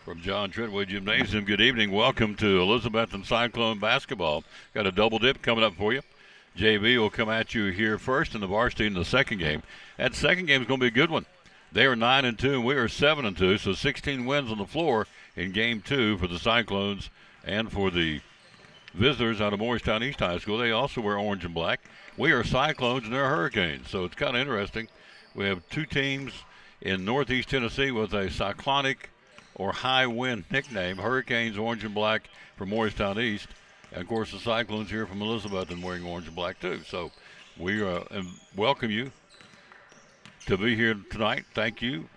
From John Trentwood Gymnasium, good evening. Welcome to Elizabethton Cyclone basketball. Got a double dip coming up for you. JV will come at you here first, and the varsity in the second game. That second game is going to be a good one. They are 9-2, and we are 7-2, so 16 wins on the floor in game 2 for the Cyclones and for the visitors out of Morristown East High School. They also wear orange and black. We are Cyclones, and they're Hurricanes, so it's kind of interesting. We have two teams in Northeast Tennessee with a cyclonic or high wind nickname. Hurricanes, orange and black from Morristown East. And, of course, the Cyclones here from Elizabethton wearing orange and black, too. So we welcome you to be here tonight. Thank you.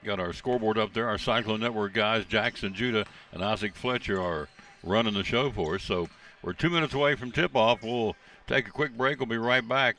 Got our scoreboard up there. Our Cyclone Network guys, Jackson Judah and Isaac Fletcher, are running the show for us. So we're 2 minutes away from tip-off. We'll take a quick break. We'll be right back.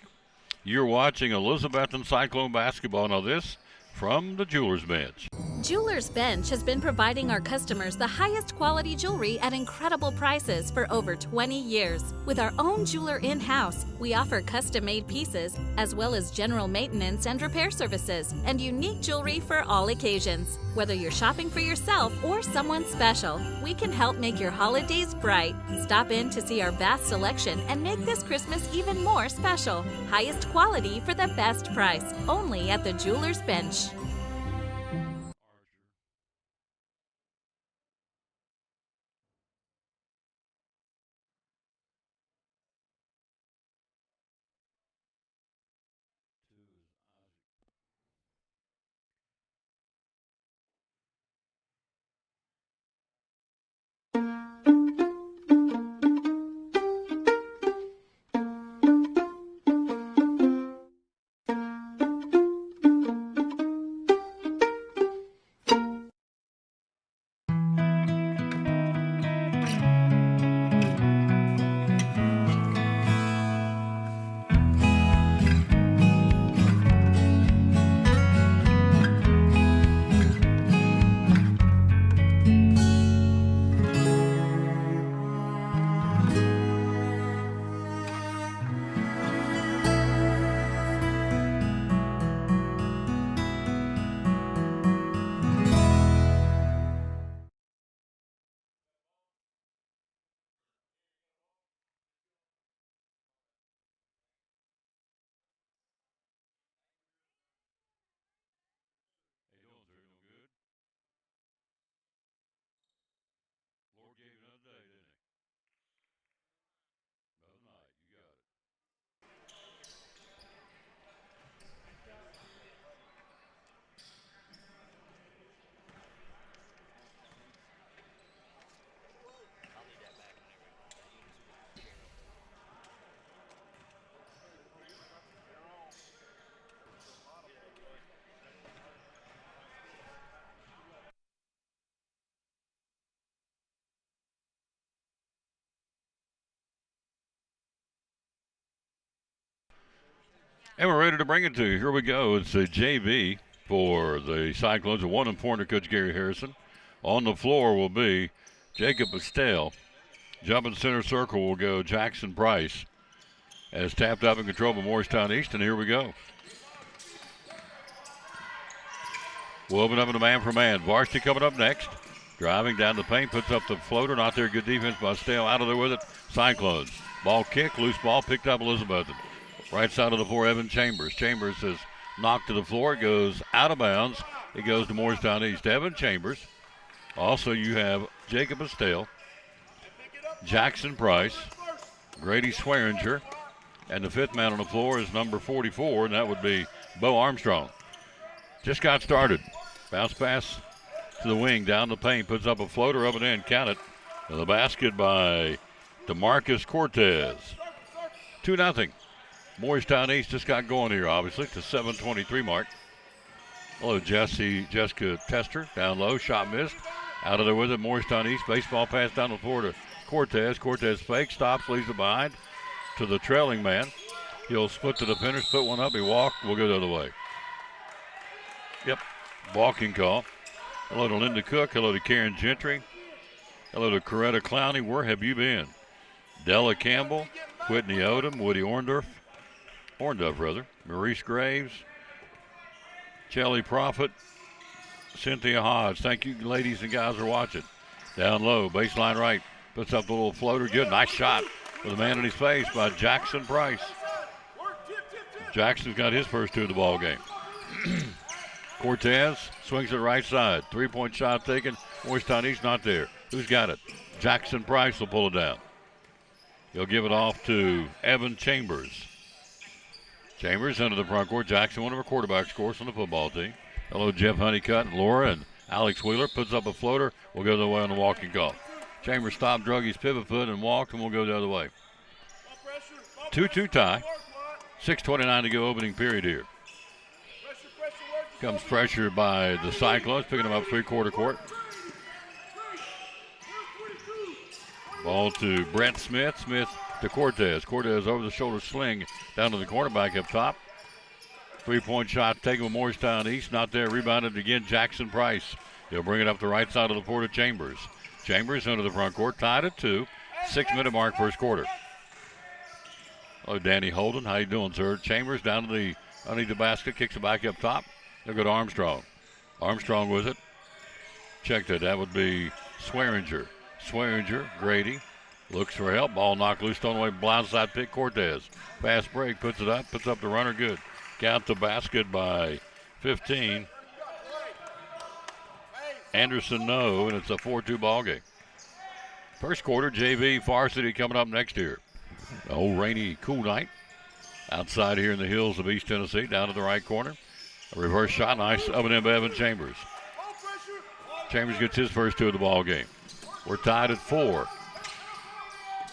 You're watching Elizabethton Cyclone basketball. Now this from the Jewelers Bench. Jewelers Bench has been providing our customers the highest quality jewelry at incredible prices for over 20 years. With our own jeweler in-house, we offer custom-made pieces as well as general maintenance and repair services and unique jewelry for all occasions. Whether you're shopping for yourself or someone special, we can help make your holidays bright. Stop in to see our vast selection and make this Christmas even more special. Highest quality for the best price, only at the Jewelers Bench. And we're ready to bring it to you. Here we go. It's a JV for the Cyclones. A one point Coach Gary Harrison. On the floor will be Jacob Estelle. Jumping center circle will go Jackson Price. As tapped up and controlled by Morristown East. And here we go. We'll open up in a man-for-man. Varsity coming up next. Driving down the paint, puts up the floater. Not there. Good defense by Estelle. Out of there with it. Cyclones. Ball kick. Loose ball picked up Elizabethton. Right side of the floor, Evan Chambers. Chambers is knocked to the floor. It goes out of bounds. It goes to Morristown East. Evan Chambers. Also, you have Jacob Estelle, Jackson Price, Grady Swearinger, and the fifth man on the floor is number 44, and that would be Bo Armstrong. Just got started. Bounce pass to the wing, down the paint, puts up a floater up and in. Count it. And the basket by DeMarcus Cortez. 2-0. Morristown East just got going here, obviously, to 7:23 mark. Hello, Jessica Tester, down low, shot missed. Out of there with it, Morristown East. Baseball pass down the floor to Cortez. Cortez fake, stops, leaves it behind to the trailing man. He'll split the defenders, put one up, he walked, we'll go the other way. Yep, walking call. Hello to Linda Cook, hello to Karen Gentry. Hello to Coretta Clowney, where have you been? Della Campbell, Whitney Odom, Woody Orndorff, Maurice Graves, Chelly Prophet, Cynthia Hodge. Thank you, ladies and guys, for watching. Down low, baseline right. Puts up the little floater. Good, nice shot with a man in his face by Jackson Price. Jackson's got his first two of the ball game. Cortez swings it right side. 3-point shot taken. Morristown East not there. Who's got it? Jackson Price will pull it down. He'll give it off to Evan Chambers. Chambers into the front court. Jackson, one of our quarterbacks, of course, on the football team. Hello, Jeff Honeycutt, Laura, and Alex Wheeler puts up a floater. We'll go the other way on the walking call. Chambers stopped, drug his pivot foot, and walked, and we'll go the other way. 2-2 tie. 6:29 to go, opening period here. Comes pressure by the Cyclones, picking them up three-quarter court. Ball to Brett Smith. Smith to Cortez. Cortez over the shoulder sling down to the cornerback up top. 3-point shot taken with Morristown East. Not there. Rebounded again. Jackson Price. He'll bring it up the right side of the floor to Chambers. Chambers into the front court. Tied at 2. 6-minute mark first quarter. Hello, Danny Holden. How you doing, sir? Chambers down to the underneath the basket. Kicks it back up top. They'll go to Armstrong. Armstrong with it. Checked it. That would be Swearinger. Swearinger, Grady. Looks for help. Ball knocked loose. Thrown away. Blindside pick. Cortez. Fast break. Puts it up. Puts up the runner. Good. Count the basket by 15. Anderson, no, and it's a 4-2 ball game. First quarter, JV varsity coming up next year. A old rainy, cool night outside here in the hills of East Tennessee, down to the right corner. A reverse shot, nice up and in by Evan Chambers. Chambers gets his first two of the ball game. We're tied at 4.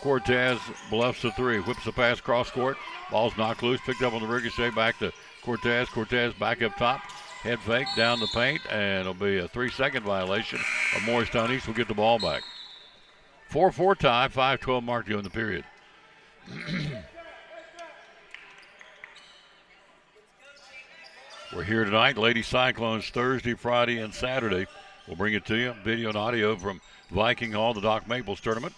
Cortez bluffs the 3, whips the pass cross court. Ball's knocked loose, picked up on the ricochet, back to Cortez. Cortez back up top. Head fake down the paint, and it'll be a 3-second violation of Morristown East. Will get the ball back. 4-4 tie, 5:12 mark to go in the period. We're here tonight, Lady Cyclones, Thursday, Friday, and Saturday. We'll bring it to you, video and audio from Viking Hall, the Doc Maples tournament.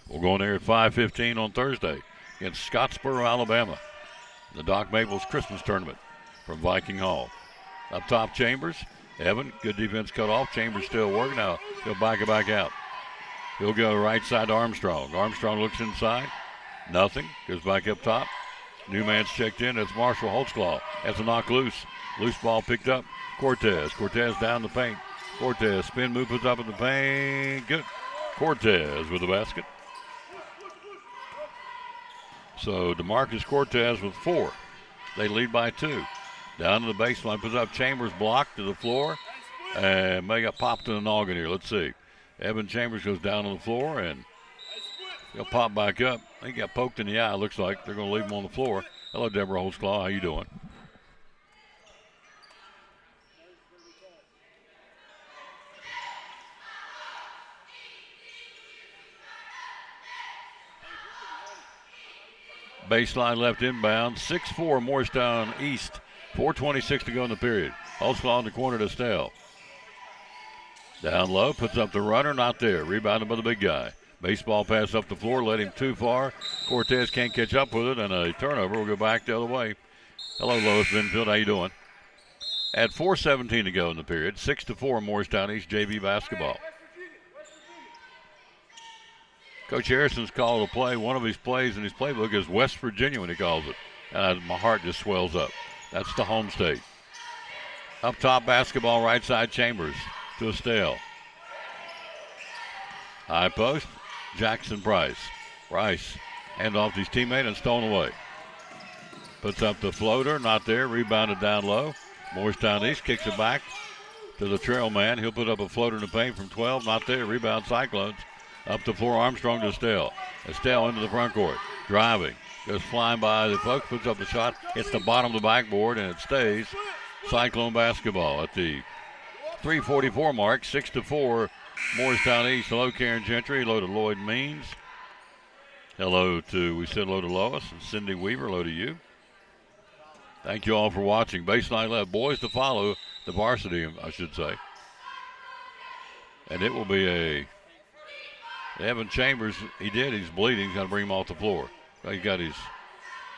We'll go in there at 5:15 on Thursday against Scottsboro, Alabama. The Doc Maples Christmas tournament from Viking Hall. Up top, Chambers. Evan, good defense cut off. Chambers still working. Now he'll back it back out. He'll go right side to Armstrong. Armstrong looks inside. Nothing. Goes back up top. New man's checked in. It's Marshall Holtzclaw. Has a knock loose. Loose ball picked up. Cortez. Cortez down the paint. Cortez spin move, puts up in the paint. Good. Cortez with the basket. So DeMarcus Cortez with 4. They lead by 2. Down to the baseline, puts up Chambers, blocked to the floor, and may got popped in the noggin here. Let's see. Evan Chambers goes down on the floor, and he'll pop back up. He got poked in the eye, looks like. They're going to leave him on the floor. Hello, Deborah Holtzclaw. How you doing? Baseline left inbound. 6-4 Morristown East. 4:26 to go in the period. Holtzclaw in the corner to Estelle. Down low, puts up the runner, not there. Rebounded by the big guy. Baseball pass up the floor, led him too far. Cortez can't catch up with it, and a turnover. We'll go back the other way. Hello, Lois Benfield. How you doing? At 4:17 to go in the period. 6-4 Morristown East JV basketball. Coach Harrison's called a play. One of his plays in his playbook is West Virginia when he calls it. And my heart just swells up. That's the home state. Up top basketball, right side Chambers to Estelle. High post, Jackson Price. Price hand off to his teammate and stolen away. Puts up the floater, not there, rebounded down low. Morristown East kicks it back to the trail man. He'll put up a floater in the paint from 12, not there, rebound Cyclones. Up the floor, Armstrong to Estelle. Estelle into the front court, driving. Goes flying by the folks, puts up the shot, hits the bottom of the backboard, and it stays. Cyclone basketball at the 3:44 mark, 6-4, Morristown East. Hello, Karen Gentry. Hello to Lloyd Means. Hello to, we said hello to Lois and Cindy Weaver. Hello to you. Thank you all for watching. Baseline left, boys to follow, the varsity, I should say. And it will be a Evan Chambers. He's bleeding. He's got to bring him off the floor. He got his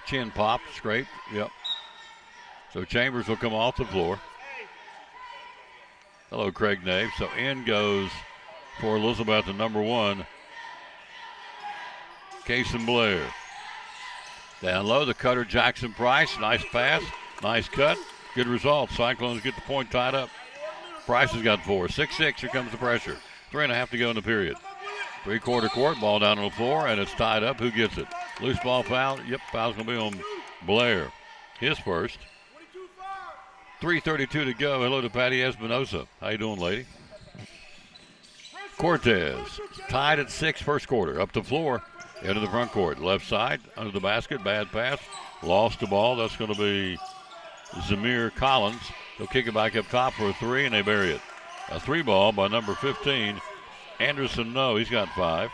chin popped, scraped. Yep. So Chambers will come off the floor. Hello, Craig Nave. So in goes for Elizabethton, number 1, Kason Blair. Down low, the cutter, Jackson Price. Nice pass, nice cut, good result. Cyclones get the point tied up. Price has got 4. 6-6, here comes the pressure. 3.5 to go in the period. Three-quarter court, ball down on the floor, and it's tied up. Who gets it? Loose ball foul. Yep, foul's going to be on Blair. His first. 3:32 to go. Hello to Patty Espinosa. How you doing, lady? Cortez tied at 6 first quarter. Up the floor. Into the front court. Left side, under the basket. Bad pass. Lost the ball. That's going to be Zamir Collins. They'll kick it back up top for a 3, and they bury it. A 3 ball by number 15, Anderson. No, he's got 5.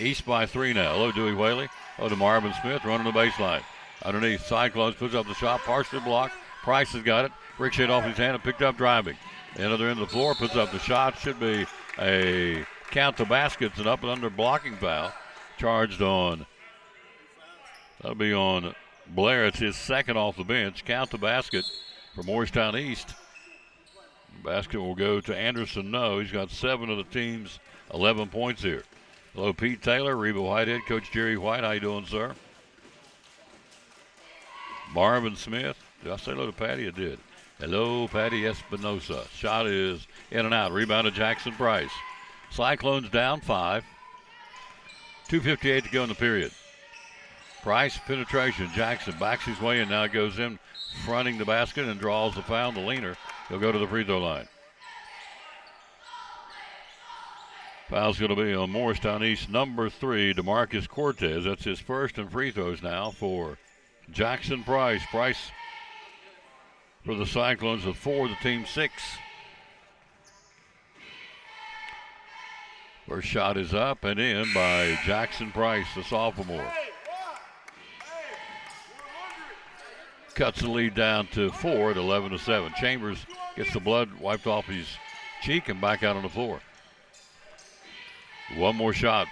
East by 3 now. Hello, Dewey Whaley. Hello to Marvin Smith running the baseline. Underneath, Cyclones puts up the shot. Partially blocked. Price has got it. Ricocheted off his hand and picked up driving. The other end of the floor puts up the shot. Should be a count to baskets and up and under blocking foul. Charged on, that'll be on Blair. It's his second off the bench. Count the basket for Morristown East. Basket will go to Anderson. No, he's got 7 of the team's 11 points here. Hello, Pete Taylor, Reba Whitehead, Coach Jerry White. How you doing, sir? Marvin Smith. Did I say hello to Patty? I did. Hello, Patty Espinosa. Shot is in and out. Rebound to Jackson Price. Cyclones down 5. 2:58 to go in the period. Price, penetration. Jackson backs his way in. Now goes in, fronting the basket and draws the foul. The leaner. He'll go to the free throw line. Foul's going to be on Morristown East, number 3, DeMarcus Cortez. That's his first and free throws now for Jackson Price. Price for the Cyclones with 4, the team 6. First shot is up and in by Jackson Price, the sophomore. Cuts the lead down to 4 at 11-7. Chambers gets the blood wiped off his cheek and back out on the floor. One more shot.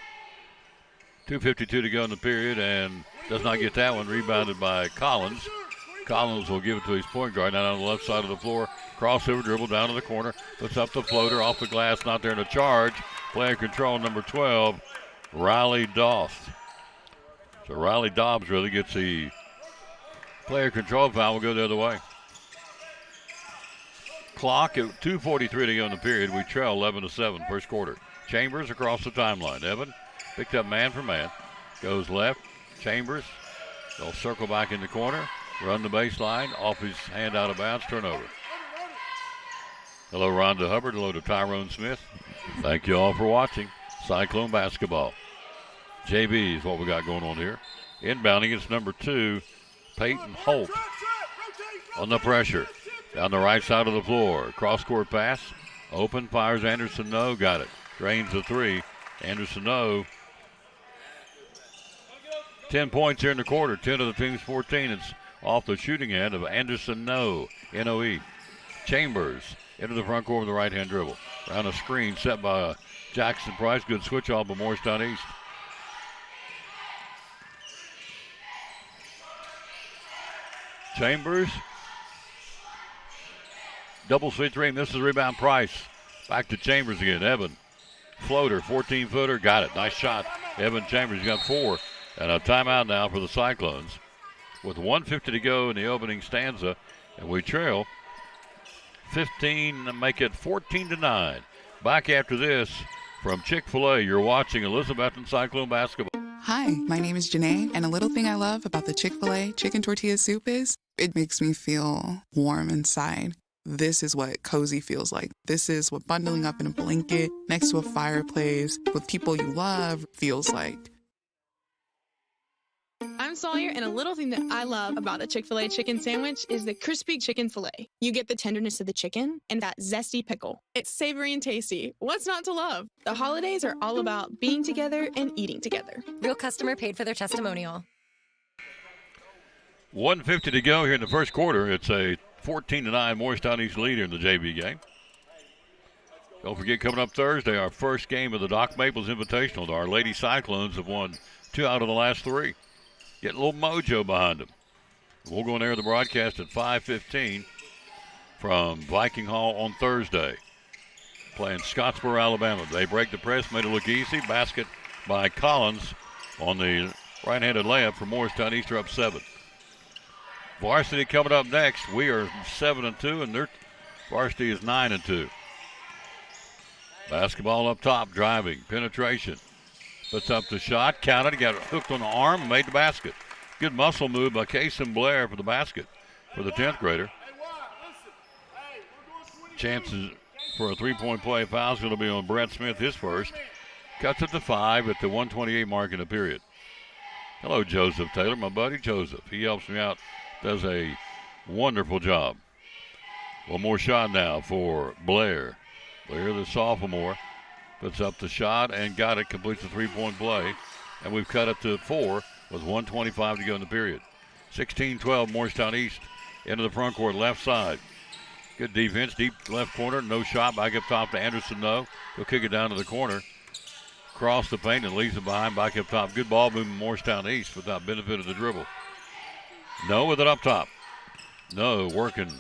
2:52 to go in the period and does not get that one. Rebounded by Collins. Collins will give it to his point guard down on the left side of the floor. Crossover dribble down to the corner. Puts up the floater off the glass. Not there in a charge. Player control number 12, Riley Doss. So Riley Dobbs really gets the player control foul. Will go the other way. Clock at 2:43 to go in the period. We trail 11-7 first quarter. Chambers across the timeline. Evan picked up man for man. Goes left. Chambers. They'll circle back in the corner. Run the baseline. Off his hand out of bounds. Turnover. Hello, Rhonda Hubbard. Hello to Tyrone Smith. Thank you all for watching Cyclone Basketball. JB is what we got going on here. Inbounding, it's number 2, Peyton Holt on the pressure. Down the right side of the floor. Cross-court pass. Open, fires Anderson. No, got it. Drains the 3. Anderson, no. 10 points here in the quarter. 10 of the team's 14. It's off the shooting end of Anderson, no. N-O-E. Chambers into the front court with the right-hand dribble. Around a screen set by Jackson Price. Good switch off by Morristown East. Chambers. Double sweep 3. This is rebound Price. Back to Chambers again. Evan. Floater. 14-footer. Got it. Nice shot. Evan Chambers. He's got 4. And a timeout now for the Cyclones. With 1:50 to go in the opening stanza. And we trail 15 and make it 14-9. Back after this from Chick-fil-A. You're watching Elizabethton Cyclone Basketball. Hi, my name is Janae, and a little thing I love about the Chick-fil-A chicken tortilla soup is it makes me feel warm inside. This is what cozy feels like. This is what bundling up in a blanket next to a fireplace with people you love feels like. I'm Sawyer, and a little thing that I love about the Chick-fil-A chicken sandwich is the crispy chicken filet. You get the tenderness of the chicken and that zesty pickle. It's savory and tasty. What's not to love? The holidays are all about being together and eating together. Real customer paid for their testimonial. 1:50 to go here in the first quarter. It's a 14-9 Morristown East leader in the JV game. Don't forget, coming up Thursday, our first game of the Doc Maples Invitational. Our Lady Cyclones have won 2 out of the last 3. Getting a little mojo behind them. We'll go on air the broadcast at 5:15 from Viking Hall on Thursday. playing Scottsboro, Alabama. They break the press, made it look easy. Basket by Collins on the right-handed layup for Morristown East. Are up 7. Varsity coming up next. We are 7-2, and their varsity is 9-2. Basketball up top, driving, penetration. Puts up the shot, counted, got it hooked on the arm, made the basket. Good muscle move by Kason Blair for the basket for the 10th grader. Chances for a three-point play. Foul's going to be on Brett Smith, his first. Cuts it to 5 at the 1:28 mark in the period. Hello, Joseph Taylor, my buddy Joseph. He helps me out, does a wonderful job. One more shot now for Blair. Blair, the sophomore, puts up the shot and got it, completes the three-point play. And we've cut it to 4 with 1:25 to go in the period. 16-12, Morristown East into the front court, left side. Good defense, deep left corner, no shot. Back up top to Anderson, no. He'll kick it down to the corner. Cross the paint and leaves it behind, back up top. Good ball movement, Morristown East without benefit of the dribble. No with it up top. No working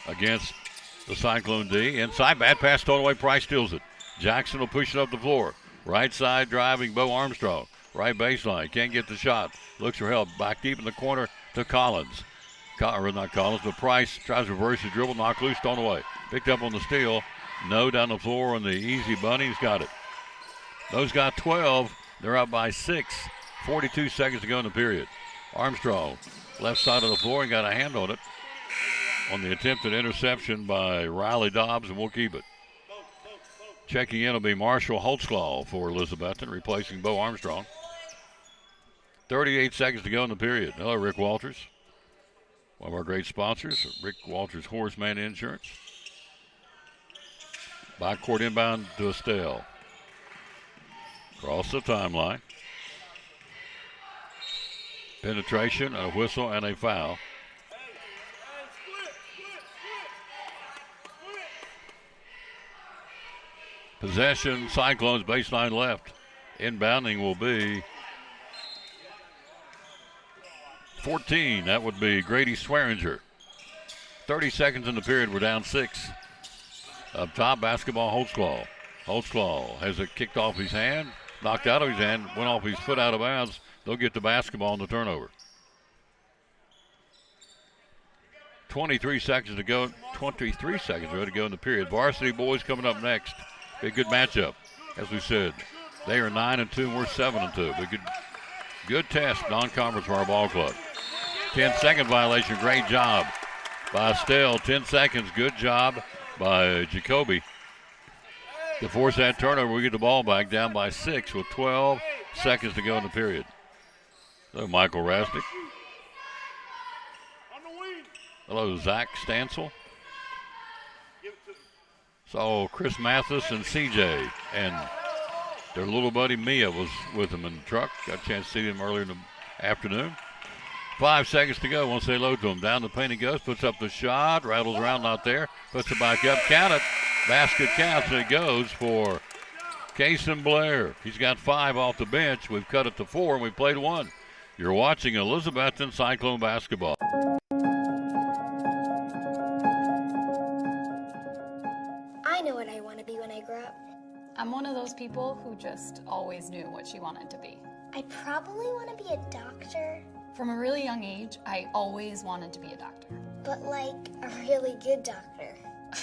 against the Cyclone D. Inside, bad pass, stolen away. Price steals it. Jackson will push it up the floor. Right side driving, Bo Armstrong. Right baseline, can't get the shot. Looks for help. Back deep in the corner to Collins. Or not Collins, but Price tries to reverse the dribble, knock loose, stolen away. Picked up on the steal. No down the floor on the easy bunny. He's got it. Those got 12. They're up by 6. 42 seconds to go in the period. Armstrong, left side of the floor, and got a hand on it on the attempted interception by Riley Dobbs, and we'll keep it. Checking in will be Marshall Holtzclaw for Elizabethton, replacing Bo Armstrong. 38 seconds to go in the period. Hello, Rick Walters. One of our great sponsors, Rick Walters Horseman Insurance. Backcourt inbound to Estelle. Across the timeline. Penetration, a whistle, and a foul. Possession, Cyclones baseline left. Inbounding will be 14. That would be Grady Swearinger. 30 seconds in the period. We're down 6. Up top, basketball, Holtzclaw. Holtzclaw has it kicked off his hand, knocked out of his hand, went off his foot out of bounds. They'll get the basketball on the turnover. 23 seconds to go. 23 seconds to go in the period. Varsity boys coming up next. Be a good matchup, as we said. They are 9-2, and we're 7-2. But good test, non-conference for our ball club. 10-second violation. Great job by Estelle. 10 seconds. Good job by Jacoby to force that turnover. We get the ball back down by 6 with 12 seconds to go in the period. So Michael Rasnick. Hello, Zach Stansel. So Chris Mathis and CJ and their little buddy Mia was with them in the truck. Got a chance to see them earlier in the afternoon. 5 seconds to go once they load to him. Down the paint he goes, puts up the shot, rattles around, not there, puts it back up, count it. Basket counts, and it goes for Kason Blair. He's got 5 off the bench. We've cut it to 4, and we played 1. You're watching Elizabethton Cyclone basketball. I know what I want to be when I grow up. I'm one of those people who just always knew what she wanted to be. I probably want to be a doctor. From a really young age, I always wanted to be a doctor. But like a really good doctor.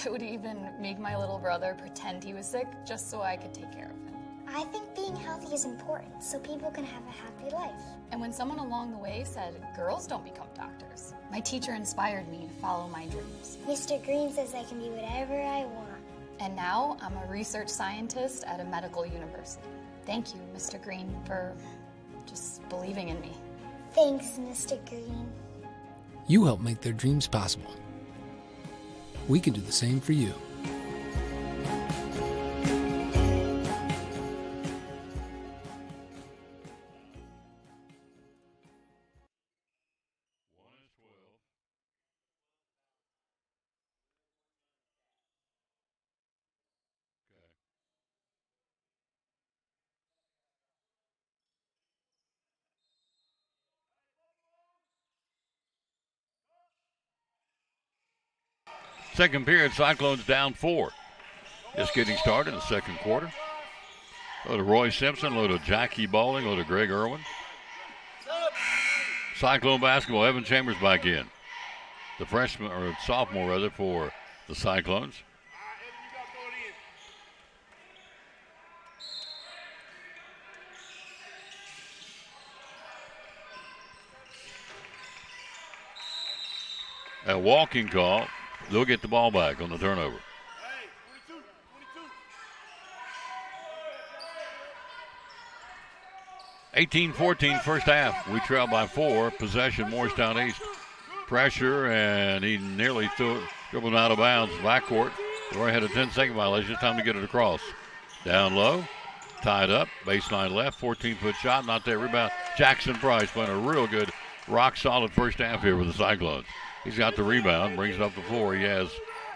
I would even make my little brother pretend he was sick just so I could take care of him. I think being healthy is important so people can have a happy life. And when someone along the way said, girls don't become doctors, my teacher inspired me to follow my dreams. Mr. Green says I can be whatever I want. And now I'm a research scientist at a medical university. Thank you, Mr. Green, for just believing in me. Thanks, Mr. Green. You help make their dreams possible. We can do the same for you. Second period, Cyclones down 4. Just getting started in the second quarter. Go to Roy Simpson, low to Jackie Bowling, low to Greg Irwin. Cyclone basketball, Evan Chambers back in. The freshman, or sophomore rather, for the Cyclones. A walking call. They'll get the ball back on the turnover. 18-14 first half. We trail by 4. Possession, Morristown East. Pressure, and he nearly dribbled out of bounds. Backcourt. Roy had a 10-second violation. Time to get it across. Down low. Tied up. Baseline left. 14-foot shot. Not there. Rebound. Jackson Price playing a real good, rock-solid first half here with the Cyclones. He's got the rebound. Brings it up the floor.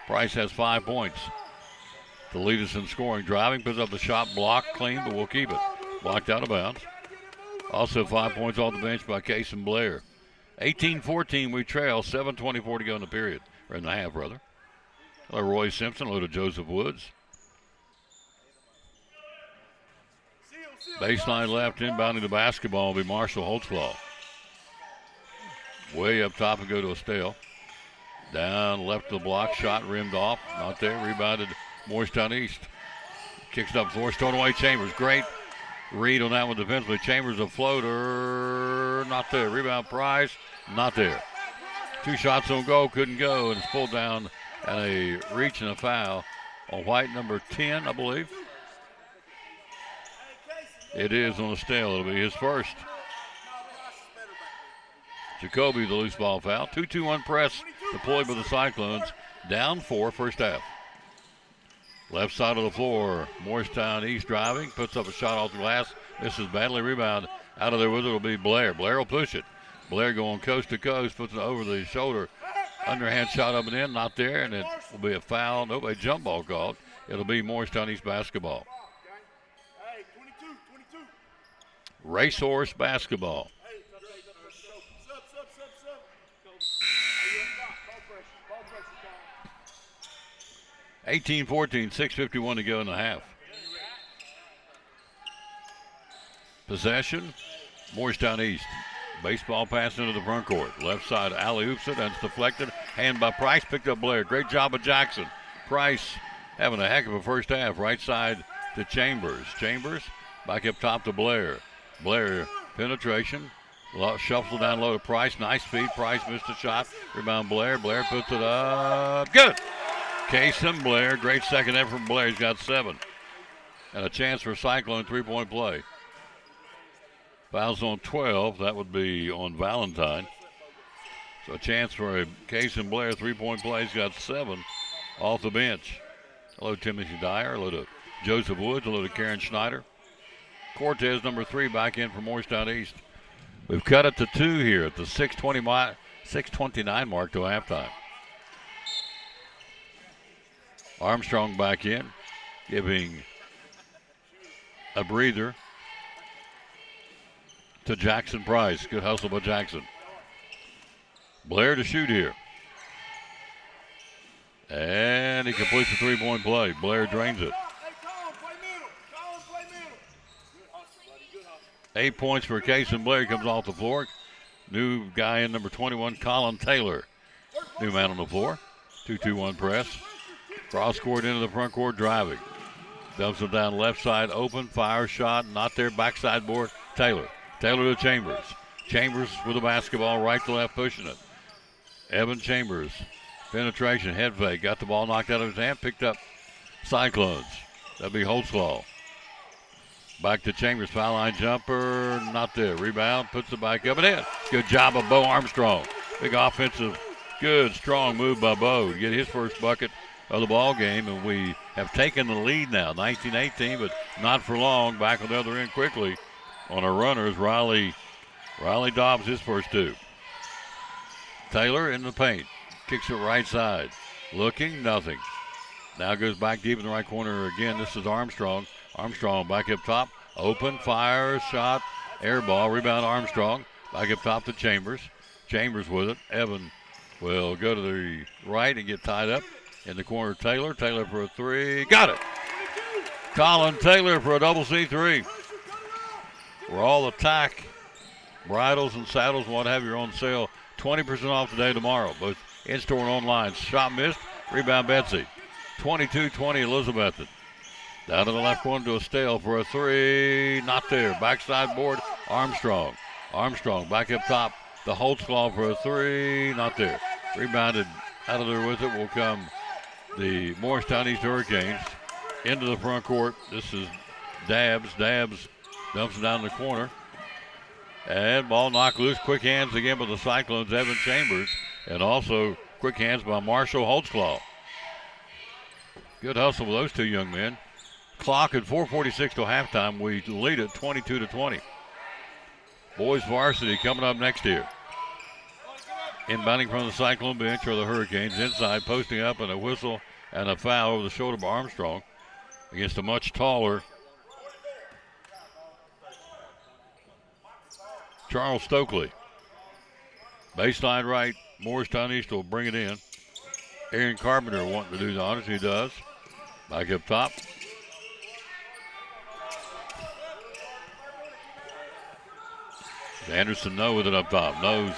Price has 5 points to lead us in scoring. Driving. Puts up the shot. Blocked. Clean, but we'll keep it. Blocked out of bounds. Also 5 points off the bench by Case and Blair. 18-14, we trail. 7:24 to go in the period. Or in the half, rather. Roy Simpson, low to Joseph Woods. Baseline left, inbounding the basketball will be Marshall Holtzclaw. Way up top and go to Estelle. Down left of the block, shot rimmed off. Not there, rebounded Morristown East. Kicks it up floor, stolen away Chambers. Great read on that one defensively. Chambers a floater, not there. Rebound Price, not there. 2 shots on goal, couldn't go, and it's pulled down and a reach and a foul on White, number 10, I believe. It is on Estelle. It'll be his first. Jacoby, the loose ball foul. 2-2-1 press deployed by the Cyclones. Down 4 first half. Left side of the floor, Morristown East driving, puts up a shot off the glass, misses badly, rebound. Out of there with it will be Blair. Blair will push it. Blair going coast to coast, puts it over the shoulder. Underhand shot up and in, not there, and it will be a foul. Nope, a jump ball called. It'll be Morristown East basketball. Racehorse basketball. – 18-14, 6:51 to go in the half. Possession, Morristown East. Baseball pass into the front court. Left side, alley-oops it, and it's deflected. Hand by Price, picked up Blair. Great job of Jackson. Price having a heck of a first half. Right side to Chambers. Chambers back up top to Blair. Blair, penetration. Shuffles down low to Price. Nice speed. Price missed a shot. Rebound Blair. Blair puts it up. Good. Case and Blair. Great second effort from Blair. He's got 7. And a chance for Cyclone 3-point play. Fouls on 12. That would be on Valentine. So a chance for a Case and Blair 3-point play. He's got 7 off the bench. Hello, Timothy Dyer. Hello to Joseph Woods. Hello to Karen Schneider. Cortez, number 3, back in for Morristown East. We've cut it to 2 here at the 6:29 mark to halftime. Armstrong back in, giving a breather to Jackson Price. Good hustle by Jackson. Blair to shoot here. And he completes the 3-point play. Blair drains it. 8 points for Case and Blair. Comes off the floor. New guy in number 21, Colin Taylor. New man on the floor. 2-2-1 press. Cross court into the front court driving. Dumps it down left side open. Fire shot. Not there. Backside board. Taylor. Taylor to Chambers. Chambers with the basketball right to left pushing it. Evan Chambers. Penetration. Head fake. Got the ball knocked out of his hand. Picked up Cyclones. That'd be Holtzclaw. Back to Chambers, foul line jumper, not there. Rebound, puts it back up and in. Good job of Bo Armstrong. Big offensive, good, strong move by Bo to get his first bucket of the ball game, and we have taken the lead now, 19-18, but not for long. Back on the other end quickly on our runners. Riley Dobbs his first 2. Taylor in the paint, kicks it right side, looking, nothing. Now goes back deep in the right corner again. This is Armstrong. Armstrong back up top, open, fire, shot, air ball, rebound Armstrong. Back up top to Chambers. Chambers with it. Evan will go to the right and get tied up. In the corner, Taylor. Taylor for a three. Got it. Colin Taylor for a double C3. We're all attack. Bridles and saddles and what have you on sale. 20% off today, tomorrow. Both in-store and online. Shot missed. Rebound Betsy. 22-20 Elizabethton. Down to the left corner to Estelle for a three. Not there. Backside board. Armstrong. Armstrong back up top. The Holtzclaw for a three. Not there. Rebounded out of there with it will come the Morristown East Hurricanes. Into the front court. This is Dabbs. Dabbs dumps it down the corner. And ball knocked loose. Quick hands again by the Cyclones, Evan Chambers. And also quick hands by Marshall Holtzclaw. Good hustle with those two young men. Clock at 4:46 till halftime. We lead it 22-20. Boys varsity coming up next here. Inbounding from the Cyclone bench are the Hurricanes. Inside, posting up, and a whistle and a foul over the shoulder by Armstrong against a much taller Charles Stokely. Baseline right, Morristown East will bring it in. Aaron Carpenter wanting to do the honors, he does. Back up top. Anderson No with it up top. Nose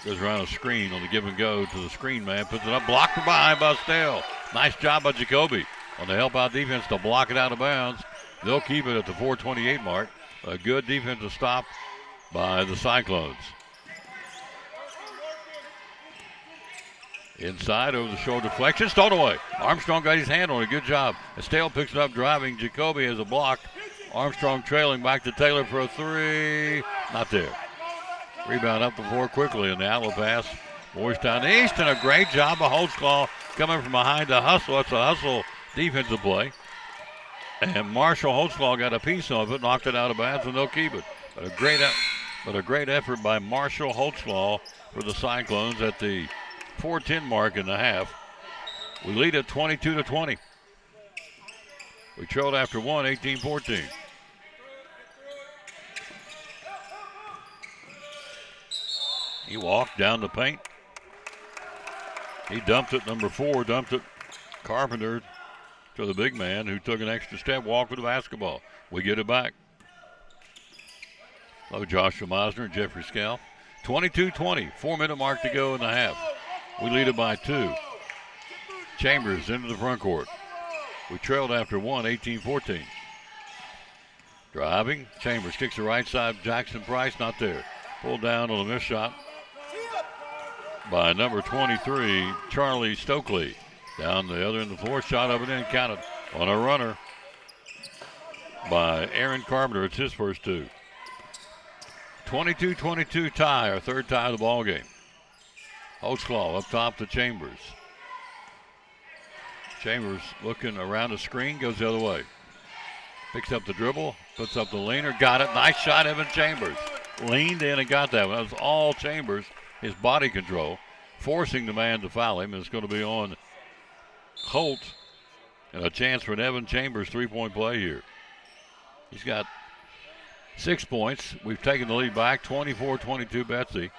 goes around a screen on the give and go to the screen man. Puts it up, blocked from behind by Stell. Nice job by Jacoby on the help out defense to block it out of bounds. They'll keep it at the 4:28 mark. A good defensive stop by the Cyclones. Inside over the shoulder deflection, stolen away. Armstrong got his hand on it, good job. Estelle picks it up driving. Jacoby has a block. Armstrong trailing back to Taylor for a three. Not there. Rebound up the floor quickly in the outlet pass. Morristown East, and a great job of Holtzclaw coming from behind the hustle. That's a hustle defensive play. And Marshall Holtzclaw got a piece of it, knocked it out of bounds, and they'll keep it. But a great effort by Marshall Holtzclaw for the Cyclones at the 4:10 mark in the half. We lead at 22-20. We trailed after one, 18-14. He walked down the paint. He dumped it, number 4, dumped it. Carpenter to the big man who took an extra step, walked with the basketball. We get it back. Hello, Joshua Meisner and Jeffrey Scalf. 22-20, 4-minute mark to go in the half. We lead it by 2. Chambers into the front court. We trailed after one, 18-14. Driving, Chambers kicks the right side. Jackson Price not there. Pulled down on a missed shot by number 23, Charlie Stokely. Down the other end of the floor, shot up and in, counted on a runner by Aaron Carpenter. It's his first 2. 22-22 tie, our third tie of the ball game. Holtzclaw up top to Chambers. Chambers looking around the screen, goes the other way. Picks up the dribble, puts up the leaner, got it. Nice shot, Evan Chambers. Leaned in and got that one. That was all Chambers, his body control, forcing the man to foul him. It's going to be on Holt, and a chance for an Evan Chambers three-point play here. He's got 6 points. We've taken the lead back, 24-22 Betsy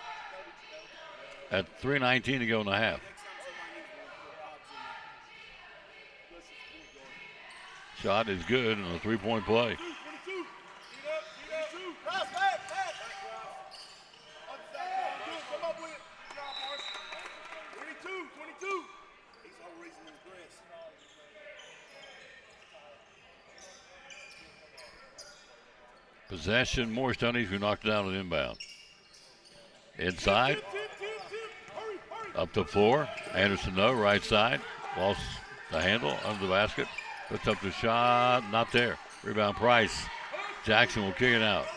at 3:19 to go in the half. Shot is good and a three-point play. Possession, Morristown East, who knocked it down with inbound. Inside. Up the floor. Anderson, no, right side. Lost the handle under the basket. Puts up the shot, not there. Rebound Price. Jackson will kick it out.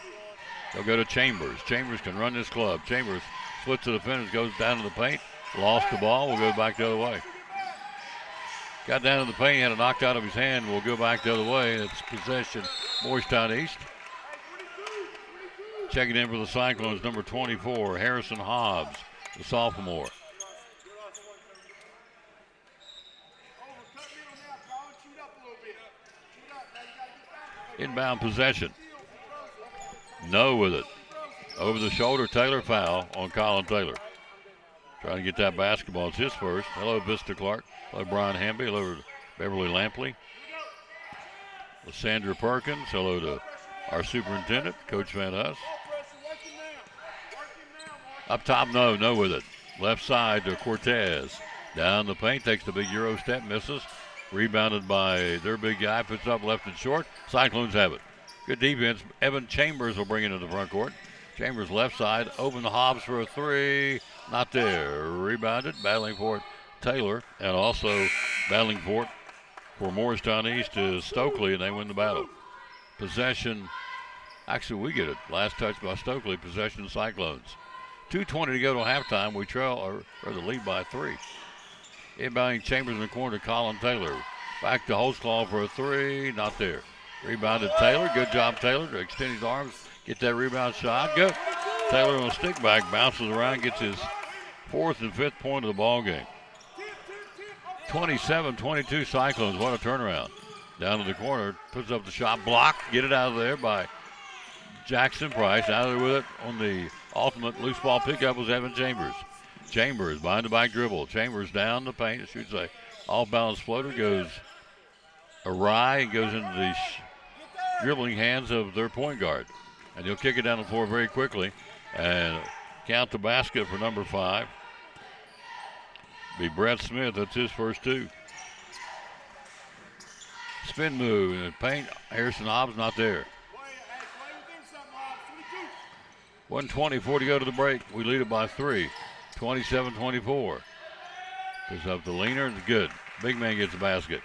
They'll go to Chambers. Chambers can run this club. Chambers splits the defenders, goes down to the paint. Lost the ball, will go back the other way. Got down to the paint, had it knocked out of his hand, will go back the other way. It's possession, Morristown East. Checking in for the Cyclones, number 24, Harrison Hobbs, the sophomore. Inbound possession. No with it. Over the shoulder, Taylor foul on Colin Taylor. trying to get that basketball. It's his first. Hello, Vista Clark. Hello, Brian Hamby. Hello, Beverly Lampley. Sandra Perkins. Hello to our superintendent, Coach Van Huss. Up top, no with it. Left side to Cortez. Down the paint, takes the big Euro step, misses. Rebounded by their big guy, puts up left and short. Cyclones have it. Good defense. Evan Chambers will bring it into the front court. Chambers left side, open the Hobbs for a three. Not there. Rebounded, battling for it, Taylor. And also battling for it for Morristown East is Stokely, and they win the battle. Possession, actually we get it. Last touch by Stokely, possession Cyclones. 2:20 to go to halftime. We trail, or the lead by 3. Inbounding Chambers in the corner to Colin Taylor. Back to Holtzclaw for a three. Not there. Rebounded Taylor. Good job, Taylor, to extend his arms, get that rebound shot. Good. Taylor on a stick back, bounces around, gets his 4th and 5th point of the ball game. 27-22 Cyclones. What a turnaround. Down to the corner, puts up the shot, blocked. Get it out of there by Jackson Price. Out of there with it on the ultimate loose ball pickup was Evan Chambers. Chambers behind the back dribble. Chambers down the paint. Shoots a off-balance floater. Goes awry and goes into the dribbling hands of their point guard. And he'll kick it down the floor very quickly and count the basket for number 5. Be Brett Smith. That's his first 2. Spin move in the paint. Harrison Hobbs not there. 1:24 to go to the break. We lead it by 3. 27-24. Puts up the leaner. It's good. Big man gets the basket.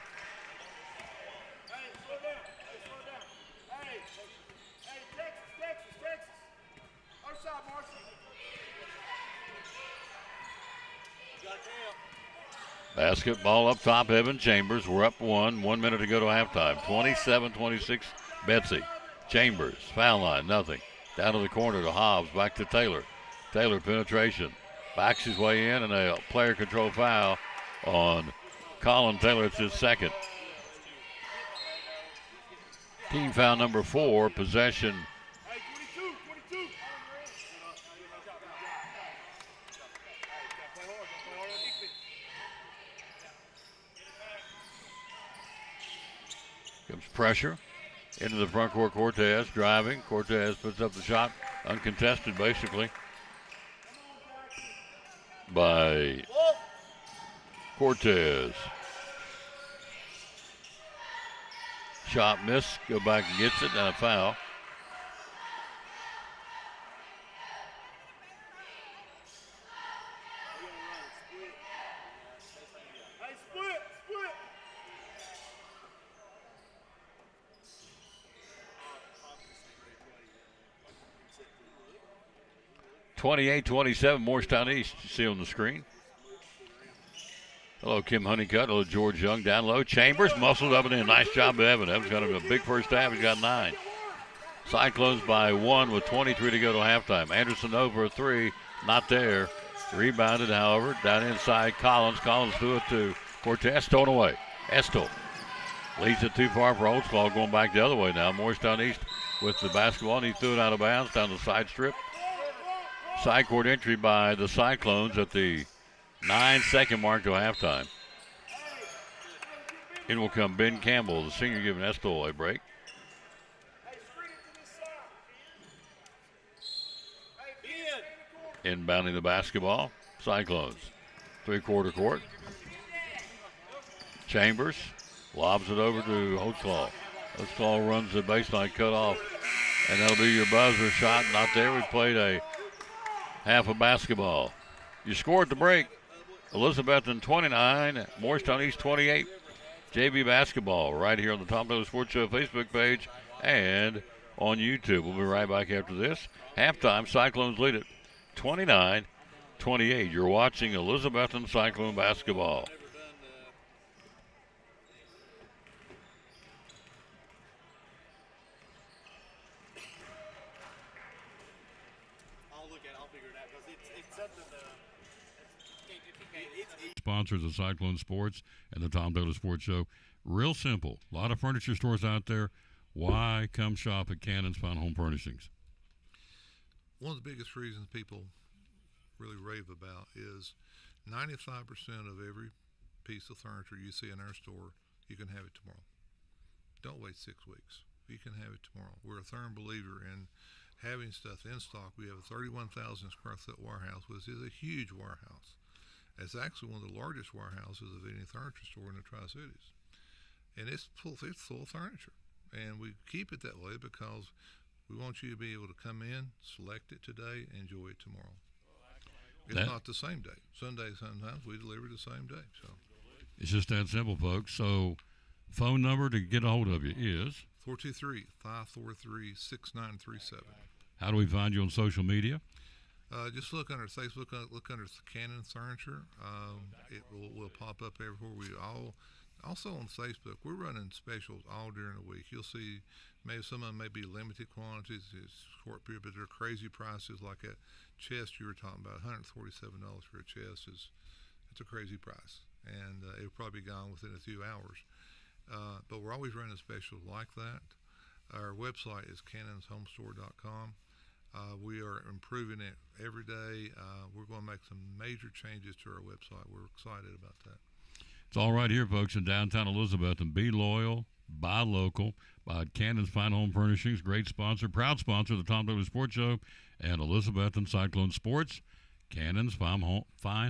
Basketball up top, Evan Chambers. We're up 1 minute to go to halftime. 27-26, Betsy. Chambers, foul line, nothing. Down to the corner to Hobbs, back to Taylor. Taylor penetration. Backs his way in, and a player control foul on Colin Taylor. It's his second. Team foul number 4, possession. Comes pressure into the front court. Cortez driving. Cortez puts up the shot, uncontested basically by Cortez. Shot miss. Go back and gets it, and a foul. (28-27) Morristown East. You see on the screen. Hello, Kim Honeycutt. Hello, George Young down low. Chambers muscled up and in. Nice job, Evan. Evan's got a big first half. He's got 9. Cyclones by 1 with 23 to go to halftime. Anderson over a 3. Not there. Rebounded, however, down inside Collins. Collins threw it to Cortez. Thrown away. Estel leads it too far for Holtzclaw. Going back the other way now. Morristown East with the basketball, and he threw it out of bounds down the side strip. Side court entry by the Cyclones at the 9-second mark to halftime. In will come Ben Campbell, the senior, giving Estel a break. Inbounding the basketball, Cyclones. 3-quarter court. Chambers lobs it over to Holtzclaw. Holtzclaw runs the baseline cut off, and that'll be your buzzer shot. Not there. We played a half of basketball. You score at the break. Elizabethton 29, Morristown East 28. JV basketball right here on the Tom Taylor Sports Show Facebook page and on YouTube. We'll be right back after this. Halftime, Cyclones lead it 29-28. You're watching Elizabethton Cyclone basketball. Sponsors of Cyclone Sports and the Tom Taylor Sports Show. Real simple. A lot of furniture stores out there. Why come shop at Cannon's Fine Home Furnishings? One of the biggest reasons people really rave about is 95% of every piece of furniture you see in our store, you can have it tomorrow. Don't wait 6 weeks. You can have it tomorrow. We're a firm believer in having stuff in stock. We have a 31,000 square foot warehouse, which is a huge warehouse. It's actually one of the largest warehouses of any furniture store in the Tri-Cities. And it's full of furniture. And we keep it that way because we want you to be able to come in, select it today, enjoy it tomorrow. It's not the same day. Sunday, sometimes we deliver the same day. So it's just that simple, folks. So phone number to get a hold of you is 423-543-6937. How do we find you on social media? Just look under Facebook, look under Cannon Furniture. It will pop up everywhere. Also on Facebook, we're running specials all during the week. You'll see maybe some of them may be limited quantities, it's short period, but they're crazy prices. Like that chest you were talking about, $147 for a chest it's a crazy price, and it'll probably be gone within a few hours. But we're always running specials like that. Our website is cannonshomestore.com. We are improving it every day. We're going to make some major changes to our website. We're excited about that. It's all right here, folks, in downtown Elizabethton. Be loyal, buy local, buy Cannon's Fine Home Furnishings. Great sponsor, proud sponsor of the Tom Dooley Sports Show and Elizabethton Cyclone Sports. Cannon's Fine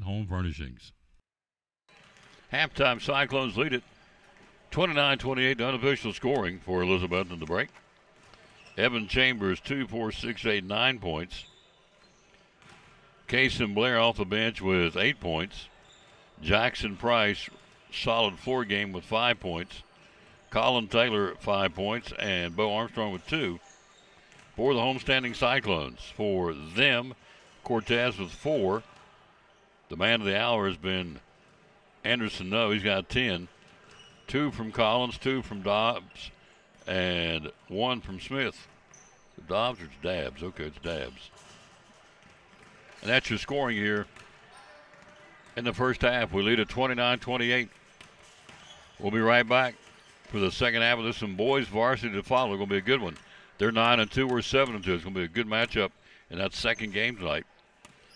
Home Furnishings. Halftime, Cyclones lead it 29-28, unofficial scoring for Elizabethton to break. Evan Chambers, 2, 4, 6, 8, 9 points. Kason Blair off the bench with 8 points. Jackson Price, solid floor game with 5 points. Colin Taylor, 5 points. And Bo Armstrong with 2 for the homestanding Cyclones. For them, Cortez with 4. The man of the hour has been Anderson. No, he's got 10. 2 from Collins, 2 from Dobbs, and 1 from Smith. Dobbs or it's Dabbs? Okay, it's Dabbs. And that's your scoring here in the first half. We lead at 29-28. We'll be right back for the second half of this. Some boys varsity to follow. It's going to be a good one. They're 9-2. We're 7-2. It's going to be a good matchup in that second game tonight.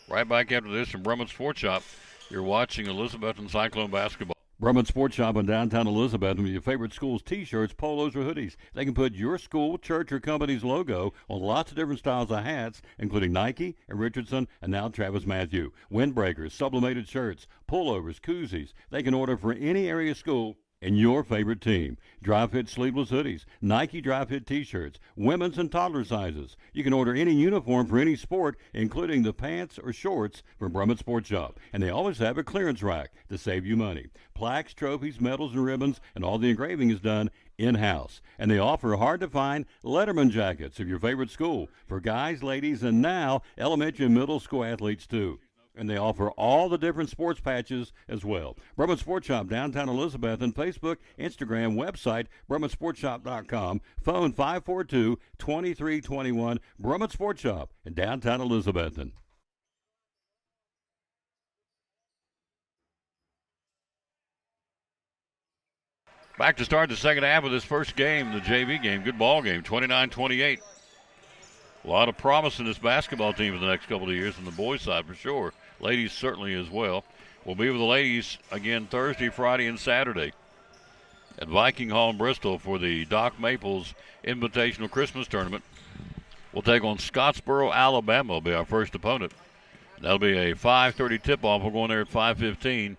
Right back after this from Brumman Sports Shop. You're watching Elizabethton Cyclone basketball. Brumman Sports Shop in downtown Elizabethton with your favorite school's T-shirts, polos, or hoodies. They can put your school, church, or company's logo on lots of different styles of hats, including Nike and Richardson and now Travis Matthew. Windbreakers, sublimated shirts, pullovers, koozies. They can order for any area school and your favorite team. Dry fit sleeveless hoodies, Nike dry fit T-shirts, women's and toddler sizes. You can order any uniform for any sport, including the pants or shorts from Brumman Sports Shop. And they always have a clearance rack to save you money. Plaques, trophies, medals, and ribbons, and all the engraving is done in-house. And they offer hard-to-find Letterman jackets of your favorite school for guys, ladies, and now elementary and middle school athletes too. And they offer all the different sports patches as well. Brumman Sports Shop, downtown Elizabethton, Facebook, Instagram, website, BrummanSportsShop.com, phone 542-2321, Brumman Sports Shop in downtown Elizabethton. Back to start the second half of this first game, the JV game. Good ball game, 29-28. A lot of promise in this basketball team for the next couple of years on the boys' side for sure. Ladies certainly as well. We'll be with the ladies again Thursday, Friday, and Saturday at Viking Hall in Bristol for the Doc Maples Invitational Christmas Tournament. We'll take on Scottsboro, Alabama will be our first opponent. That'll be a 5:30 tip-off. We're going there at 5:15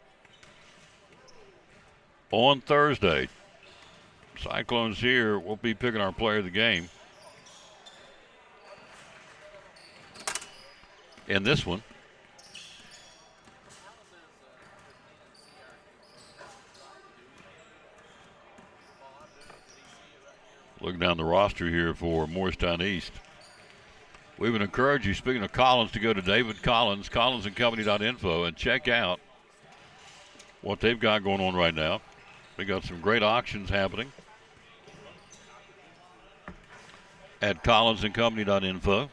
on Thursday. Cyclones here. We'll be picking our player of the game in this one. Looking down the roster here for Morristown East. We would encourage you, speaking of Collins, to go to David Collins, collinsandcompany.info, and check out what they've got going on right now. They got some great auctions happening at collinsandcompany.info.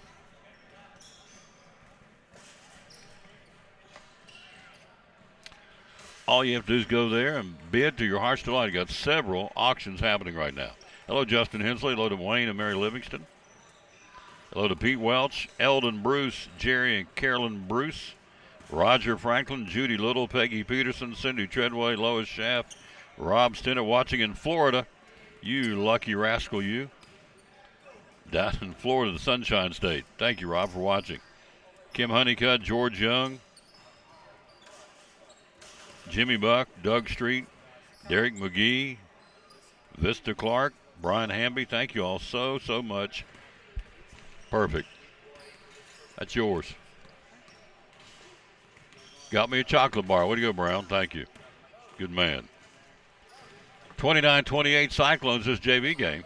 All you have to do is go there and bid to your heart's delight. You got several auctions happening right now. Hello, Justin Hensley. Hello to Wayne and Mary Livingston. Hello to Pete Welch, Eldon Bruce, Jerry and Carolyn Bruce. Roger Franklin, Judy Little, Peggy Peterson, Cindy Treadway, Lois Schaff, Rob Stennett watching in Florida. You lucky rascal, you. Down in Florida, the Sunshine State. Thank you, Rob, for watching. Kim Honeycutt, George Young, Jimmy Buck, Doug Street, Derek McGee, Vista Clark, Brian Hamby. Thank you all so much. Perfect. That's yours. Got me a chocolate bar. Way to go, Brown. Thank you. Good man. 29-28 Cyclones this JV game.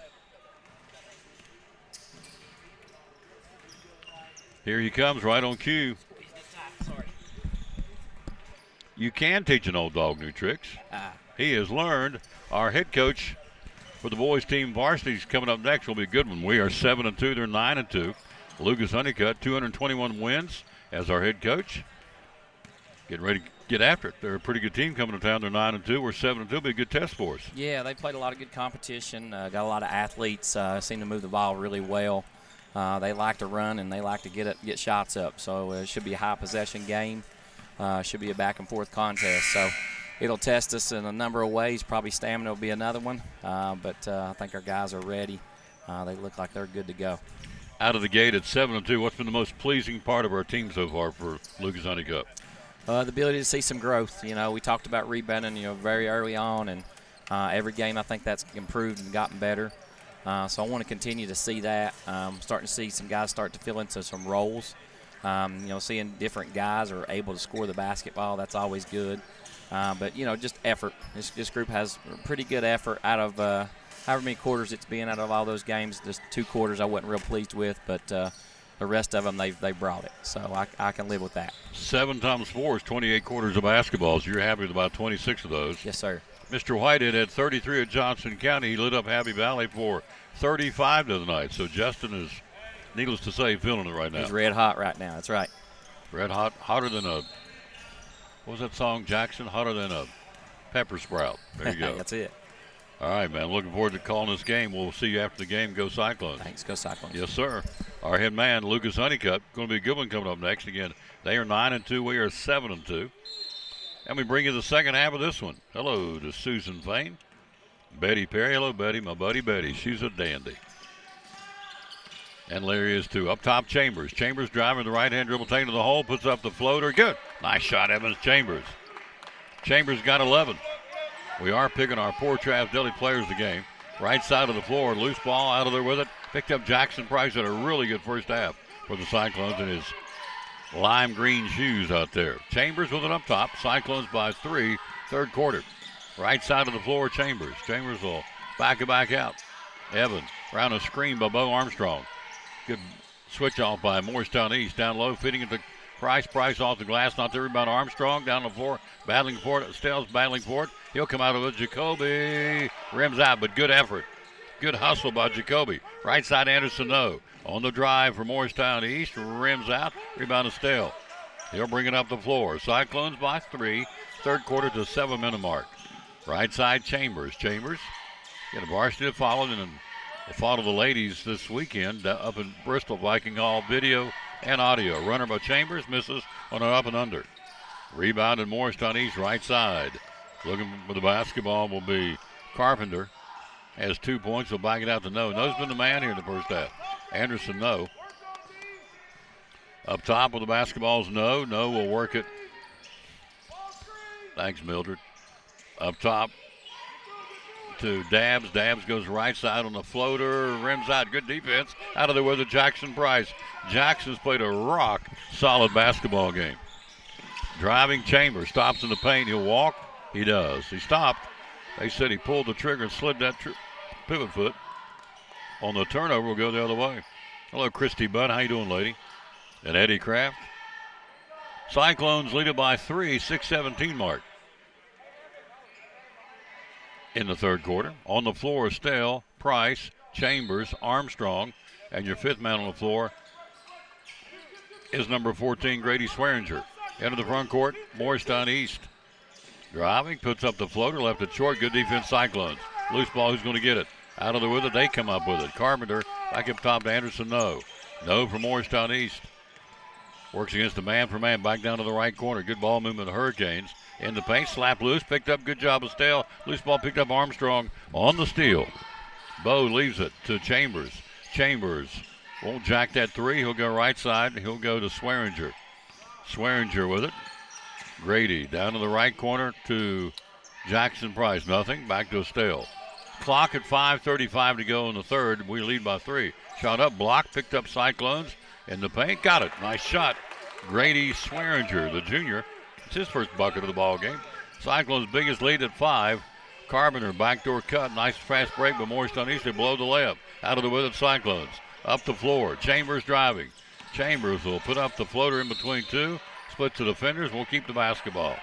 Here he comes right on cue. You can teach an old dog new tricks. He has learned. Our head coach for the boys team varsity is coming up next. Will be a good one. We are 7-2. They're 9-2. Lucas Honeycutt, 221 wins as our head coach. Getting ready to get after it. They're a pretty good team coming to town. They're 9-2. We're 7-2. It'll be a good test for us. Yeah, they played a lot of good competition. Got a lot of athletes. Seem to move the ball really well. They like to run and they like to get shots up. So it should be a high possession game. Should be a back and forth contest. So it'll test us in a number of ways. Probably stamina will be another one. But I think our guys are ready. They look like they're good to go. Out of the gate at 7-2, what's been the most pleasing part of our team so far for Lucas Honeycutt? The ability to see some growth. You know, we talked about rebounding, very early on, and every game I think that's improved and gotten better. So I want to continue to see that. Starting to see some guys start to fill into some roles. Seeing different guys are able to score the basketball, that's always good. But just effort. This group has pretty good effort out of however many quarters it's been out of all those games. Just 2 quarters I wasn't real pleased with, but the rest of them, they brought it. So I can live with that. 7 times 4 is 28 quarters of basketball, so you're happy with about 26 of those. Yes, sir. Mr. Whitehead had 33 at Johnson County. He lit up Happy Valley for 35 the other night. So Justin is, needless to say, feeling it right now. He's red hot right now. That's right. Red hot, hotter than a, what was that song, Jackson? Hotter than a pepper sprout. There you go. That's it. All right, man. Looking forward to calling this game. We'll see you after the game. Go Cyclones. Thanks. Go Cyclones. Yes, sir. Our head man, Lucas Honeycutt. Going to be a good one coming up next. Again, they are 9-2. We are 7-2. And we bring you the second half of this one. Hello to Susan Fain. Betty Perry. Hello, Betty. My buddy Betty. She's a dandy. And Larry is too. Up top, Chambers. Chambers driving the right-hand dribble, taking to the hole, puts up the floater. Good. Nice shot, Evans Chambers. Chambers got 11. We are picking our poor Trav Deli players of the game. Right side of the floor, loose ball out of there with it. Picked up Jackson Price at a really good first half for the Cyclones in his lime green shoes out there. Chambers with it up top. Cyclones by 3, third quarter. Right side of the floor, Chambers. Chambers will back it back out. Evans around a screen by Bo Armstrong. Good switch off by Morristown East. Down low, fitting it to Price. Price off the glass, not the rebound. Armstrong down the floor, battling for it. Stell's battling for it. He'll come out of it. Jacoby rims out, but good effort. Good hustle by Jacoby. Right side, Anderson, no. On the drive for Morristown East, rims out. Rebound to Stell. He'll bring it up the floor. Cyclones by 3, third quarter to 7-minute mark. Right side, Chambers. Chambers got a varsity to follow, and will follow the ladies this weekend up in Bristol. Viking Hall, video and audio. Runner by Chambers, misses on an up and under. Rebounded Morristown East, right side. Looking for the basketball will be Carpenter. Has 2 points. He'll back it out to No. No's been the man here in the first half. Anderson, No. Up top with the basketball's No. No will work it. Thanks, Mildred. Up top to Dabbs. Dabbs goes right side on the floater. Rims out. Good defense. Out of there with a Jackson Price. Jackson's played a rock solid basketball game. Driving Chambers. Stops in the paint. He'll walk. He does. He stopped. They said he pulled the trigger and slid that pivot foot. On the turnover, we'll go the other way. Hello, Christy Budd. How you doing, lady? And Eddie Kraft. Cyclones lead it by 3, 6:17 mark. In the third quarter. On the floor, Stell, Price, Chambers, Armstrong, and your fifth man on the floor is number 14, Grady Swearinger. Into the front court, Morristown East. Driving, puts up the floater, left it short. Good defense, Cyclones. Loose ball, who's going to get it? Out of there with it, they come up with it. Carpenter, back up top to Anderson, No. No for Morristown East. Works against the man-for-man, back down to the right corner. Good ball movement of the Hurricanes. In the paint, slap loose, picked up, good job of Stale. Loose ball picked up Armstrong on the steal. Bo leaves it to Chambers. Chambers won't jack that three. He'll go right side. He'll go to Swearinger. Swearinger with it. Grady down to the right corner to Jackson Price. Nothing. Back to Stale. Clock at 5:35 to go in the third. We lead by 3. Shot up, blocked, picked up Cyclones. In the paint, got it. Nice shot. Grady Swearinger, the junior. It's his first bucket of the ball game. Cyclones' biggest lead at 5. Carpenter, backdoor cut. Nice fast break, but Morristown East, they blow the layup. Out of the wicket, Cyclones. Up the floor. Chambers driving. Chambers will put up the floater in between 2. Split to defenders. We'll keep the basketball.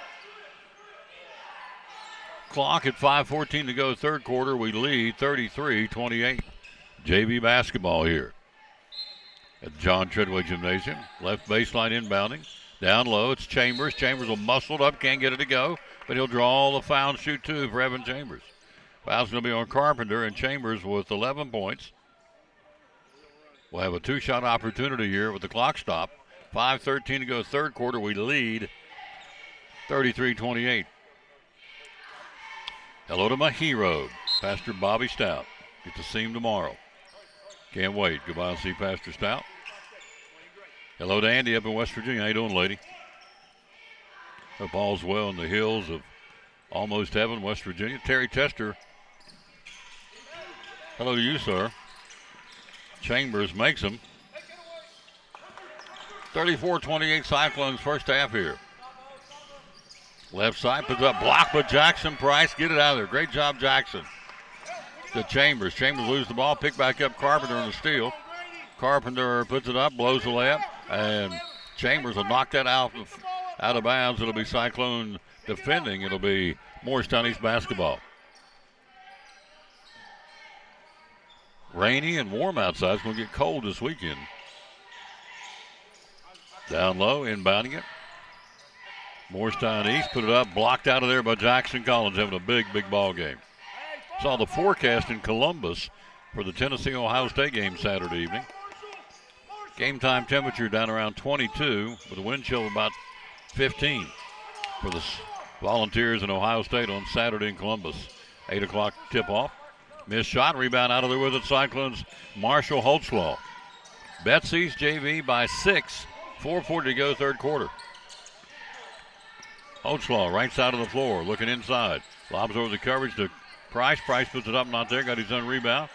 Clock at 5:14 to go, third quarter. We lead 33-28. JV basketball here at the John Treadway Gymnasium. Left baseline inbounding. Down low, it's Chambers. Chambers will muscle it up, can't get it to go, but he'll draw the foul and shoot 2 for Evan Chambers. Foul's going to be on Carpenter, and Chambers with 11 points. We'll have a 2-shot opportunity here with the clock stop. 5:13 to go, third quarter. We lead 33-28. Hello to my hero, Pastor Bobby Stout. Get to see him tomorrow. Can't wait. Goodbye and see Pastor Stout. Hello to Andy up in West Virginia. How you doing, lady? Hope all's well in the hills of almost heaven, West Virginia. Terry Tester. Hello to you, sir. Chambers makes him. 34-28 Cyclones first half here. Left side puts up, block, but Jackson Price, get it out of there. Great job, Jackson. To Chambers. Chambers loses the ball, pick back up Carpenter on the steal. Carpenter puts it up, blows the layup, and Chambers will knock that out of bounds. It'll be Cyclone defending. It'll be Morristown East basketball. Rainy and warm outside. It's going to get cold this weekend. Down low, inbounding it. Morristown East put it up, blocked out of there by Jackson Collins, having a big, big ball game. Saw the forecast in Columbus for the Tennessee-Ohio State game Saturday evening. Game time temperature down around 22 with a wind chill of about 15 for the Volunteers in Ohio State on Saturday in Columbus. 8 o'clock tip-off. Missed shot, rebound out of there with it. Cyclones, Marshall Holtzlaw. Betsy's JV by 6. 4:40 to go, third quarter. Holtzlaw, right side of the floor, looking inside. Lobs over the coverage to Price. Price puts it up, not there, got his own rebound.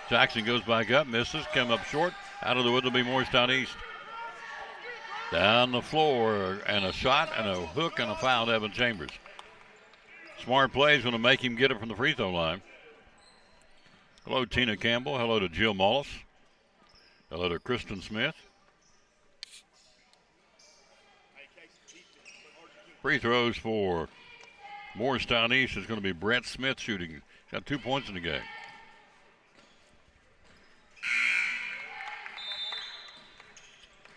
Jackson goes back up, misses, come up short. Out of the wood will be Morristown East. Down the floor, and a shot, and a hook, and a foul to Evan Chambers. Smart play is going to make him get it from the free throw line. Hello, Tina Campbell. Hello to Jill Mullis. Hello to Kristen Smith. Free throws for Morristown East is going to be Brett Smith shooting. Got 2 points in the game.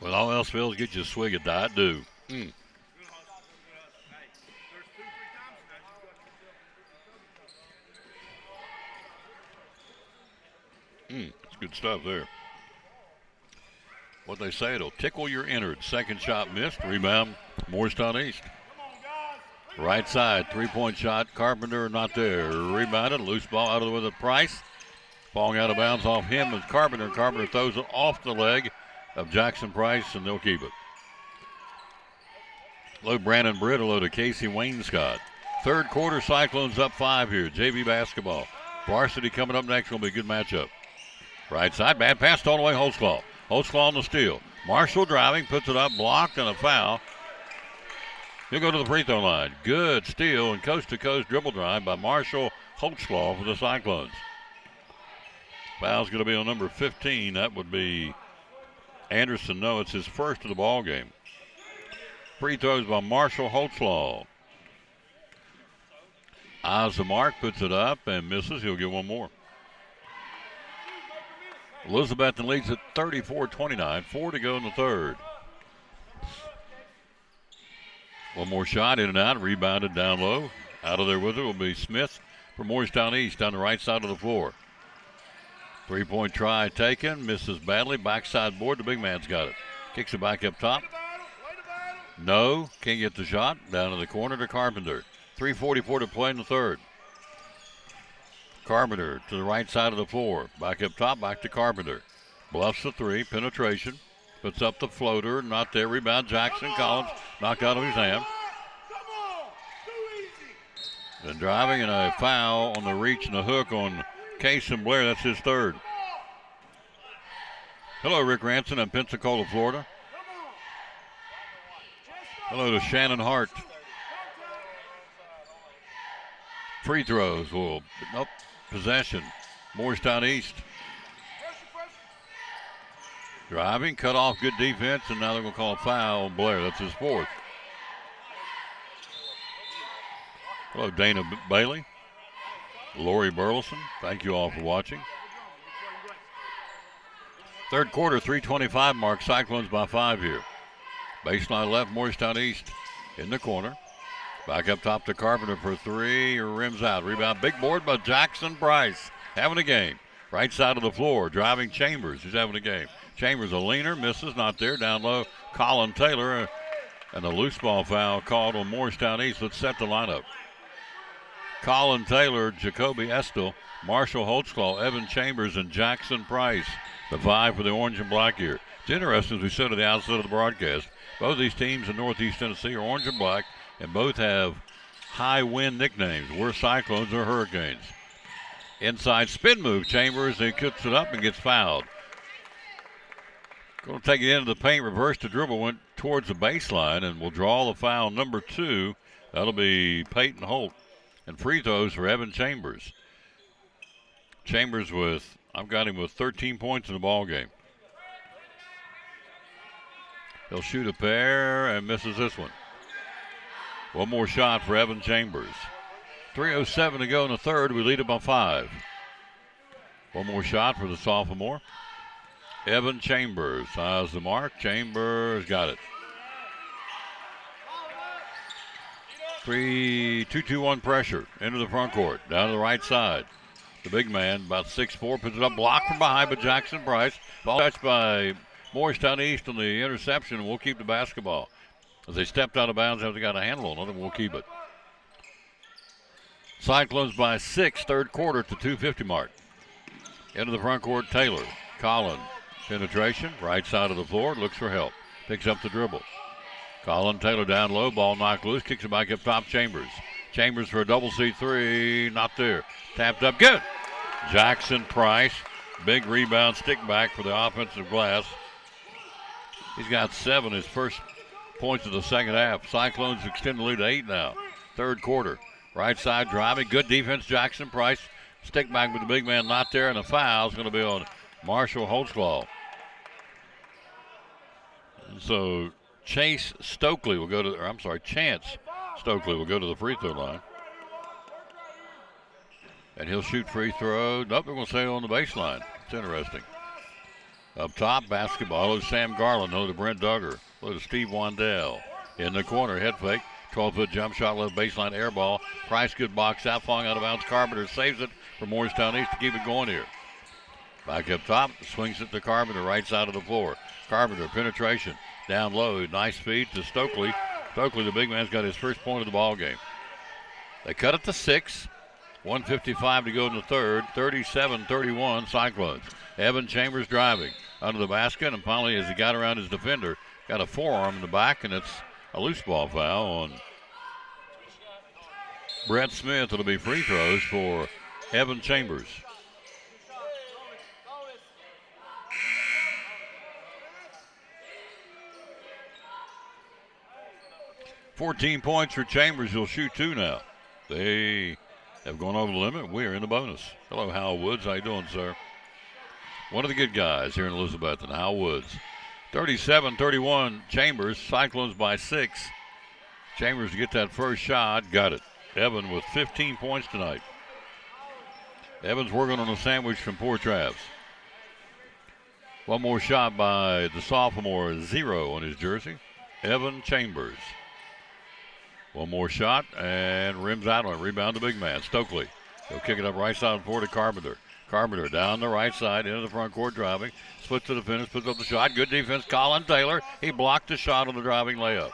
When all else fails, get you a swig of Diet Dew. It's good stuff there. What they say, it'll tickle your innards. Second shot missed. Rebound, Morristown East. Right side, three-point shot. Carpenter not there. Rebounded, loose ball out of the way with Price. Falling out of bounds off him is Carpenter. Carpenter throws it off the leg of Jackson Price, and they'll keep it. Hello, Brandon Britt. Hello to Casey Wainscott. Third quarter, Cyclones up 5 here. JV basketball. Varsity coming up next will be a good matchup. Right side, bad pass, stolen away, Holtzlaw. Holtzlaw on the steal. Marshall driving, puts it up, blocked, and a foul. He'll go to the free throw line. Good steal and coast-to-coast dribble drive by Marshall Holtzlaw for the Cyclones. Foul's going to be on number 15. That would be Anderson. No, it's his first of the ball game. Free throws by Marshall Holtzlaw. Eyes the mark, puts it up and misses. He'll get one more. Elizabethton leads at 34-29. 4 to go in the third. One more shot, in and out, rebounded down low. Out of there with it will be Smith for Morristown East on the right side of the floor. Three-point try taken, misses badly. Backside board, the big man's got it. Kicks it back up top. No, can't get the shot. Down to the corner to Carpenter. 3:44 to play in the third. Carpenter to the right side of the floor. Back up top, back to Carpenter. Bluffs the three, penetration. Puts up the floater, not there. Rebound, Jackson Collins knocked out of his hand. Then driving and a foul on the reach and the hook on Case and Blair. That's his third. Hello, Rick Ranson in Pensacola, Florida. Hello to Shannon Hart. Free throws will, nope, possession. Morristown East. Driving, cut off, good defense, and now they're going to call a foul on Blair. That's his fourth. Hello, Dana Bailey. Lori Burleson, thank you all for watching. Third quarter, 3:25 mark. Cyclones by 5 here. Baseline left, Morristown East in the corner. Back up top to Carpenter for three, rims out. Rebound, big board by Jackson Price. Having a game. Right side of the floor, driving Chambers, who's having a game. Chambers a leaner, misses, not there. Down low, Colin Taylor. And a loose ball foul called on Morristown East. Let's set the lineup. Colin Taylor, Jacoby Estel, Marshall Holtzclaw, Evan Chambers, and Jackson Price. The 5 for the orange and black here. It's interesting, as we said at the outset of the broadcast, both these teams in Northeast Tennessee are orange and black, and both have high wind nicknames. We're Cyclones or Hurricanes. Inside spin move, Chambers, he cuts it up and gets fouled. Going to take it into the paint, reverse the dribble, went towards the baseline, and will draw the foul number 2. That'll be Peyton Holt. And free throws for Evan Chambers. Chambers I've got him with 13 points in the ball game. He'll shoot a pair and misses this one. One more shot for Evan Chambers. 3:07 to go in the third. We lead it by 5. One more shot for the sophomore. Evan Chambers has the mark. Chambers got it. 3-2-2-1 pressure into the front court. Down to the right side. The big man, about 6'4", puts it up, blocked from behind by Jackson Price. Ball touched by Morristown East on the interception, and we'll keep the basketball. As they stepped out of bounds after they got a handle on it, and we'll keep it. Cyclones by 6, third quarter to 2:50 mark. Into the front court, Taylor. Collin, penetration, right side of the floor, looks for help. Picks up the dribble. Colin Taylor down low, ball knocked loose, kicks it back up top, Chambers. Chambers for a double C3, not there. Tapped up, good. Jackson Price, big rebound, stick back for the offensive glass. He's got 7, his first points of the second half. Cyclones extend the lead to 8 now. Third quarter, right side driving, good defense, Jackson Price. Stick back with the big man, not there, and the foul is going to be on Marshall Holtzclaw. And so Chance Stokely will go to the free throw line. And he'll shoot free throw. Nope, they're going to say on the baseline. It's interesting. Up top, basketball. Hello to Sam Garland. Hello to Brent Duggar. Hello to Steve Wandell. In the corner, head fake. 12-foot jump shot, left baseline, air ball. Price, good box out, falling out of bounds. Carpenter saves it for Morristown East to keep it going here. Back up top, swings it to Carpenter, right side of the floor. Carpenter, penetration. Down low, nice feed to Stokely. Stokely, the big man's got his first point of the ball game. They cut it to 6. 1:55 to go in the third. 37-31 Cyclones. Evan Chambers driving under the basket, and finally, as he got around his defender, got a forearm in the back, and it's a loose ball foul on Brett Smith. It'll be free throws for Evan Chambers. $14 points for Chambers. He'll shoot 2 now. They have gone over the limit. We are in the bonus. Hello, Hal Woods. How you doing, sir? One of the good guys here in Elizabethton, Hal Woods. 37-31 Chambers. Cyclones by 6. Chambers to get that first shot. Got it. Evan with 15 points tonight. Evan's working on a sandwich from Poor Travs. One more shot by the sophomore, 0 on his jersey. Evan Chambers. One more shot, and rims out on it. Rebound the big man, Stokely. He'll kick it up right side forward to Carpenter. Carpenter down the right side, into the front court driving. Splits to the finish, puts up the shot. Good defense, Colin Taylor. He blocked the shot on the driving layup.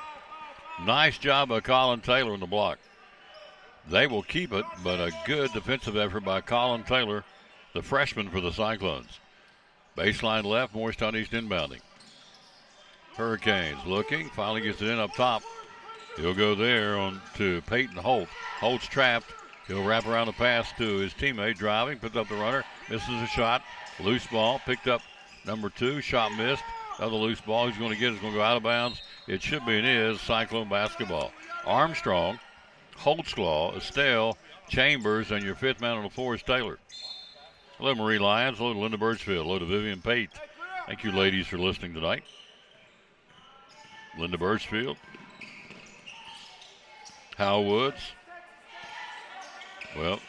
Nice job by Colin Taylor in the block. They will keep it, but a good defensive effort by Colin Taylor, the freshman for the Cyclones. Baseline left, Morristown East inbounding. Hurricanes looking, finally gets it in up top. He'll go there on to Peyton Holt. Holt's trapped. He'll wrap around the pass to his teammate, driving, puts up the runner, misses a shot. Loose ball, picked up number 2, shot missed. Another loose ball he's going to get is going to go out of bounds. It should be and is Cyclone basketball. Armstrong, Holtzclaw, Estelle, Chambers, and your 5th man on the floor is Taylor. Hello, Marie Lyons. Hello to Linda Birchfield. Hello to Vivian Pate. Thank you, ladies, for listening tonight. Linda Birchfield. Hal Woods. Well,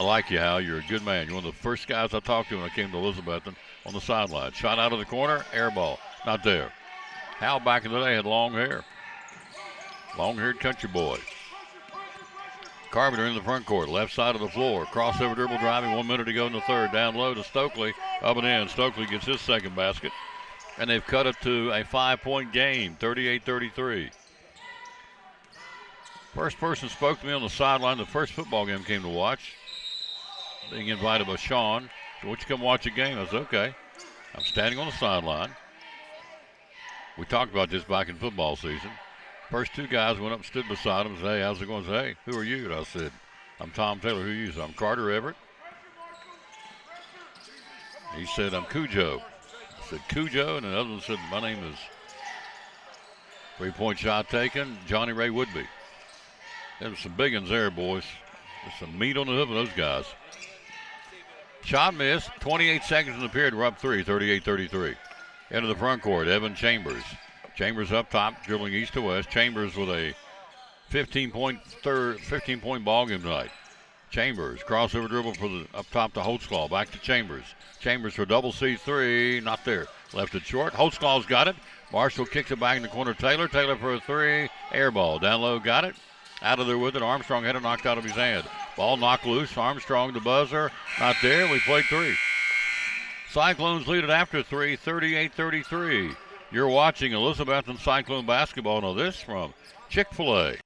I like you, Hal. You're a good man. You're one of the first guys I talked to when I came to Elizabethton on the sideline. Shot out of the corner, air ball. Not there. Hal back in the day had long hair. Long-haired country boy. Carpenter in the front court, left side of the floor. Crossover dribble driving, 1 minute to go in the third. Down low to Stokely, up and in. Stokely gets his second basket. And they've cut it to a 5-point game, 38-33. First person spoke to me on the sideline the first football game came to watch. Being invited by Sean. So, won't you come watch a game? I said, okay. I'm standing on the sideline. We talked about this back in football season. First 2 guys went up and stood beside him and said, hey, how's it going? I said, hey, who are you? And I said, I'm Tom Taylor. Who are you? So I'm Carter Everett. He said, I'm Cujo. I said, Cujo. And another one said, my name is 3-point shot taken, Johnny Ray Woodby. There's some big ones there, boys. There's some meat on the hoof of those guys. Shot missed. 28 seconds in the period. We're up 3, 38-33. Into the front court, Evan Chambers. Chambers up top, dribbling east to west. Chambers with a 15-point ball game tonight. Chambers, crossover dribble for the up top to Holtzclaw. Back to Chambers. Chambers for double C3, not there. Left it short. Holtzclaw's got it. Marshall kicks it back in the corner. Taylor for a 3. Air ball. Down low, got it. Out of there with it. Armstrong had it knocked out of his hand. Ball knocked loose. Armstrong the buzzer. Not there. We played 3. Cyclones lead it after 3, 38-33. You're watching Elizabethton Cyclone basketball. Now this from Chick-fil-A.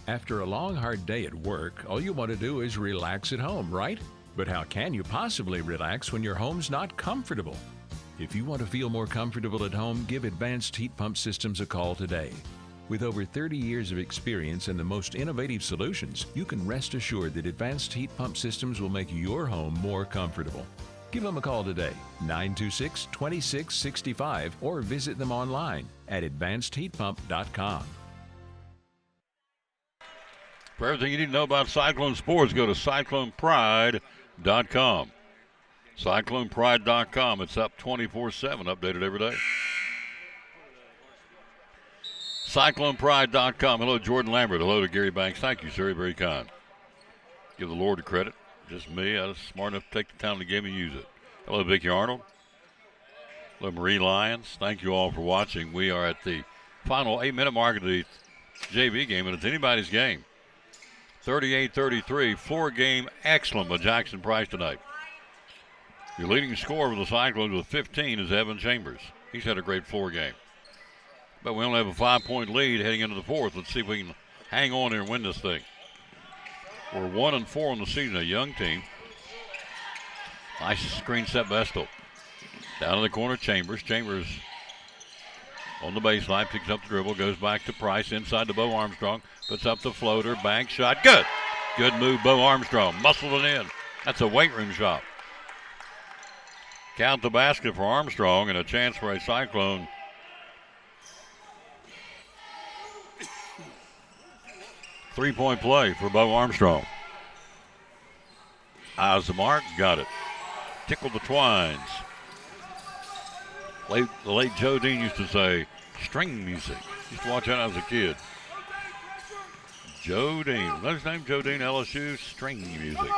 After a long, hard day at work, all you want to do is relax at home, right? But how can you possibly relax when your home's not comfortable? If you want to feel more comfortable at home, give Advanced Heat Pump Systems a call today. With over 30 years of experience and the most innovative solutions, you can rest assured that Advanced Heat Pump Systems will make your home more comfortable. Give them a call today, 926-2665, or visit them online at advancedheatpump.com. For everything you need to know about Cyclone sports, go to CyclonePride.com. CyclonePride.com. It's up 24/7, updated every day. CyclonePride.com. Hello, Jordan Lambert. Hello to Gary Banks. Thank you, sir. Very kind. Give the Lord the credit. Just me. I was smart enough to take the time to give me use it. Hello, Vicki Arnold. Hello, Marie Lyons. Thank you all for watching. We are at the final 8-minute mark of the JV game, and it's anybody's game. 38-33. Floor game excellent by Jackson Price tonight. Your leading scorer for the Cyclones with 15 is Evan Chambers. He's had a great floor game. But we only have a 5-point lead heading into the fourth. Let's see if we can hang on here and win this thing. We're 1-4 on the season, a young team. Nice screen set Vestal. Down in the corner, Chambers. Chambers on the baseline, picks up the dribble, goes back to Price, inside to Bo Armstrong, puts up the floater, bank shot, good. Good move, Bo Armstrong, muscled it in. That's a weight room shot. Count the basket for Armstrong and a chance for a Cyclone. Three-point play for Bo Armstrong. Eyes the mark, got it. Tickled the twines. The late Joe Dean used to say, string music. Used to watch that as a kid. Joe Dean. What's his name? Joe Dean, LSU, string music.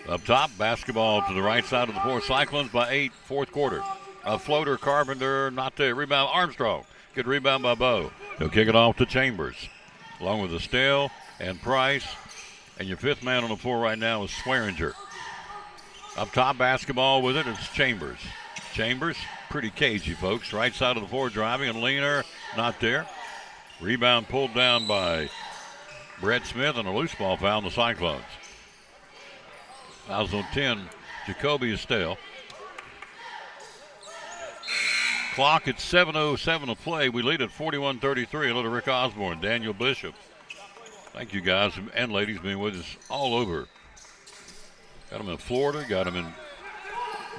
Up top, basketball to the right side of the floor. Cyclones by 8, fourth quarter. A floater, Carpenter, not there. Rebound, Armstrong. Good rebound by Bo. He'll kick it off to Chambers, along with Estelle and Price. And your fifth man on the floor right now is Swearinger. Up top, basketball with it, it's Chambers. Chambers, pretty cagey, folks. Right side of the floor, driving, and Leaner not there. Rebound pulled down by Brett Smith, and a loose ball foul on the Cyclones. Fouls on 10, Jacoby Estelle. Clock at 7:07 to play. We lead at 41-33. Hello to Rick Osborne, Daniel Bishop. Thank you guys and ladies being with us all over. Got them in Florida, got them in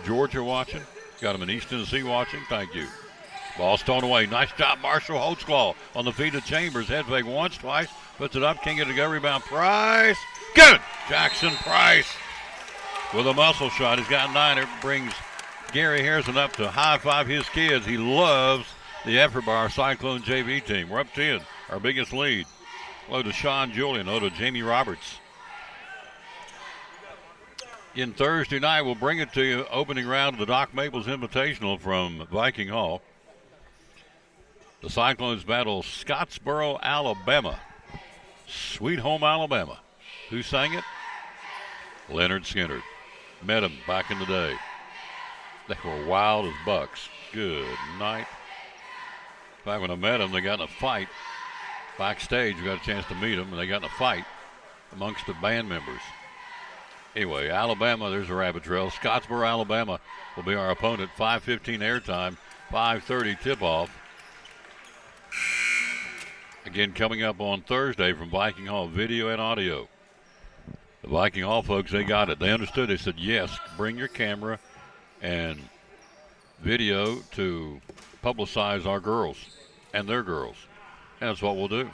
Georgia watching, got them in East Tennessee watching. Thank you. Ball stolen away. Nice job, Marshall Holtzclaw on the feet of Chambers. Head fake once, twice, puts it up. Can't get it to go. Rebound, Price. Good. Jackson Price with a muscle shot. He's got 9. It brings Gary Harrison up to high five his kids. He loves the effort by our Cyclone JV team. We're up 10, our biggest lead. Hello to Sean Julian. Hello to Jamie Roberts. In Thursday night, we'll bring it to you. Opening round of the Doc Maples Invitational from Viking Hall. The Cyclones battle Scottsboro, Alabama. Sweet Home, Alabama. Who sang it? Leonard Skinner. Met him back in the day. They were wild as bucks. Good night. In fact, when I met them, they got in a fight. Backstage, we got a chance to meet them, and they got in a fight amongst the band members. Anyway, Alabama, there's a rabbit trail. Scottsboro, Alabama will be our opponent. 5:15 airtime, 5:30 tip-off. Again, coming up on Thursday from Viking Hall, video and audio. The Viking Hall folks, they got it. They understood. They said, yes, bring your camera and video to publicize our girls and their girls. And that's what we'll do.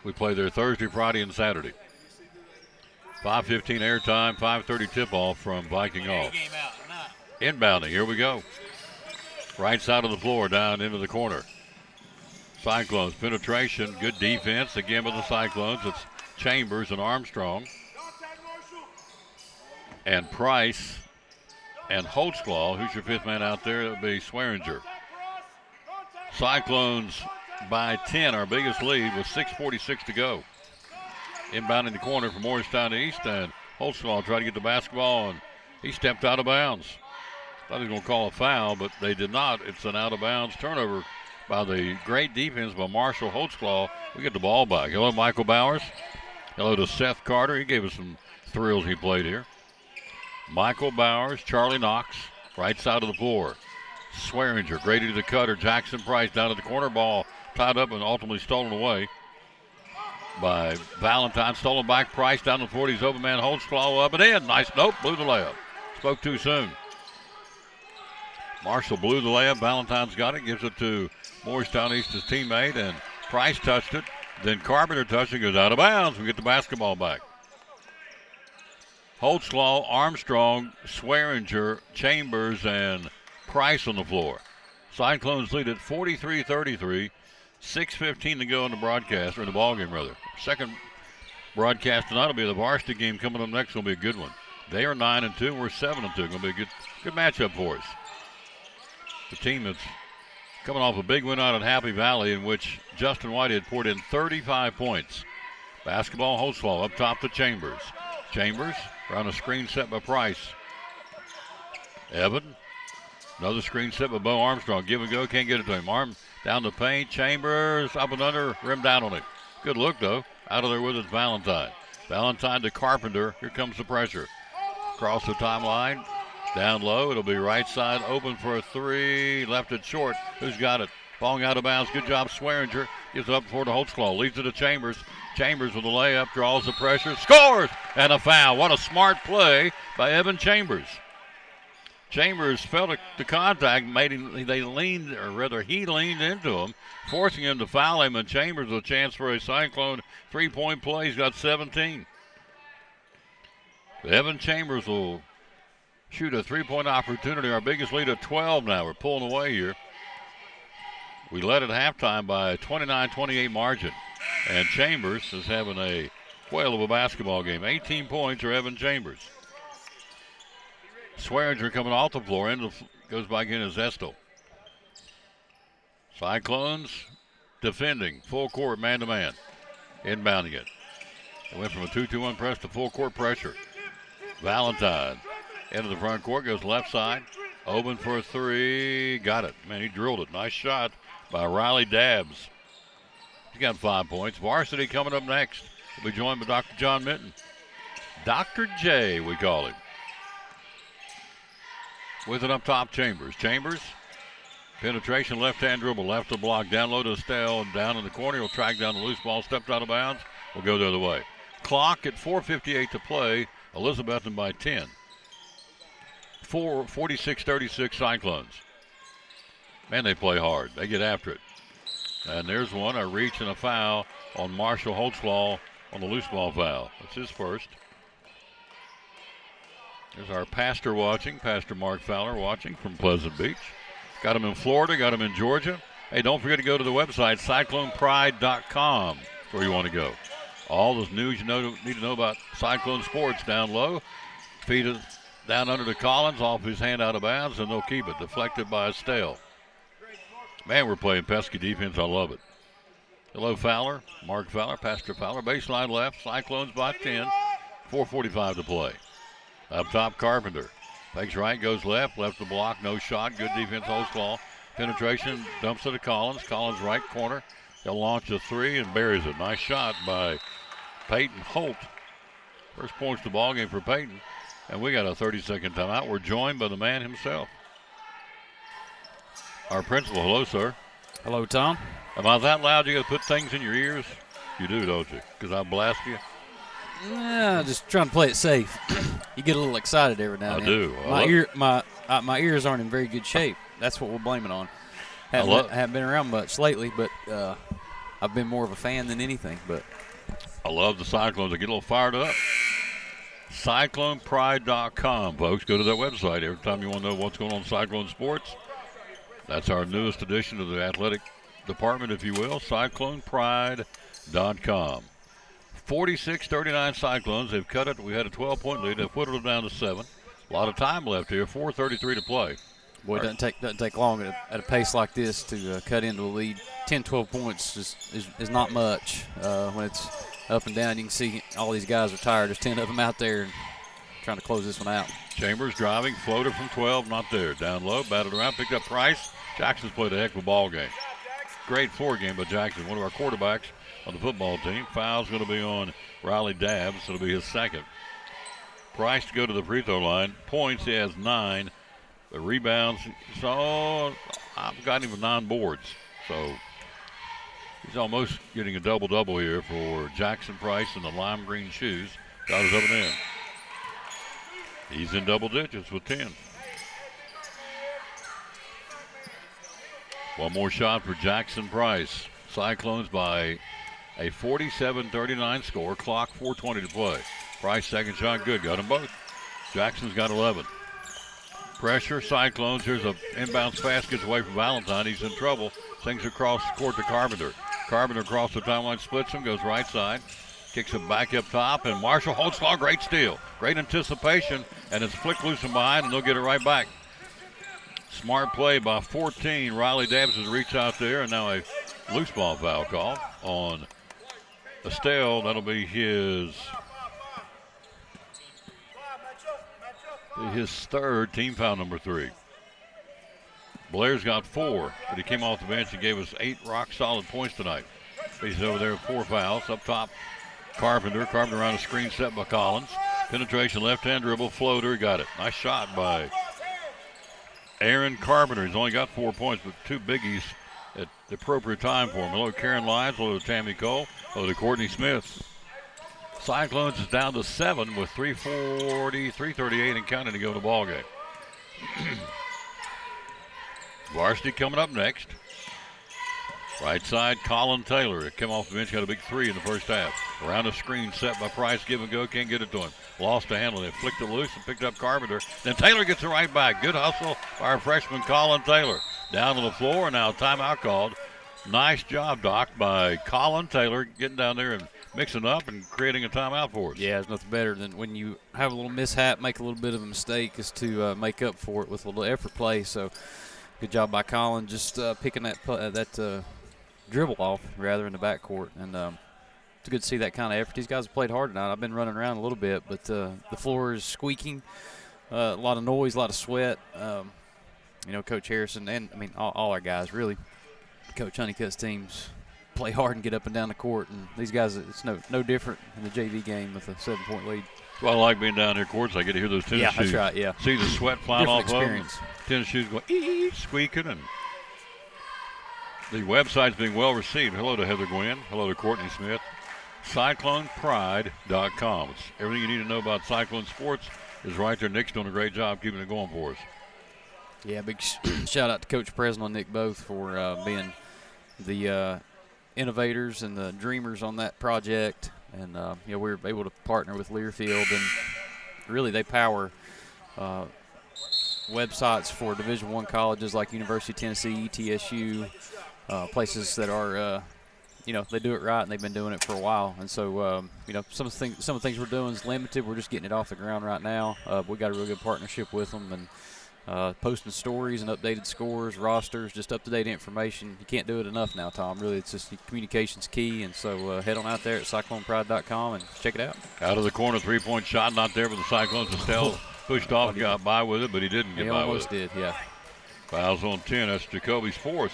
We play there Thursday, Friday, and Saturday. 5:15 airtime, 5:30 tip-off from Viking Hall. Inbounding, here we go. Right side of the floor, down into the corner. Cyclones, penetration, good defense. Again with the Cyclones, it's Chambers and Armstrong. And Price and Holtzclaw. Who's your fifth man out there? That would be Swearinger. Cyclones by 10, our biggest lead with 6:46 to go. Inbounding the corner from Morristown to East End. Holtzclaw tried to get the basketball, and he stepped out of bounds. Thought he was going to call a foul, but they did not. It's an out-of-bounds turnover by the great defense by Marshall Holtzclaw. We get the ball back. Hello, Michael Bowers. Hello to Seth Carter. He gave us some thrills he played here. Michael Bowers, Charlie Knox, right side of the floor. Swearinger, Grady to the cutter. Jackson Price down at the corner. Ball tied up and ultimately stolen away by Valentine. Stolen back. Price down the 40s. Open man Holtzclaw up and in. Nice. Nope. Blew the layup. Spoke too soon. Marshall blew the layup. Valentine's got it. Gives it to Morristown East, his teammate. And Price touched it. Then Carpenter touched it. Goes out of bounds. We get the basketball back. Holtzclaw, Armstrong, Swearinger, Chambers, and Price on the floor. Cyclones lead at 43-33. 6:15 to go in the broadcast, or in the ball game rather. Second broadcast tonight will be the varsity game coming up next. Will be a good one. They are 9-2. We're 7-2. Going to be a good matchup for us. The team that's coming off a big win out at Happy Valley, in which Justin White had poured in 35 points. Basketball, Holtzclaw up top to Chambers. Chambers around a screen set by Price. Evan, another screen set by Bo Armstrong. Give and go, can't get it to him. Arm down the paint. Chambers up and under, rim down on it. Good look though. Out of there with it, Valentine. Valentine to Carpenter. Here comes the pressure. Across the timeline. Down low. It'll be right side open for a three. Left it short. Who's got it? Falling out of bounds. Good job, Swearinger. Gives it up for the Holtzclaw. Leads it to Chambers. Chambers with a layup. Draws the pressure. Scores! And a foul. What a smart play by Evan Chambers. Chambers felt the contact, made him, he leaned into him, forcing him to foul him, and Chambers with a chance for a Cyclone three-point play. He's got 17. Evan Chambers will shoot a three-point opportunity. Our biggest lead at 12 now. We're pulling away here. We led at halftime by a 29-28 margin, and Chambers is having a whale of a basketball game. 18 points for Evan Chambers. Swearinger coming off the floor, goes back in as Estel. Cyclones defending, full court, man-to-man, inbounding it. It went from a 2-2-1 press to full court pressure. Valentine into the front court, goes left side, open for a three, got it. Man, he drilled it. Nice shot by Riley Dabbs. He got 5 points. Varsity coming up next. We'll be joined by Dr. John Minton. Dr. J, we call him. With it up top, Chambers. Chambers, penetration, left-hand dribble, left to block, down low to Estelle, and down in the corner. He'll track down the loose ball, stepped out of bounds. Will go the other way. Clock at 4:58 to play. Elizabethton by 10. 46-36 Cyclones. Man, they play hard. They get after it. And there's one, a reach and a foul on Marshall Holtzclaw on the loose ball foul. That's his first. There's our pastor watching, Pastor Mark Fowler watching from Pleasant Beach. Got him in Florida, got him in Georgia. Hey, don't forget to go to the website, CyclonePride.com, where you want to go. All the news you need to know about Cyclone sports down low. Feed it down under to Collins, off his hand out of bounds, and they'll keep it. Deflected by Estelle. Man, we're playing pesky defense. I love it. Hello, Fowler. Mark Fowler, Pastor Fowler. Baseline left. Cyclones by 10. 4:45 to play. Up top, Carpenter. Fakes right, goes left. Left to block. No shot. Good defense, Holtzclaw. Penetration, dumps it to Collins. Collins right corner. He'll launch a three and buries it. Nice shot by Peyton Holt. First points to ball game for Peyton. And we got a 30-second timeout. We're joined by the man himself. Our principal. Hello, sir. Hello, Tom. Am I that loud you got to put things in your ears? You do, don't you? Because I blast you? Yeah, just trying to play it safe. You get a little excited every now and then. I do. My ears aren't in very good shape. That's what we'll blame it on. Haven't been around much lately, but I've been more of a fan than anything. But I love the Cyclones. They get a little fired up. CyclonePride.com, folks. Go to that website every time you want to know what's going on in Cyclone sports. That's our newest addition to the athletic department, if you will, CyclonePride.com. 46-39 Cyclones. They've cut it. We had a 12-point lead. They've put it down to 7. A lot of time left here. 4:33 to play. Boy, it doesn't take long at a pace like this to cut into a lead. 10, 12 points is not much. When it's up and down, you can see all these guys are tired. There's 10 of them out there and trying to close this one out. Chambers driving, floater from 12, not there. Down low, batted around, picked up Price. Jackson's played a heck of a ball game. Great floor game by Jackson, one of our quarterbacks on the football team. Foul's going to be on Riley Dabbs. It'll be his second. Price to go to the free throw line. Points, he has 9. The rebounds, so I've got him with 9 boards. So he's almost getting a double-double here for Jackson Price in the lime green shoes. Got his up and in. He's in double digits with 10. One more shot for Jackson Price. Cyclones by a 47-39 score. Clock 4:20 to play. Price second shot good. Got them both. Jackson's got 11. Pressure, Cyclones. Here's a inbounds pass, gets away from Valentine. He's in trouble. Sings across the court to Carpenter. Carpenter across the timeline, splits him, goes right side. Kicks it back up top, and Marshall Holtzclaw, great steal. Great anticipation, and it's flicked loose from behind, and they'll get it right back. Smart play by 14. Riley Dabbs has reached out there, and now a loose ball foul call on Estelle. That'll be his third, team foul number 3. Blair's got 4, but he came off the bench and gave us 8 rock-solid points tonight. He's over there with 4 fouls. Up top, Carpenter. Carpenter around a screen set by Collins. Penetration, left-hand dribble, floater. Got it. Nice shot by Aaron Carpenter. He's only got 4 points, but 2 biggies at the appropriate time for him. Hello, Karen Lyons. Hello to Tammy Cole. Hello to Courtney Smith. Cyclones is down to 7 with 3:38 and counting to go to ball game. Varsity coming up next. Right side, Colin Taylor. It came off the bench, got a big 3 in the first half. Around a screen set by Price, give and go, can't get it to him. Lost the handle, they flicked it loose and picked up Carpenter. Then Taylor gets it right back. Good hustle by our freshman Colin Taylor. Down to the floor, now timeout called. Nice job, Doc, by Colin Taylor getting down there and mixing up and creating a timeout for us. Yeah, there's nothing better than when you have a little mishap, make a little bit of a mistake, is to make up for it with a little effort play. So good job by Colin just picking that dribble off rather in the backcourt, and it's good to see that kind of effort. These guys have played hard tonight. I've been running around a little bit, but the floor is squeaking, a lot of noise, a lot of sweat. Coach Harrison and all our guys really. Coach Honeycutt's teams play hard and get up and down the court, and these guys, it's no different in the JV game with a 7-point lead. Well, I like being down here courts. I get to hear those tennis shoes. Yeah, that's right, yeah. See the sweat flying off experience. of them. Tennis shoes going squeaking, and the website's being well received. Hello to Heather Gwynn. Hello to Courtney Smith. CyclonePride.com. It's everything you need to know about Cyclone sports is right there. Nick's doing a great job keeping it going for us. Yeah, big shout out to Coach Presnell and Nick both for being the innovators and the dreamers on that project. And, we were able to partner with Learfield, and really they power websites for Division I colleges like University of Tennessee, ETSU, places that are, they do it right, and they've been doing it for a while. And so, some of the things we're doing is limited. We're just getting it off the ground right now. We got a really good partnership with them, and posting stories and updated scores, rosters, just up-to-date information. You can't do it enough now, Tom. Really, it's just communication's key. And so head on out there at CyclonePride.com and check it out. Out of the corner, three-point shot, not there for the Cyclones. Estelle pushed off and got by with it, but he didn't get by with it. He almost did, yeah. Fouls on 10. That's Jacoby's fourth.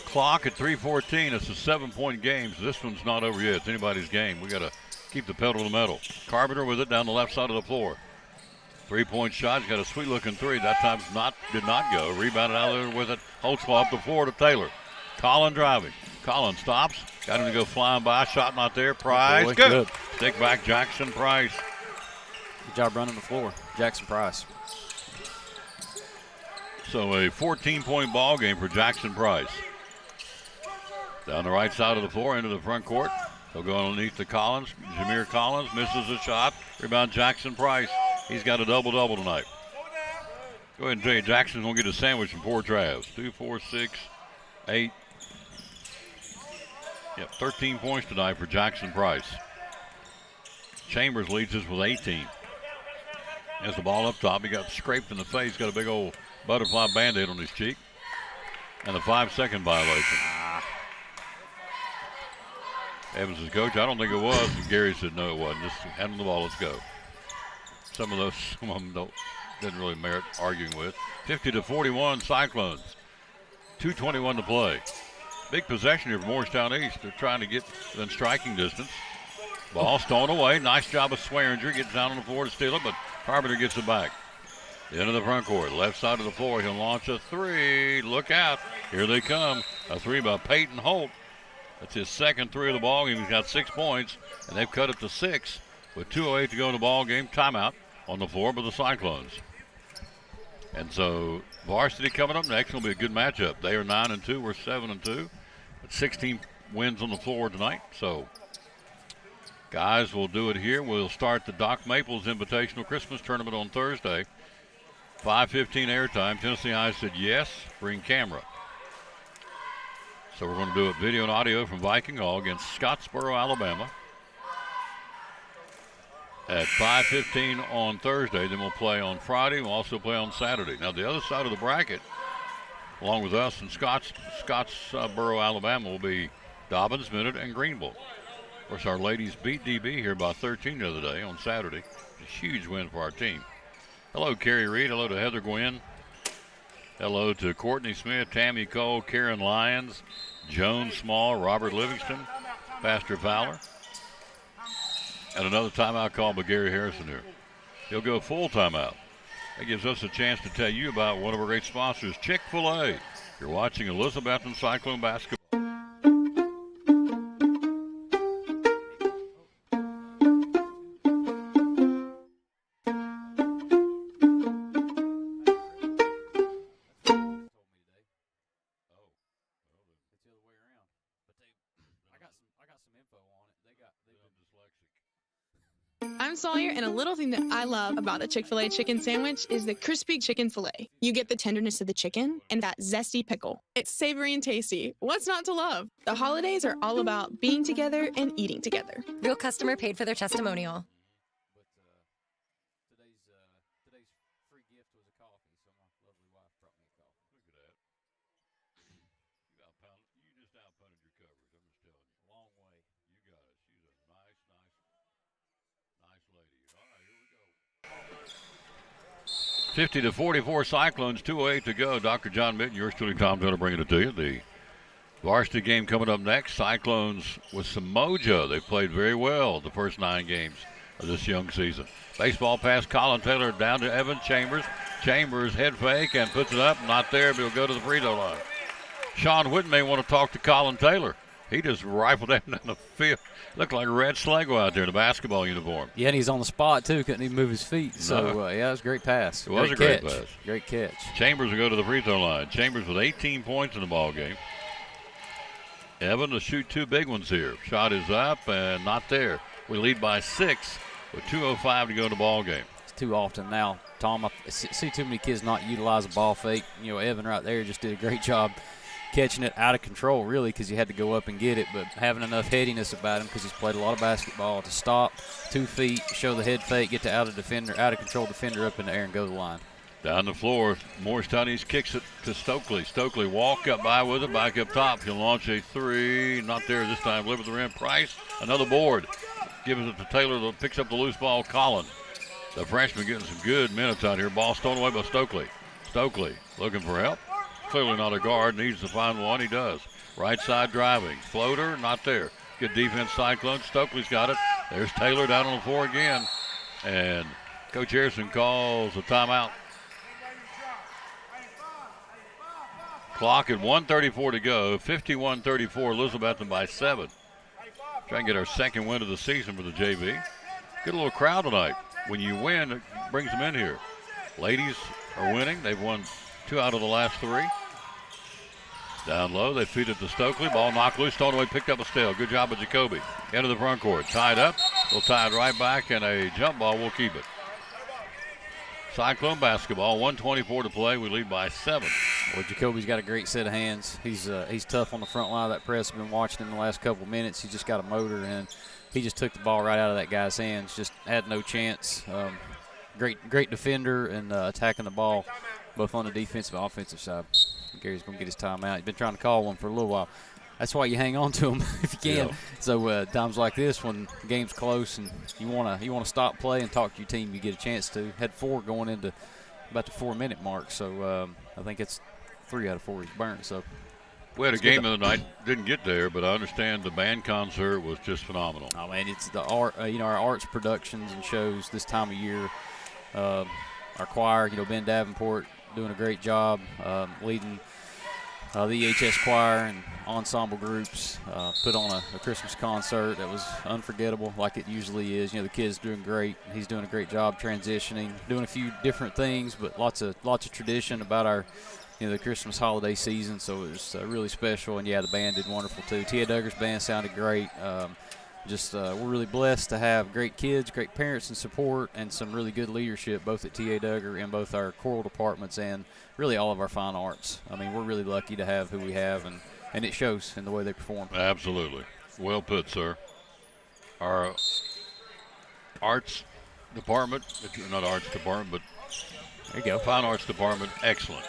Clock at 3:14. It's a 7-point game, so this one's not over yet. It's anybody's game. We got to keep the pedal to the metal. Carpenter with it down the left side of the floor. Three-point shot. He's got a sweet-looking three. That time did not go. Rebounded out there with it. Holtzclaw up the floor to Taylor. Collin driving. Collin stops. Got him to go flying by. Shot not there. Price. Boy, good. Stick back Jackson Price. Good job running the floor. Jackson Price. So a 14-point ball game for Jackson Price. Down the right side of the floor into the front court. They'll go underneath to Collins. Jameer Collins misses a shot. Rebound Jackson Price. He's got a double-double tonight. Go ahead and tell you, Jackson's going to get a sandwich from poor Travs. 2, 4, 6, 8. 13 points tonight for Jackson Price. Chambers leads us with 18. Has the ball up top. He got scraped in the face. Got a big old butterfly Band-Aid on his cheek. And a 5-second violation. Evans is coach. I don't think it was. And Gary said no, it wasn't. Just hand him the ball. Let's go. Some of them didn't really merit arguing with. 50-41 Cyclones. 2:21 to play. Big possession here for Morristown East. They're trying to get within striking distance. Ball stolen away. Nice job of Swearinger. Gets down on the floor to steal it, but Carpenter gets it back. The end of the front court. Left side of the floor. He'll launch a three. Look out. Here they come. A three by Peyton Holt. That's his second three of the ball game. He's got 6 points, and they've cut it to 6 with 2:08 to go in the ball game. Timeout on the floor by the Cyclones. And so varsity coming up next will be a good matchup. They are 9-2. We're 7-2. 16 wins on the floor tonight. So guys, we'll do it here. We'll start the Doc Maples Invitational Christmas Tournament on Thursday. 5:15 airtime. Tennessee High said yes. Bring camera. So we're going to do it video and audio from Viking Hall against Scottsboro, Alabama. At 5:15 on Thursday. Then we'll play on Friday. We'll also play on Saturday. Now the other side of the bracket, along with us and Scottsboro, Alabama, will be Dobbins, Minute, and Greenville. Of course, our ladies beat DB here by 13 the other day on Saturday. A huge win for our team. Hello, Carrie Reed. Hello to Heather Gwynn. Hello to Courtney Smith, Tammy Cole, Karen Lyons, Joan Small, Robert Livingston, Pastor Fowler. And another timeout call by Gary Harrison here. He'll go full timeout. That gives us a chance to tell you about one of our great sponsors, Chick-fil-A. You're watching Elizabethton Cyclone Basketball. I'm Sawyer, and a little thing that I love about the Chick-fil-A chicken sandwich is the crispy chicken filet. You get the tenderness of the chicken and that zesty pickle. It's savory and tasty. What's not to love? The holidays are all about being together and eating together. Real customer paid for their testimonial. Today's free gift was a coffee, so my lovely wife brought me a coffee. Look at that. You got pound. You just missed out punting your coverage. I'm just telling you. Long way. You got it. She's a nice lady. All right, here we go. 50-44 Cyclones, 2:08 to go. Dr. John Mitten, yours truly, Tom Turner, bringing it to you. The varsity game coming up next. Cyclones with some mojo. They've played very well the first 9 games of this young season. Baseball pass, Colin Taylor down to Evan Chambers. Chambers head fake and puts it up. Not there, but he'll go to the free throw line. Sean Whitten may want to talk to Colin Taylor. He just rifled down the field. Looked like a red Slago out there in a basketball uniform. Yeah, and he's on the spot, too. Couldn't even move his feet. So, yeah, it was a great pass. It was a great pass. Great catch. Chambers will go to the free throw line. Chambers with 18 points in the ball game. Evan to shoot 2 big ones here. Shot is up and not there. We lead by 6 with 2:05 to go in the ball game. It's too often now, Tom. I see too many kids not utilize a ball fake. You know, Evan right there just did a great job catching it out of control, really, because he had to go up and get it, but having enough headiness about him because he's played a lot of basketball to stop, 2 feet, show the head fake, get to out of control defender up in the air and go to the line. Down the floor, Morristown East kicks it to Stokely. Stokely walk up by with it, back up top. He'll launch a 3, not there this time. Live at the rim. Price, another board. Gives it to Taylor, that picks up the loose ball. Collin, the freshman, getting some good minutes out here. Ball stolen away by Stokely. Stokely looking for help. Clearly not a guard, needs to find one. He does. Right side driving. Floater, not there. Good defense, Cyclone. Stokely's got it. There's Taylor down on the floor again. And Coach Harrison calls a timeout. Clock at 1:34 to go. 51-34, Elizabethton by 7. Trying to get our second win of the season for the JV. Good little crowd tonight. When you win, it brings them in here. Ladies are winning. They've won 2 out of the last 3. Down low, they feed it to Stokely. Ball knocked loose, stolen away, picked up a steal. Good job by Jacoby. Into the front court, tied up. We'll tie it right back, and a jump ball will keep it. Cyclone basketball, 1:24 to play. We lead by 7. Well, Jacoby's got a great set of hands. He's tough on the front line of that press. I've been watching him the last couple of minutes. He's just got a motor, and he just took the ball right out of that guy's hands. Just had no chance. Great defender and attacking the ball, both on the defensive and offensive side. Gary's going to get his timeout. He's been trying to call one for a little while. That's why you hang on to him if you can. Yeah. So times like this, when the game's close and you want to stop play and talk to your team, you get a chance to. Had 4 going into about the 4-minute mark. So I think it's 3 out of 4 he's burnt. So we had a game of the night. Didn't get there, but I understand the band concert was just phenomenal. Oh man, it's the art. Our arts productions and shows this time of year. Our choir, Ben Davenport, doing a great job leading the EHS choir and ensemble groups. Put on a Christmas concert that was unforgettable, like it usually is. The kid's doing great. He's doing a great job transitioning, doing a few different things, but lots of tradition about our the Christmas holiday season. So it was really special. And yeah, the band did wonderful too. T.A. Duggar's band sounded great. We're really blessed to have great kids, great parents and support, and some really good leadership both at T.A. Duggar and both our choral departments and really all of our fine arts. I mean, we're really lucky to have who we have, and it shows in the way they perform. Absolutely. Well put, sir. Our arts department, not arts department, but there you go. Fine arts department, excellent.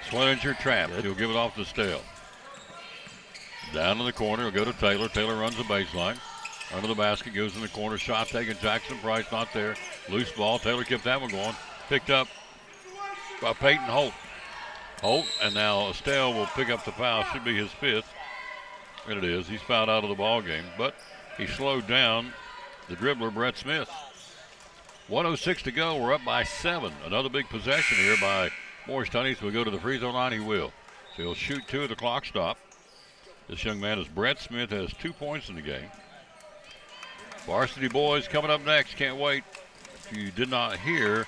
Swillinger trapped. He'll give it off to Stale. Down in the corner, he'll go to Taylor. Taylor runs the baseline. Under the basket, goes in the corner. Shot taken. Jackson Price not there. Loose ball. Taylor kept that one going. Picked up by Peyton Holt. And now Estelle will pick up the foul. Should be his 5th. And it is. He's fouled out of the ball game. But he slowed down the dribbler, Brett Smith. 1:06 to go. We're up by 7. Another big possession here by Morristown East. Will go to the free throw line. He will. So he'll shoot 2 at the clock stop. This young man is Brett Smith, has 2 points in the game. Varsity boys coming up next. Can't wait. If you did not hear,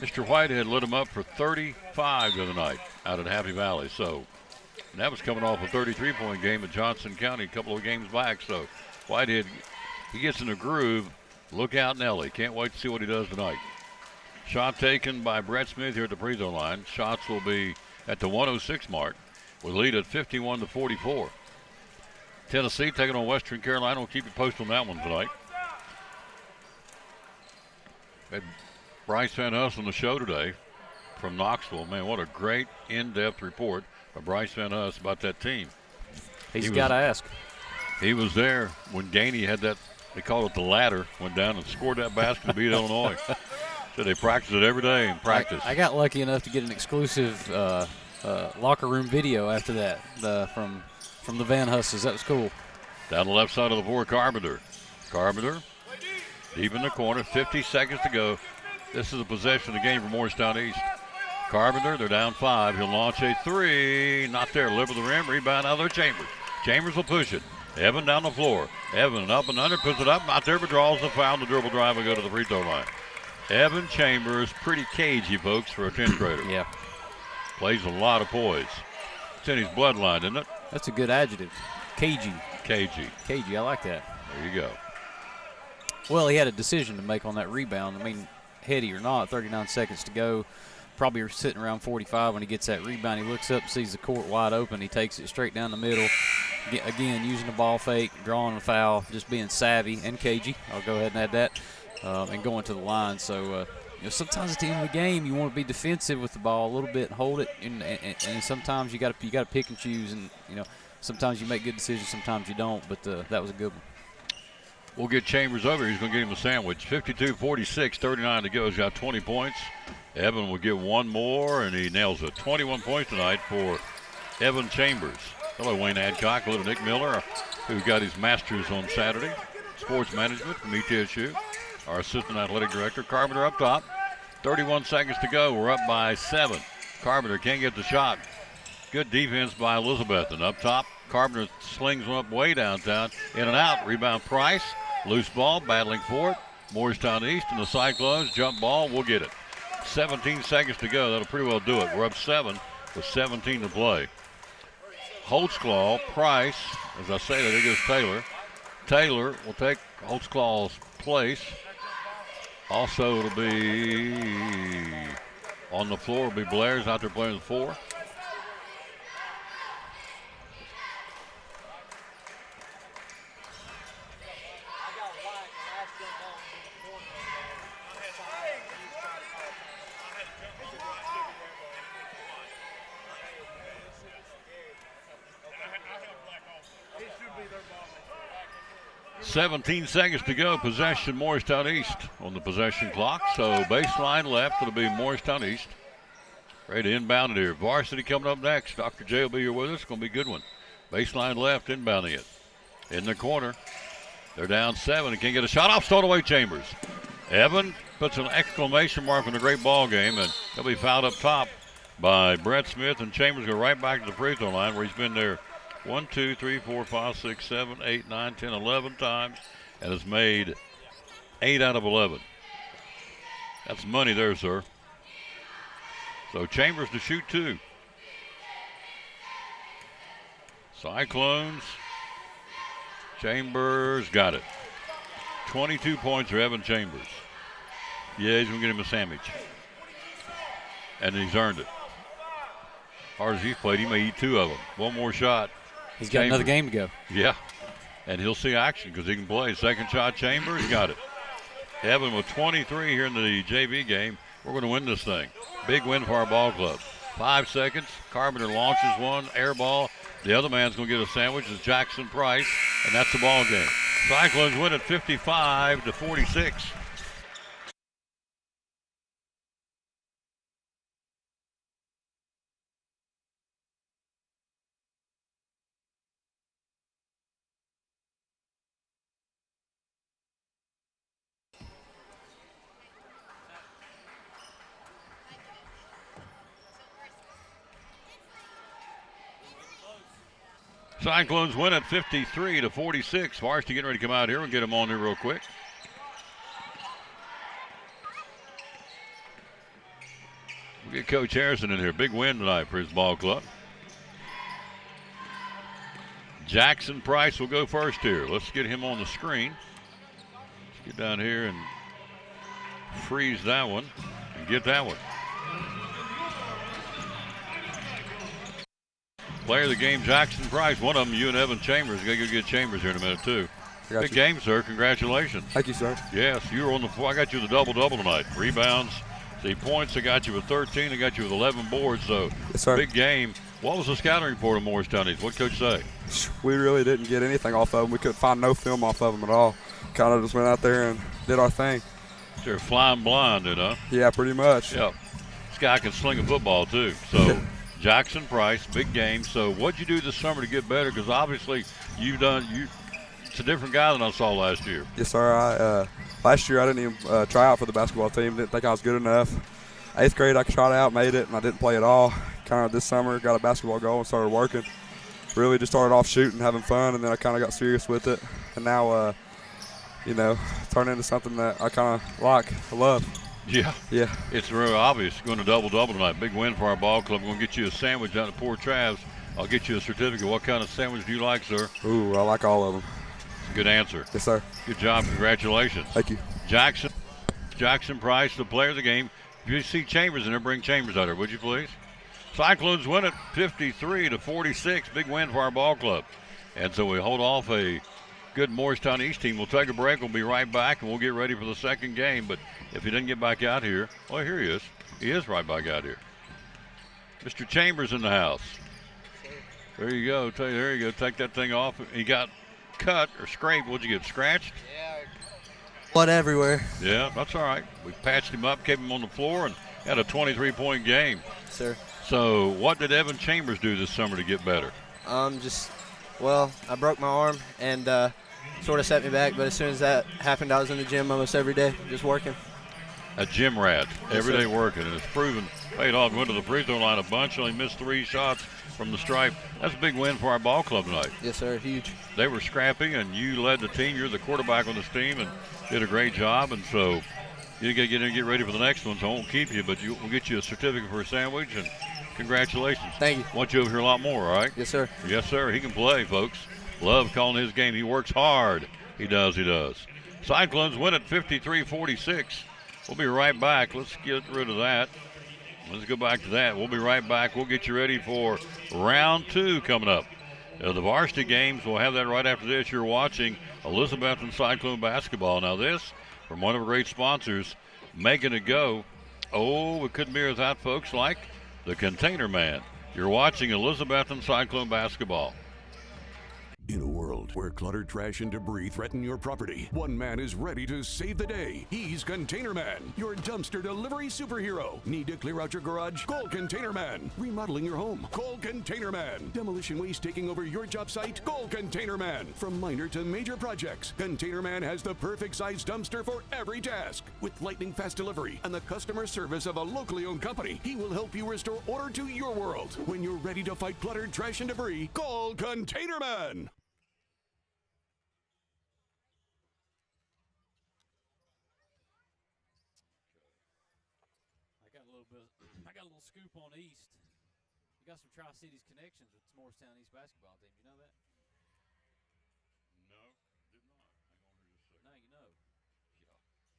Mr. Whitehead lit him up for 35 the other night out at Happy Valley. So, and that was coming off a 33-point game at Johnson County a couple of games back. So Whitehead, he gets in the groove. Look out, Nelly. Can't wait to see what he does tonight. Shot taken by Brett Smith here at the free throw line. Shots will be at the 1:06 mark. We lead at 51-44. Tennessee taking on Western Carolina. We'll keep you posted on that one tonight. Had Bryce Van Huss on the show today from Knoxville. Man, what a great in-depth report by Bryce Van Huss about that team. He's got to ask. He was there when Gainey had that, they call it the ladder, went down and scored that basket to beat Illinois. So they practice it every day in practice. I got lucky enough to get an exclusive locker room video after that from the Van Husses. That was cool. Down the left side of the floor, Carpenter. Carpenter, deep in the corner, 50 seconds to go. This is a possession of the game for Morristown East. Carpenter, they're down 5. He'll launch a 3. Not there. Lip of the rim. Rebound out there. Chambers. Chambers will push it. Evan down the floor. Evan up and under. Puts it up. Not there, but draws the foul. The dribble drive and go to the free throw line. Evan Chambers, pretty cagey, folks, for a 10th grader. Yeah. Plays a lot of poise. It's in his bloodline, isn't it? That's a good adjective. Cagey. Cagey. Cagey. I like that. There you go. Well, he had a decision to make on that rebound. I mean, heady or not, 39 seconds to go. Probably sitting around 45 when he gets that rebound. He looks up, sees the court wide open. He takes it straight down the middle. Again, using the ball fake, drawing a foul, just being savvy and cagey. I'll go ahead and add that, and going to the line. So, sometimes at the end of the game, you want to be defensive with the ball a little bit and hold it. And sometimes you got to pick and choose. And sometimes you make good decisions, sometimes you don't. But that was a good one. We'll get Chambers over. He's going to get him a sandwich. 52-46, 39 to go. He's got 20 points. Evan will get one more, and he nails it. 21 points tonight for Evan Chambers. Hello, Wayne Adcock. Hello, Nick Miller, who got his master's on Saturday. Sports management from ETSU. Our assistant athletic director. Carpenter up top. 31 seconds to go. We're up by 7. Carpenter can't get the shot. Good defense by Elizabethton. Up top, Carpenter slings one up way downtown. In and out. Rebound Price. Loose ball, battling for it. Morristown East and the Cyclones. Jump ball, we'll get it. 17 seconds to go. That'll pretty well do it. We're up 7 with 17 to play. Holtzclaw, Price, as I say that, there goes Taylor. Taylor will take Holtzclaw's place. Also, it'll be on the floor. It'll be Blair's out there playing the 4. .17 seconds to go. Possession, Morristown East on the possession clock. So baseline left. It'll be Morristown East. Ready to inbound it here. Varsity coming up next. Dr. J will be here with us. It's going to be a good one. Baseline left, inbounding it. In the corner. They're down 7 and can't get a shot off. Stole away Chambers. Evan puts an exclamation mark on a great ball game, and he'll be fouled up top by Brett Smith, and Chambers go right back to the free throw line where he's been there 1, 2, 3, 4, 5, 6, 7, 8, 9, 10, 11 times, and has made 8 out of 11. That's money there, sir. So Chambers to shoot 2. Cyclones. Chambers got it. 22 points for Evan Chambers. Yeah, he's going to get him a sandwich. And he's earned it. Hard as he's played, he may eat 2 of them. One more shot. He's got another game to go. Yeah, and he'll see action because he can play. Second shot, Chambers, got it. Evan with 23 here in the JV game. We're going to win this thing. Big win for our ball club. 5 seconds. Carpenter launches one, air ball. The other man's going to get a sandwich. It's Jackson Price, and that's the ball game. Cyclones win at 55-46. Cyclones win at 53-46. Varsity getting ready to come out here and get them on here real quick. We'll get Coach Harrison in here. Big win tonight for his ball club. Jackson Price will go first here. Let's get him on the screen. Let's get down here and freeze that one and get that one. Player of the game, Jackson Price. One of them, you and Evan Chambers. Got to go get Chambers here in a minute, too. Big game, sir. Congratulations. Thank you, sir. Yes, you were on the floor. I got you the double-double tonight. Rebounds, the points, I got you with 13. I got you with 11 boards, so yes, sir. Big game. What was the scouting report of Morristown East? What Coach say? We really didn't get anything off of them. We couldn't find no film off of them at all. Kind of just went out there and did our thing. They're flying blind, Yeah, pretty much. Yep. This guy can sling a football, too. So, Jackson Price, big game. So, what'd you do this summer to get better? Because obviously it's a different guy than I saw last year. Yes, sir. Last year I didn't even try out for the basketball team. Didn't think I was good enough. 8th grade I tried out, made it, and I didn't play at all. Kind of this summer got a basketball goal and started working. Really just started off shooting, having fun, and then I kind of got serious with it. And now, turned into something that I kind of like, I love. Yeah. Yeah. It's real obvious. Going to double-double tonight. Big win for our ball club. We're going to get you a sandwich down at Port Travs. I'll get you a certificate. What kind of sandwich do you like, sir? Ooh, I like all of them. Good answer. Yes, sir. Good job. Congratulations. Thank you. Jackson Price, the player of the game. If you see Chambers in there, bring Chambers out here, would you please? Cyclones win it 53-46. Big win for our ball club. And so we hold off a good Morristown East team. We'll take a break. We'll be right back, and we'll get ready for the second game. But if he doesn't get back out here, well, here he is. He is right back out here. Mr. Chambers in the house. There you go. There you go. Take that thing off. He got cut or scraped. What'd you get, scratched? Yeah. Blood everywhere. Yeah, that's all right. We patched him up, kept him on the floor, and had a 23-point game. Sir. So what did Evan Chambers do this summer to get better? I broke my arm and sort of set me back, but as soon as that happened, I was in the gym almost every day, just working. A gym rat, every Yes, day working, and it's proven paid off. Went to the free throw line a bunch, only missed 3 shots from the stripe. That's a big win for our ball club tonight. Yes, sir, huge. They were scrappy, and you led the team. You're the quarterback on this team, and did a great job. And so you got to get in and get ready for the next one. So I won't keep you, but we'll get you a certificate for a sandwich, and congratulations. Thank you. Want you over here a lot more, all right? Yes, sir. Yes, sir. He can play, folks. Love calling his game. He works hard. He does. Cyclones win it 53-46. We'll be right back. Let's get rid of that. Let's go back to that. We'll be right back. We'll get you ready for round 2 coming up. The varsity games, we'll have that right after this. You're watching Elizabethton Cyclone basketball. Now this, from one of our great sponsors, making it go. Oh, we couldn't be without folks like the Container Man. You're watching Elizabethton Cyclone basketball. In a world where cluttered trash and debris threaten your property, one man is ready to save the day. He's Container Man, your dumpster delivery superhero. Need to clear out your garage? Call Container Man. Remodeling your home? Call Container Man. Demolition waste taking over your job site? Call Container Man. From minor to major projects, Container Man has the perfect size dumpster for every task. With lightning fast delivery and the customer service of a locally owned company, he will help you restore order to your world. When you're ready to fight cluttered trash and debris, call Container Man. I got a little scoop on East. We got some Tri-Cities connections with the Morristown East basketball team. You know that? No, did not. Hang on here just a second. Now you know. Yeah.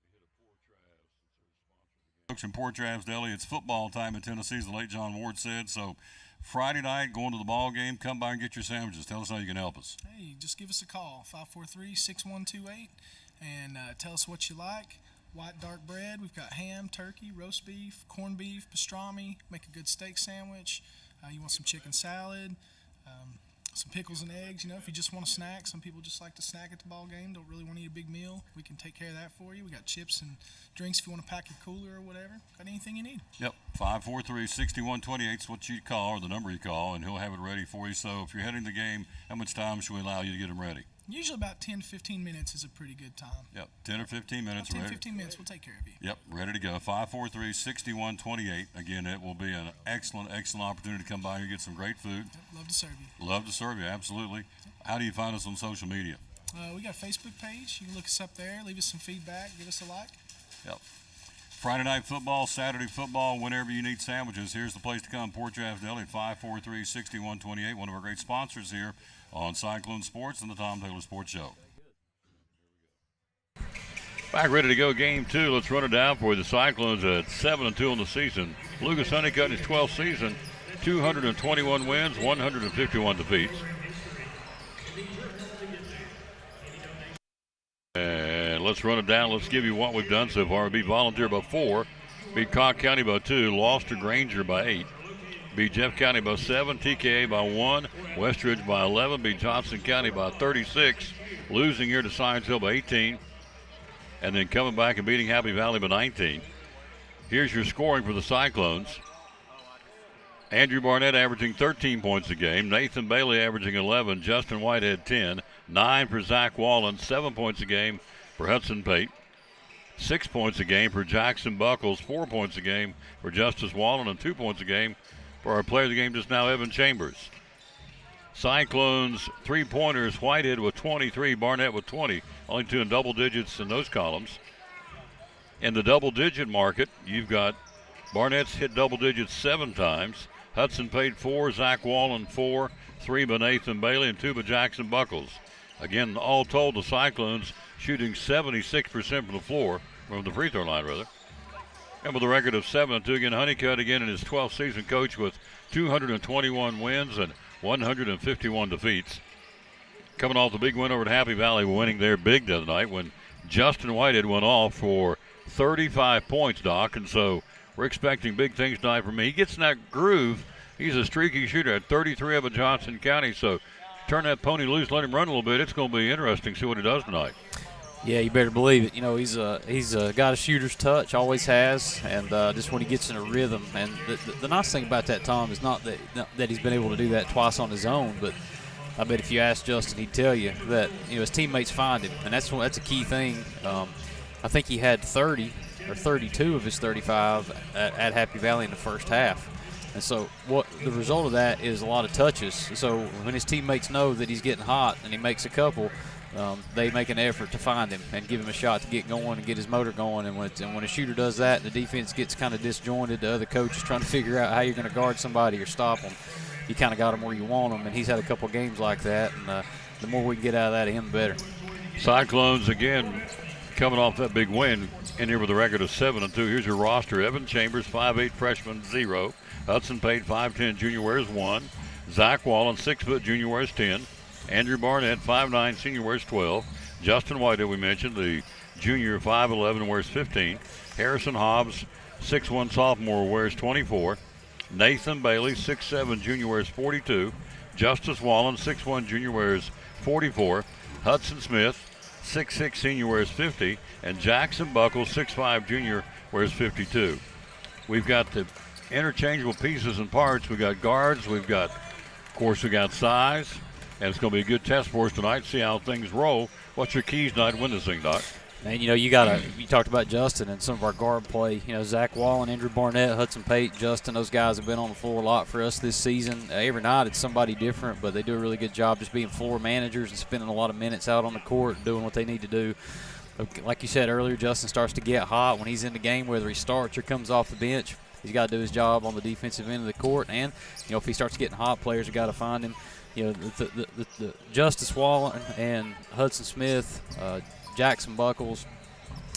We hit a Port Travs since they're sponsored. Folks, in Port Travs Deli, it's football time in Tennessee, as the late John Ward said. So Friday night, going to the ball game, come by and get your sandwiches. Tell us how you can help us. Hey, just give us a call, 543-6128, and tell us what you like. White dark bread. We've got ham, turkey, roast beef, corned beef, pastrami. Make a good steak sandwich. You want some chicken salad, some pickles and eggs. You know, if you just want a snack, some people just like to snack at the ball game. Don't really want to eat a big meal. We can take care of that for you. We got chips and drinks if you want to pack your cooler or whatever. Got anything you need. Yep, 543-6128 is what you call, or the number you call, and he'll have it ready for you. So if you're heading to the game, how much time should we allow you to get them ready? Usually about 10 to 15 minutes is a pretty good time. Yep, 10 or 15 minutes. 10 to 15 minutes, we'll take care of you. Yep, ready to go. 543-6128. Again, it will be an excellent opportunity to come by and get some great food. Yep, love to serve you. Love to serve you, absolutely. How do you find us on social media? We got a Facebook page. You can look us up there, leave us some feedback, give us a like. Yep. Friday night football, Saturday football, whenever you need sandwiches, here's the place to come. Port Travs Deli at 543-6128, one of our great sponsors here on Cyclone Sports and the Tom Taylor Sports Show. Back ready to go, game 2. Let's run it down for you. The Cyclones at 7-2 on the season. Lucas Honeycutt in his 12th season, 221 wins, 151 defeats. And let's run it down. Let's give you what we've done so far. We beat Volunteer by 4, beat Cobb County by 2, lost to Granger by 8, beat Jeff County by 7, TKA by 1, Westridge by 11, beat Johnson County by 36, losing here to Science Hill by 18, and then coming back and beating Happy Valley by 19. Here's your scoring for the Cyclones. Andrew Barnett averaging 13 points a game, Nathan Bailey averaging 11, Justin Whitehead 10, 9 for Zach Wallen, 7 points a game for Hudson Pate, 6 points a game for Jackson Buckles, 4 points a game for Justice Wallen, and 2 points a game for our player of the game just now, Evan Chambers. Cyclones three-pointers, Whitehead with 23, Barnett with 20, only two in double digits in those columns. In the double-digit market, you've got Barnett's hit double digits 7 times, Hudson Pate 4, Zach Wallen 4, 3 by Nathan Bailey, and 2 by Jackson Buckles. Again, all told, the Cyclones shooting 76% from the floor, from the free throw line, rather. And with a record of 7-2, again, Honeycutt again in his 12th season, coach with 221 wins and 151 defeats. Coming off the big win over at Happy Valley, winning there big the other night when Justin Whitehead went off for 35 points, Doc, and so we're expecting big things tonight from him. He gets in that groove. He's a streaky shooter at 33 up at Johnson County, so turn that pony loose, let him run a little bit. It's going to be interesting to see what he does tonight. Yeah, you better believe it. You know, he's got a shooter's touch, always has, and just when he gets in a rhythm. And the nice thing about that, Tom, is not that he's been able to do that twice on his own, but I bet if you ask Justin, he'd tell you that his teammates find him, and that's a key thing. I think he had 30 or 32 of his 35 at Happy Valley in the first half. And so what the result of that is a lot of touches. So when his teammates know that he's getting hot and he makes a couple, they make an effort to find him and give him a shot to get going and get his motor going. And when a shooter does that, the defense gets kind of disjointed. The other coach is trying to figure out how you're going to guard somebody or stop them. You kind of got him where you want him, and he's had a couple of games like that. And the more we can get out of that of him, the better. Cyclones again coming off that big win in here with a record of 7-2. Here's your roster. Evan Chambers, 5'8", freshman, 0. Hudson Pate, 5'10", junior, wears 1. Zach Wallen, 6-foot, junior, wears 10. Andrew Barnett, 5'9", senior, wears 12. Justin Whitehead, we mentioned, the junior, 5'11", wears 15. Harrison Hobbs, 6'1", sophomore, wears 24. Nathan Bailey, 6'7", junior, wears 42. Justice Wallen, 6'1", junior, wears 44. Hudson Smith, 6'6", senior, wears 50. And Jackson Buckles, 6'5", junior, wears 52. We've got the interchangeable pieces and parts. We've got guards. We've got, of course, we got size. And it's going to be a good test for us tonight, see how things roll. What's your keys tonight to win this thing, Doc? Man, you talked about Justin and some of our guard play. Zach Wallen, Andrew Barnett, Hudson Pate, Justin, those guys have been on the floor a lot for us this season. Every night it's somebody different, but they do a really good job just being floor managers and spending a lot of minutes out on the court, doing what they need to do. Like you said earlier, Justin starts to get hot when he's in the game, whether he starts or comes off the bench. He's got to do his job on the defensive end of the court, and if he starts getting hot, players have got to find him. The Justice Wallen and Hudson Smith, Jackson Buckles,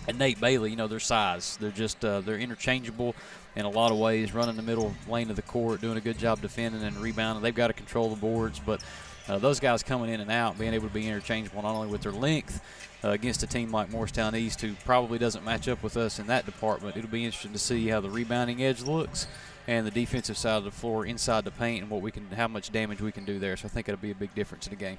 and Nate Bailey, their size. They're just they're interchangeable in a lot of ways, running the middle lane of the court, doing a good job defending and rebounding. They've got to control the boards, but those guys coming in and out, being able to be interchangeable not only with their length against a team like Morristown East, who probably doesn't match up with us in that department. It'll be interesting to see how the rebounding edge looks and the defensive side of the floor inside the paint and how much damage we can do there. So I think it'll be a big difference in the game.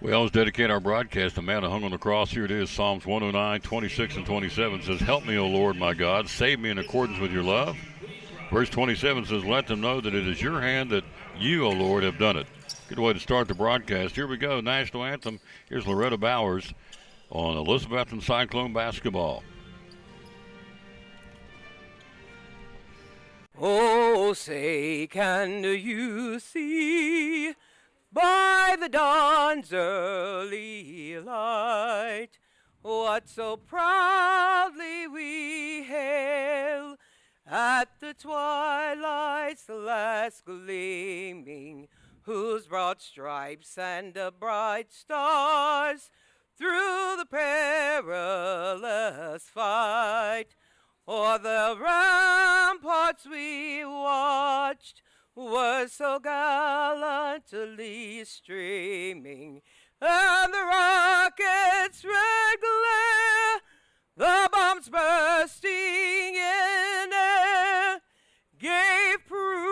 We always dedicate our broadcast to man hung on the cross. Here it is, Psalms 109, 26 and 27 says, "Help me, O Lord my God, save me in accordance with your love." Verse 27 says, "Let them know that it is your hand that you, O Lord, have done it." Good way to start the broadcast. Here we go, national anthem. Here's Loretta Bowers on Elizabethton Cyclone basketball. Oh, say, can you see by the dawn's early light what so proudly we hail at the twilight's last gleaming, whose broad stripes and the bright stars through the perilous fight o'er the ramparts we watched were so gallantly streaming, and the rockets' red glare, the bombs bursting in air, gave proof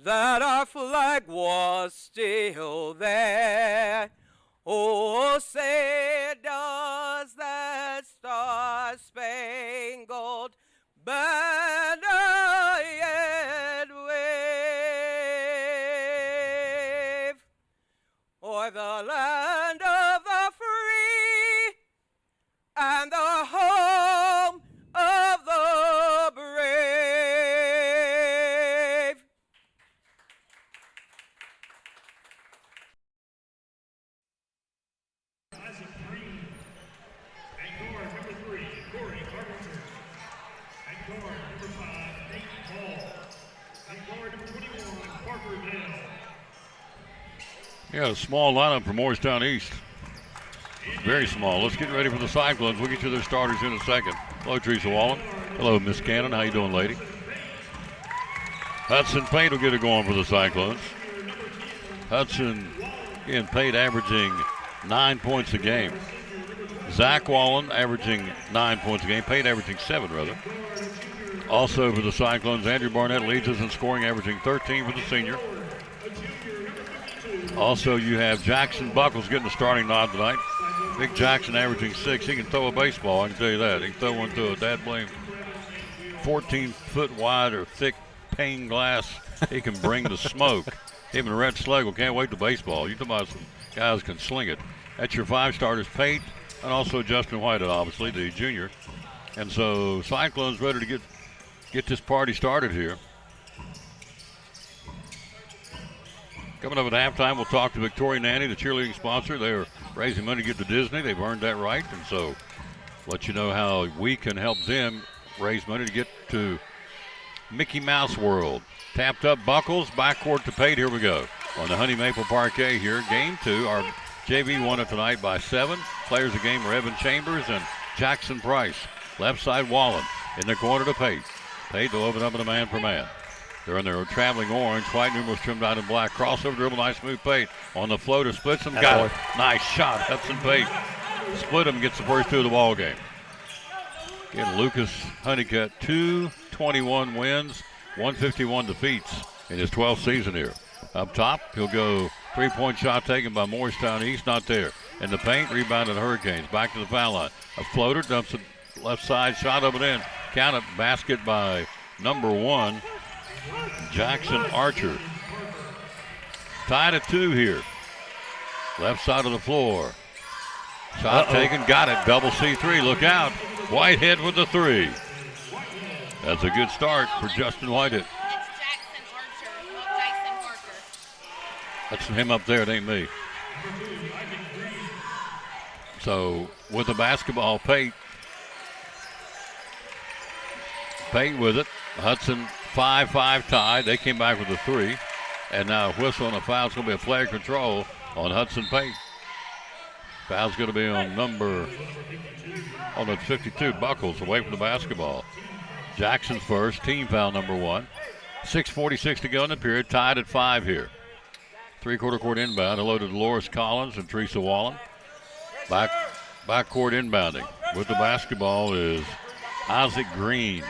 that our flag was still there. Oh, say does that star-spangled banner yet wave o'er the land of the free and the home of the brave. Yeah, a small lineup for Morristown East. Very small. Let's get ready for the Cyclones. We'll get you their starters in a second. Hello, Teresa Wallen. Hello, Miss Cannon. How you doing, lady? Hudson Pate will get it going for the Cyclones. Hudson, again, Pate averaging 9 points a game. Zach Wallen averaging 9 points a game. Pate averaging 7, rather. Also for the Cyclones, Andrew Barnett leads us in scoring, averaging 13 for the senior. Also, you have Jackson Buckles getting the starting nod tonight. Big Jackson averaging 6. He can throw a baseball, I can tell you that. He can throw one to a dad blame 14-foot wide or thick pane glass. He can bring the smoke. Him and Rhett Schlegel can't wait to baseball. You talk about some guys can sling it. That's your 5 starters, Pate, and also Justin Whitehead, obviously, the junior. And so Cyclones ready to get this party started here. Coming up at halftime, we'll talk to Victoria Nanny, the cheerleading sponsor. They're raising money to get to Disney. They've earned that right. And so let you know how we can help them raise money to get to Mickey Mouse World. Tapped up Buckles, backcourt to Pate. Here we go. On the Honey Maple Parquet here. Game 2. Our JV won it tonight by 7. Players of the game are Evan Chambers and Jackson Price. Left side, Wallen. In the corner to Pate. Pate will open up in a man for man. They're in their traveling orange, white numerals trimmed out in black. Crossover dribble, nice move, Pate. On the floater, splits them, got it. Nice shot, Hudson Pate. Split him, gets the first 2 of the ball game. Again, Lucas Honeycutt, 221 wins, 151 defeats in his 12th season here. Up top, he'll go 3-point shot taken by Morristown East, not there. In the paint, rebounded Hurricanes. Back to the foul line. A floater, dumps it left side, shot up and in. Count it, basket by number 1. Jackson Archer. Tied at 2 here. Left side of the floor. Shot taken, got it. Double C3, look out. Whitehead with the 3. That's a good start for Justin Whitehead. That's him up there, it ain't me. So with the basketball, Pate with it. Hudson 5-5 tie. They came back with a 3. And now a whistle and a foul. It's going to be a player control on Hudson Pate. Foul's going to be on number 52, Buckles, away from the basketball. Jackson's first, team foul number 1. 6:46 to go in the period, tied at 5 here. 3/4 court inbound. Hello to Dolores Collins and Teresa Wallen. Backcourt inbounding. With the basketball is Isaac Green.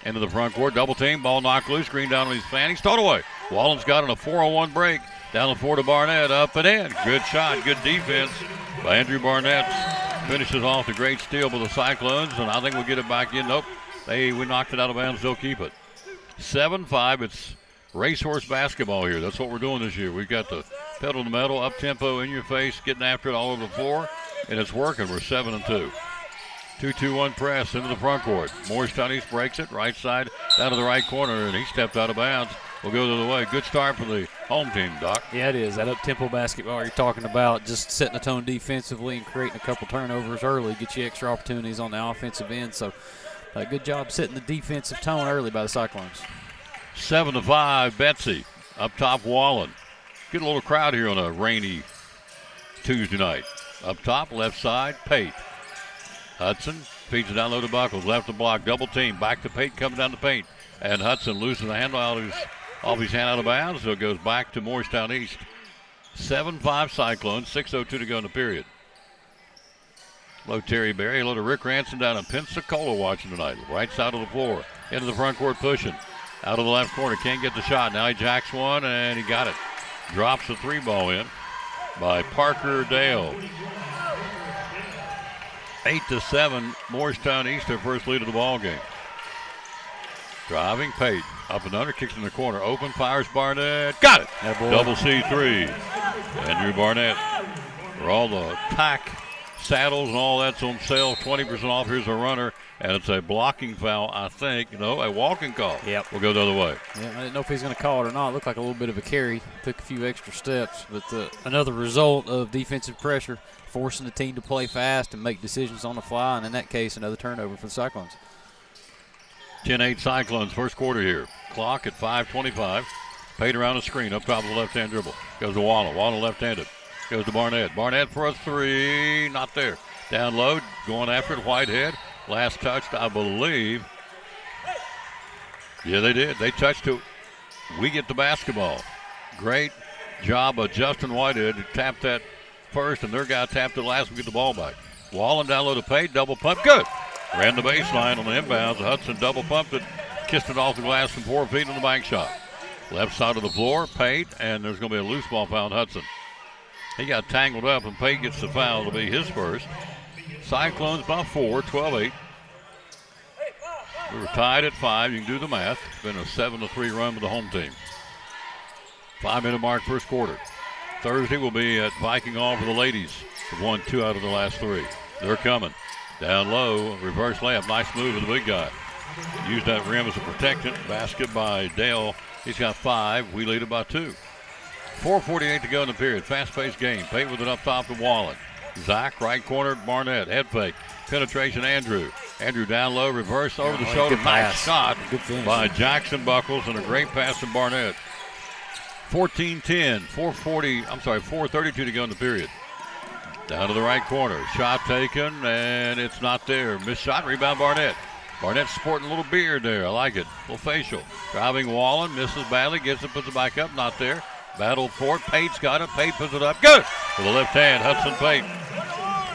Into the front court, double team, ball knocked loose, Green down on his fanny, stole away. Wallen's got on a 4-on-1 break, down the floor to Barnett, up and in. Good shot, good defense by Andrew Barnett. Finishes off the great steal by the Cyclones, and I think we'll get it back in. Nope, we knocked it out of bounds, they'll keep it. 7-5, it's racehorse basketball here. That's what we're doing this year. We've got the pedal to the metal, up-tempo, in your face, getting after it all over the floor, and it's working. We're 7-2. 2-2-1 press into the front court. Morristown East breaks it, right side, down to the right corner, and he stepped out of bounds. We'll go the other way. Good start for the home team, Doc. Yeah, it is. That up-tempo basketball you're talking about, just setting the tone defensively and creating a couple turnovers early, get you extra opportunities on the offensive end. So a good job setting the defensive tone early by the Cyclones. 7-5, Betsy. Up top, Wallen. Get a little crowd here on a rainy Tuesday night. Up top, left side, Pate. Hudson feeds it down low to Buckles. Left to block, double team. Back to Pate, coming down the paint. And Hudson losing the handle off his hand out of bounds, so it goes back to Morristown East. 7-5 Cyclones, 6:02 to go in the period. Hello, Terry Berry. Hello to Rick Ranson down in Pensacola watching tonight. Right side of the floor. Into the front court pushing. Out of the left corner, can't get the shot. Now he jacks one, and he got it. Drops the 3-ball in by Parker Dale. 8-7, Morristown East, their first lead of the ball game. Driving, Pate. Up and under, kicks in the corner. Open, fires Barnett. Got it! Double C3. Andrew Barnett. For all the tack, saddles, and all that's on sale, 20% off. Here's a runner, and it's a blocking foul, I think. No, a walking call. Yep. We'll go the other way. Yeah, I didn't know if he's going to call it or not. It looked like a little bit of a carry. Took a few extra steps, but another result of defensive pressure, forcing the team to play fast and make decisions on the fly, and in that case, another turnover for the Cyclones. 10-8 Cyclones, first quarter here. Clock at 5:25. Pate around the screen, up top of the left-hand dribble. Goes to Wallen. Wallen left-handed. Goes to Barnett. Barnett for a 3. Not there. Down low, going after it. Whitehead. Last touched, I believe. Yeah, they did. They touched it. We get the basketball. Great job of Justin Whitehead, who tapped that first, and their guy tapped it last. We get the ball back. Wallen down low to Pate. Double pump. Good. Ran the baseline on the inbounds. Hudson double pumped it. Kissed it off the glass from 4 feet on the bank shot. Left side of the floor, Pate, and there's going to be a loose ball foul on Hudson. He got tangled up, and Pate gets the foul. It'll be his first. Cyclones by 4, 12-8. We were tied at 5. You can do the math. It's been a 7-3 run with the home team. 5-minute mark, first quarter. Thursday will be at Viking Hall for the ladies. They've won 2 out of the last 3. They're coming. Down low, reverse layup. Nice move with the big guy. Used that rim as a protectant. Basket by Dale. He's got 5. We lead it by 2. 4:48 to go in the period. Fast-paced game. Pate with it up top to Wallen. Zach, right corner, Barnett. Head fake. Penetration, Andrew. Andrew down low, reverse over the shoulder. Nice shot by Jackson Buckles, and a great pass from Barnett. 14-10. 4:32 to go in the period. Down to the right corner. Shot taken, and it's not there. Missed shot, rebound Barnett. Barnett sporting a little beard there. I like it. A little facial. Driving Wallen, misses badly, gets it, puts it back up, not there. Battle for it. Pate's got it. Pate puts it up. Good! With the left hand, Hudson Pate.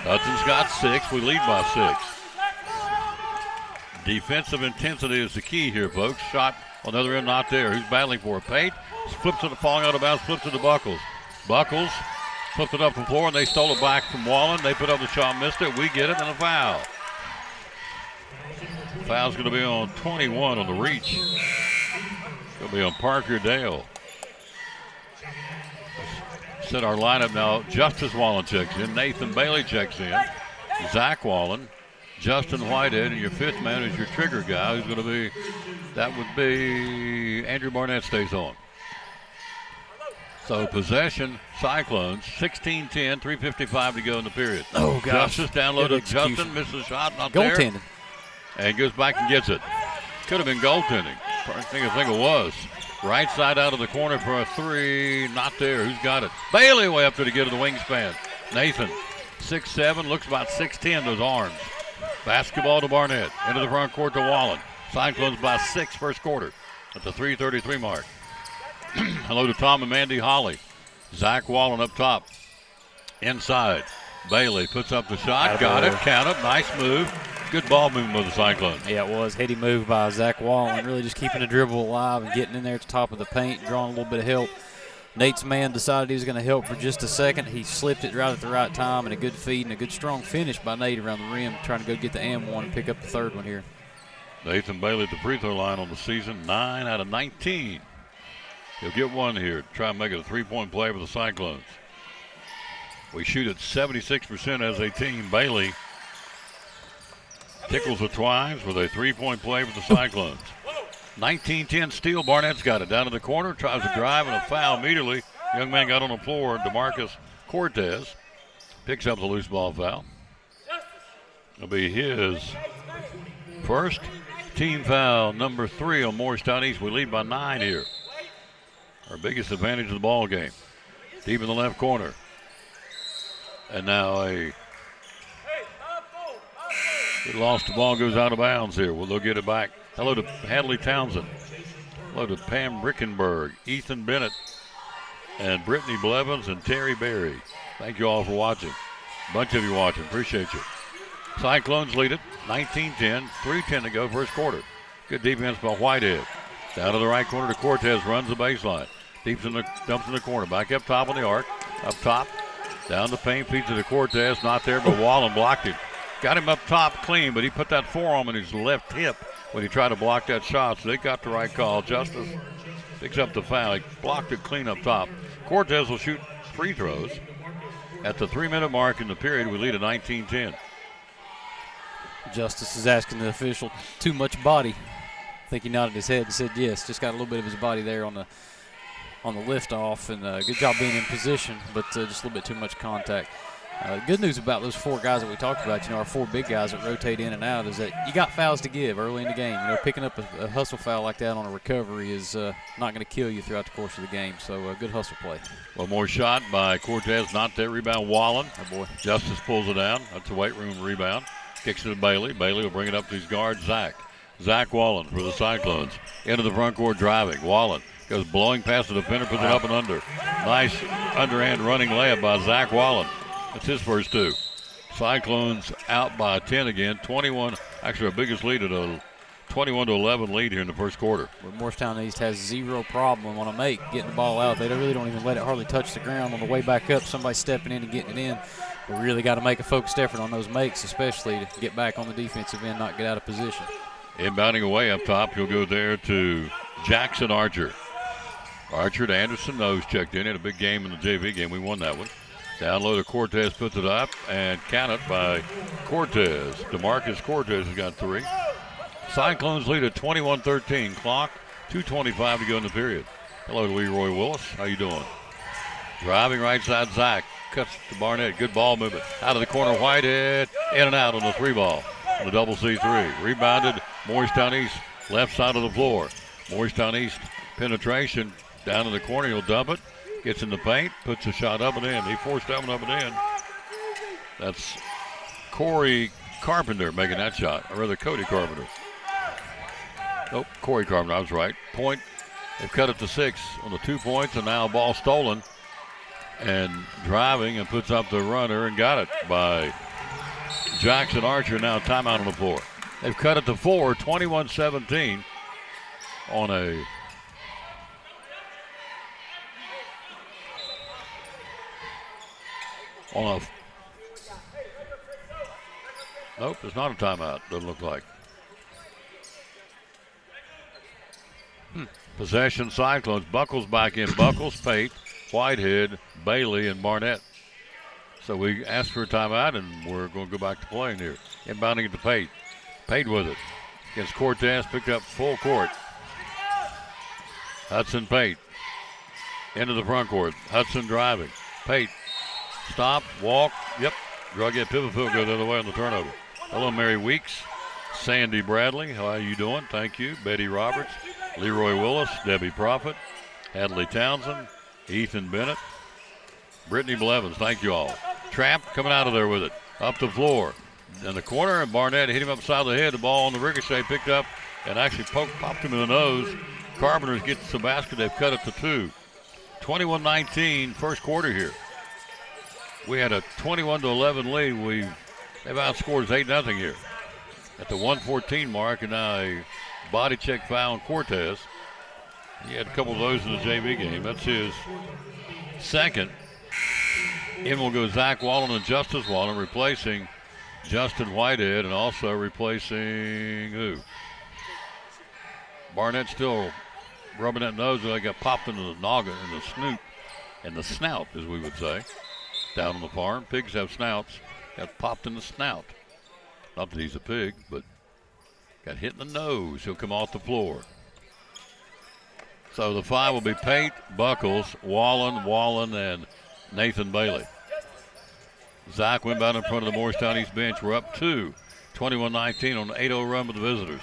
Hudson's got 6. We lead by 6. Defensive intensity is the key here, folks. Shot on the other end, not there. Who's battling for it? Pate flips it, falling out of bounds, flips it to Buckles. Buckles flipped it up from the floor, and they stole it back from Wallen. They put up the shot, missed it. We get it, and a foul. Foul's going to be on 21 on the reach. It'll be on Parker Dale. Set our lineup now. Justice Wallen checks in. Nathan Bailey checks in. Zach Wallen. Justin Whitehead, and your 5th man is your trigger guy, who's going to be, that would be Andrew Barnett stays on. So possession, Cyclones, 16-10, 3:55 to go in the period. Oh, gosh. Justice down low to Justin, misses shot, not there. Goaltending. And goes back and gets it. Could have been goaltending. I think it was. Right side out of the corner for a 3, not there. Who's got it? Bailey way up there to get to the wingspan. Nathan, 6'7", looks about 6'10", those arms. Basketball to Barnett, into the front court to Wallen. Cyclones by 6 first quarter at the 3:33 mark. Hello to Tom and Mandy Holly. Zach Wallen up top. Inside. Bailey puts up the shot. Got it. Count it. Nice move. Good ball movement with the Cyclones. Yeah, it was. Heady move by Zach Wallen. Really just keeping the dribble alive and getting in there at the top of the paint, drawing a little bit of help. Nate's man decided he was going to help for just a second. He slipped it right at the right time, and a good feed and a good strong finish by Nate around the rim, trying to go get the and one and pick up the 3rd one here. Nathan Bailey at the free throw line on the season, 9 out of 19. He'll get one here. Try and make it a 3-point play for the Cyclones. We shoot at 76% as a team. Bailey tickles the twines with a 3-point play for the Cyclones. 19-10 steal. Barnett's got it down to the corner. Tries to drive and a foul immediately. Young man got on the floor. DeMarcus Cortez picks up the loose ball foul. It'll be his first team foul, number 3 on Morristown East. We lead by 9 here. Our biggest advantage of the ball game. Deep in the left corner. And now he lost the ball, goes out of bounds here. Well, they'll get it back. Hello to Hadley Townsend. Hello to Pam Rickenberg, Ethan Bennett, and Brittany Blevins and Terry Berry. Thank you all for watching. A bunch of you watching. Appreciate you. Cyclones lead it 19-10, 3:10 to go first quarter. Good defense by Whitehead. Down to the right corner to Cortez, runs the baseline. Dumps in the corner. Back up top on the arc. Up top. Down the paint, feeds it to Cortez. Not there, but Wallen blocked it. Got him up top clean, but he put that forearm in his left hip when he tried to block that shot. So they got the right call. Justice picks up the foul. He blocked it clean up top. Cortez will shoot free throws. At the 3-minute mark in the period, we lead at 19-10. Justice is asking the official too much body. I think he nodded his head and said yes. Just got a little bit of his body there on the lift off, and good job being in position, but just a little bit too much contact. Good news about those 4 guys that we talked about, our 4 big guys that rotate in and out, is that you got fouls to give early in the game. Picking up a hustle foul like that on a recovery is not going to kill you throughout the course of the game. So good hustle play. One more shot by Cortez, not there. Rebound Wallen. Oh boy. Justice pulls it down. That's a weight room rebound. Kicks it to Bailey. Bailey will bring it up to his guard, Zach. Zach Wallen for the Cyclones. Into the front court driving. Wallen goes blowing past the defender, puts it up and under. Nice underhand running layup by Zach Wallen. That's his first 2. Cyclones out by 10 again. 21, actually our biggest lead at a 21-11 lead here in the first quarter. But Morristown East has zero problem on a make getting the ball out. They really don't even let it hardly touch the ground on the way back up. Somebody stepping in and getting it in. We really got to make a focused effort on those makes, especially to get back on the defensive end, not get out of position. Inbounding away up top, he'll go there to Jackson Archer. Archer to Anderson, nose checked in. Had a big game in the JV game. We won that one. Down low to Cortez, puts it up, and count it by Cortez. DeMarcus Cortez has got 3. Cyclones lead at 21-13. Clock, 2:25 to go in the period. Hello to Leroy Willis. How you doing? Driving right side, Zach. Cuts to Barnett. Good ball movement. Out of the corner, Whitehead. In and out on the 3 ball. On the double C3. Rebounded, Morristown East. Left side of the floor. Morristown East penetration. Down in the corner, he'll dump it. Gets in the paint, puts a shot up and in. He forced that one up and in. That's Corey Carpenter making that shot, or rather Cody Carpenter. Nope, Corey Carpenter, I was right. Point, they've cut it to 6 on the 2 points, and now ball stolen. And driving and puts up the runner and got it by Jackson Archer. Now timeout on the floor. They've cut it to 4, 21-17 on a nope, it's not a timeout, doesn't look like. Possession Cyclones. Buckles back in. Buckles, Pate, Whitehead, Bailey, and Barnett. So we asked for a timeout, and we're going to go back to playing here. Inbounding it to Pate. Pate with it. Against Cortez, picked up full court. Hudson Pate. Into the front court. Hudson driving. Pate. Stop, walk, yep. Drug it, pivot goes the other way on the turnover. Hello, Mary Weeks. Sandy Bradley, how are you doing? Thank you. Betty Roberts, Leroy Willis, Debbie Prophet, Hadley Townsend, Ethan Bennett, Brittany Blevins, thank you all. Trapp coming out of there with it. Up the floor. In the corner, and Barnett hit him upside the head. The ball on the ricochet picked up and actually popped him in the nose. Carpenters gets the basket. They've cut it to 2. 21-19, first quarter here. We had a 21-11 lead. They've outscored us 8-0 here. At the 1:14 mark, and now a body check foul on Cortez. He had a couple of those in the JV game. That's his second. In will go Zach Wallen and Justice Wallen, replacing Justin Whitehead, and also replacing who? Barnett still rubbing that nose. They got popped into the noggin, in the snoot, and the snout, as we would say. Down on the farm, pigs have snouts. Got popped in the snout. Not that he's a pig, but got hit in the nose. He'll come off the floor. So the 5 will be Pate, Buckles, Wallen, and Nathan Bailey. Zach went down in front of the Morristown East bench. We're up 2, 21-19 on an 8-0 run with the visitors.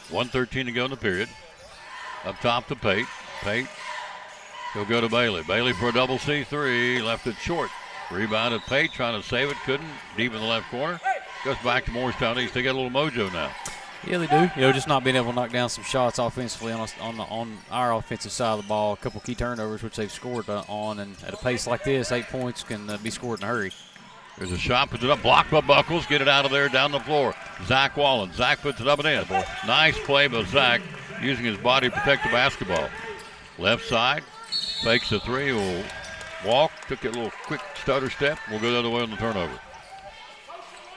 1:13 to go in the period. Up top to Pate. Pate. He'll go to Bailey. Bailey for a double C3. Left it short. Rebounded Pate, trying to save it. Couldn't. Deep in the left corner. Goes back to Morristown East. They got a little mojo now. Yeah, they do. Just not being able to knock down some shots offensively on our offensive side of the ball. A couple key turnovers, which they've scored on. And at a pace like this, 8 points can be scored in a hurry. There's a shot, puts it up, blocked by Buckles. Get it out of there, down the floor. Zach Wallen. Zach puts it up and in. Nice play by Zach. using his body to protect the basketball. Left side, fakes the three, will walk, took a little quick stutter step, we'll go the other way on the turnover.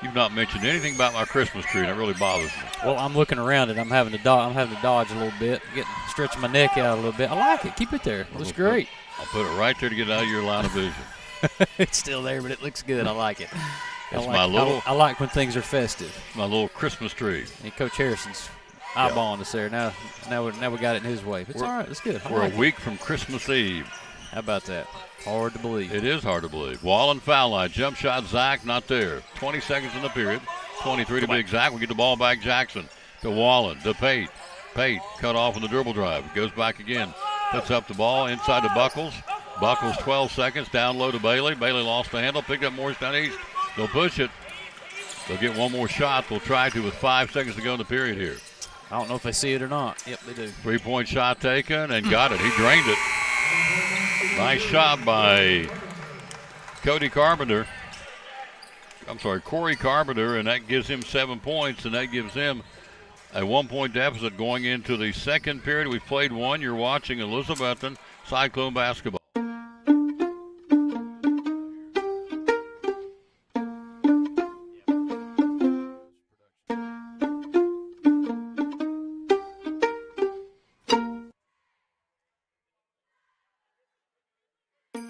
You've not mentioned anything about my Christmas tree, and it really bothers me. Well, I'm looking around it. I'm having to dodge a little bit, stretching my neck out a little bit. I like it. Keep it there. It looks great. I'll put it right there to get out of your line of vision. It's still there, but it looks good. I like it. I like when things are festive. My little Christmas tree. And Coach Harrison's eyeballing us there. Now we got it in his way. It's all right. It's good. We're a week from Christmas Eve. How about that? Hard to believe. It is hard to believe. Wallen foul line. Jump shot, Zach, not there. 20 seconds in the period. 23 to be exact. We get the ball back. Jackson to Wallen to Pate. Pate cut off on the dribble drive. Goes back again. Puts up the ball inside to Buckles. Buckles 12 seconds. Down low to Bailey. Bailey lost the handle. Picked up Morristown East. They'll push it. They'll get one more shot. They'll try to with 5 seconds to go in the period here. I don't know if they see it or not. Yep, they do. 3-point shot taken and got it. He drained it. Nice shot by Corey Carpenter, and that gives him 7 points, and that gives him a 1-point deficit going into the second period. We've played one. You're watching Elizabethton Cyclone basketball.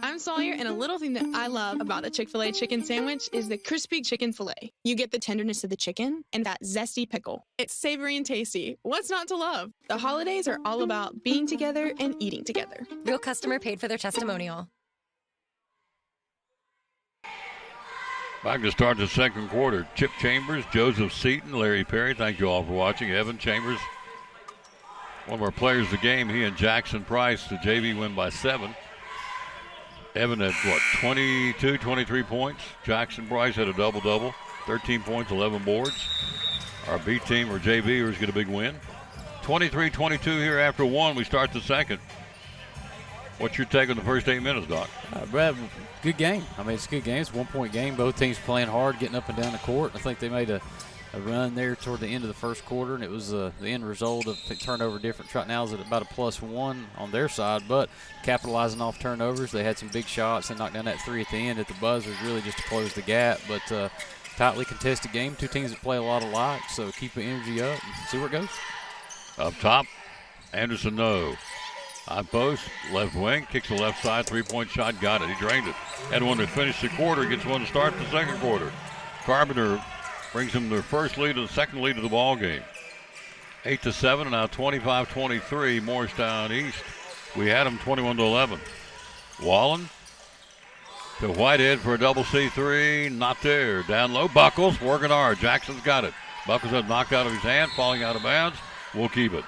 I'm Sawyer, and a little thing that I love about the Chick-fil-A chicken sandwich is the crispy chicken filet. You get the tenderness of the chicken and that zesty pickle. It's savory and tasty. What's not to love? The holidays are all about being together and eating together. Real customer paid for their testimonial. Back to start the second quarter. Chip Chambers, Joseph Seaton, Larry Perry. Thank you all for watching. Evan Chambers, one of our players of the game. He and Jackson Price, the JV, win by 7. Evan had, 22, 23 points. Jackson Price had a double-double, 13 points, 11 boards. Our B team, or JVers, get a big win. 23-22 here after 1. We start the second. What's your take on the first 8 minutes, Doc? Brad, good game. I mean, it's a good game. It's a 1-point game. Both teams playing hard, getting up and down the court. I think they made a run there toward the end of the first quarter, and it was the end result of turnover difference. Right now is at about a +1 on their side, but capitalizing off turnovers. They had some big shots and knocked down that 3 at the end at the buzzer, really just to close the gap. But tightly contested game. Two teams that play a lot alike, so keep the energy up and see where it goes. Up top, Anderson, no. High post, left wing, kicks the left side, 3-point shot, got it. He drained it. Had one to finish the quarter, gets one to start the second quarter. Carpenter brings them their first lead and the second lead of the ball game. 8-7, and now 25-23, Morristown East. We had them 21-11. Wallen to Whitehead for a double C3, not there. Down low, Buckles working hard. Jackson's got it. Buckles has knocked out of his hand, falling out of bounds. We'll keep it.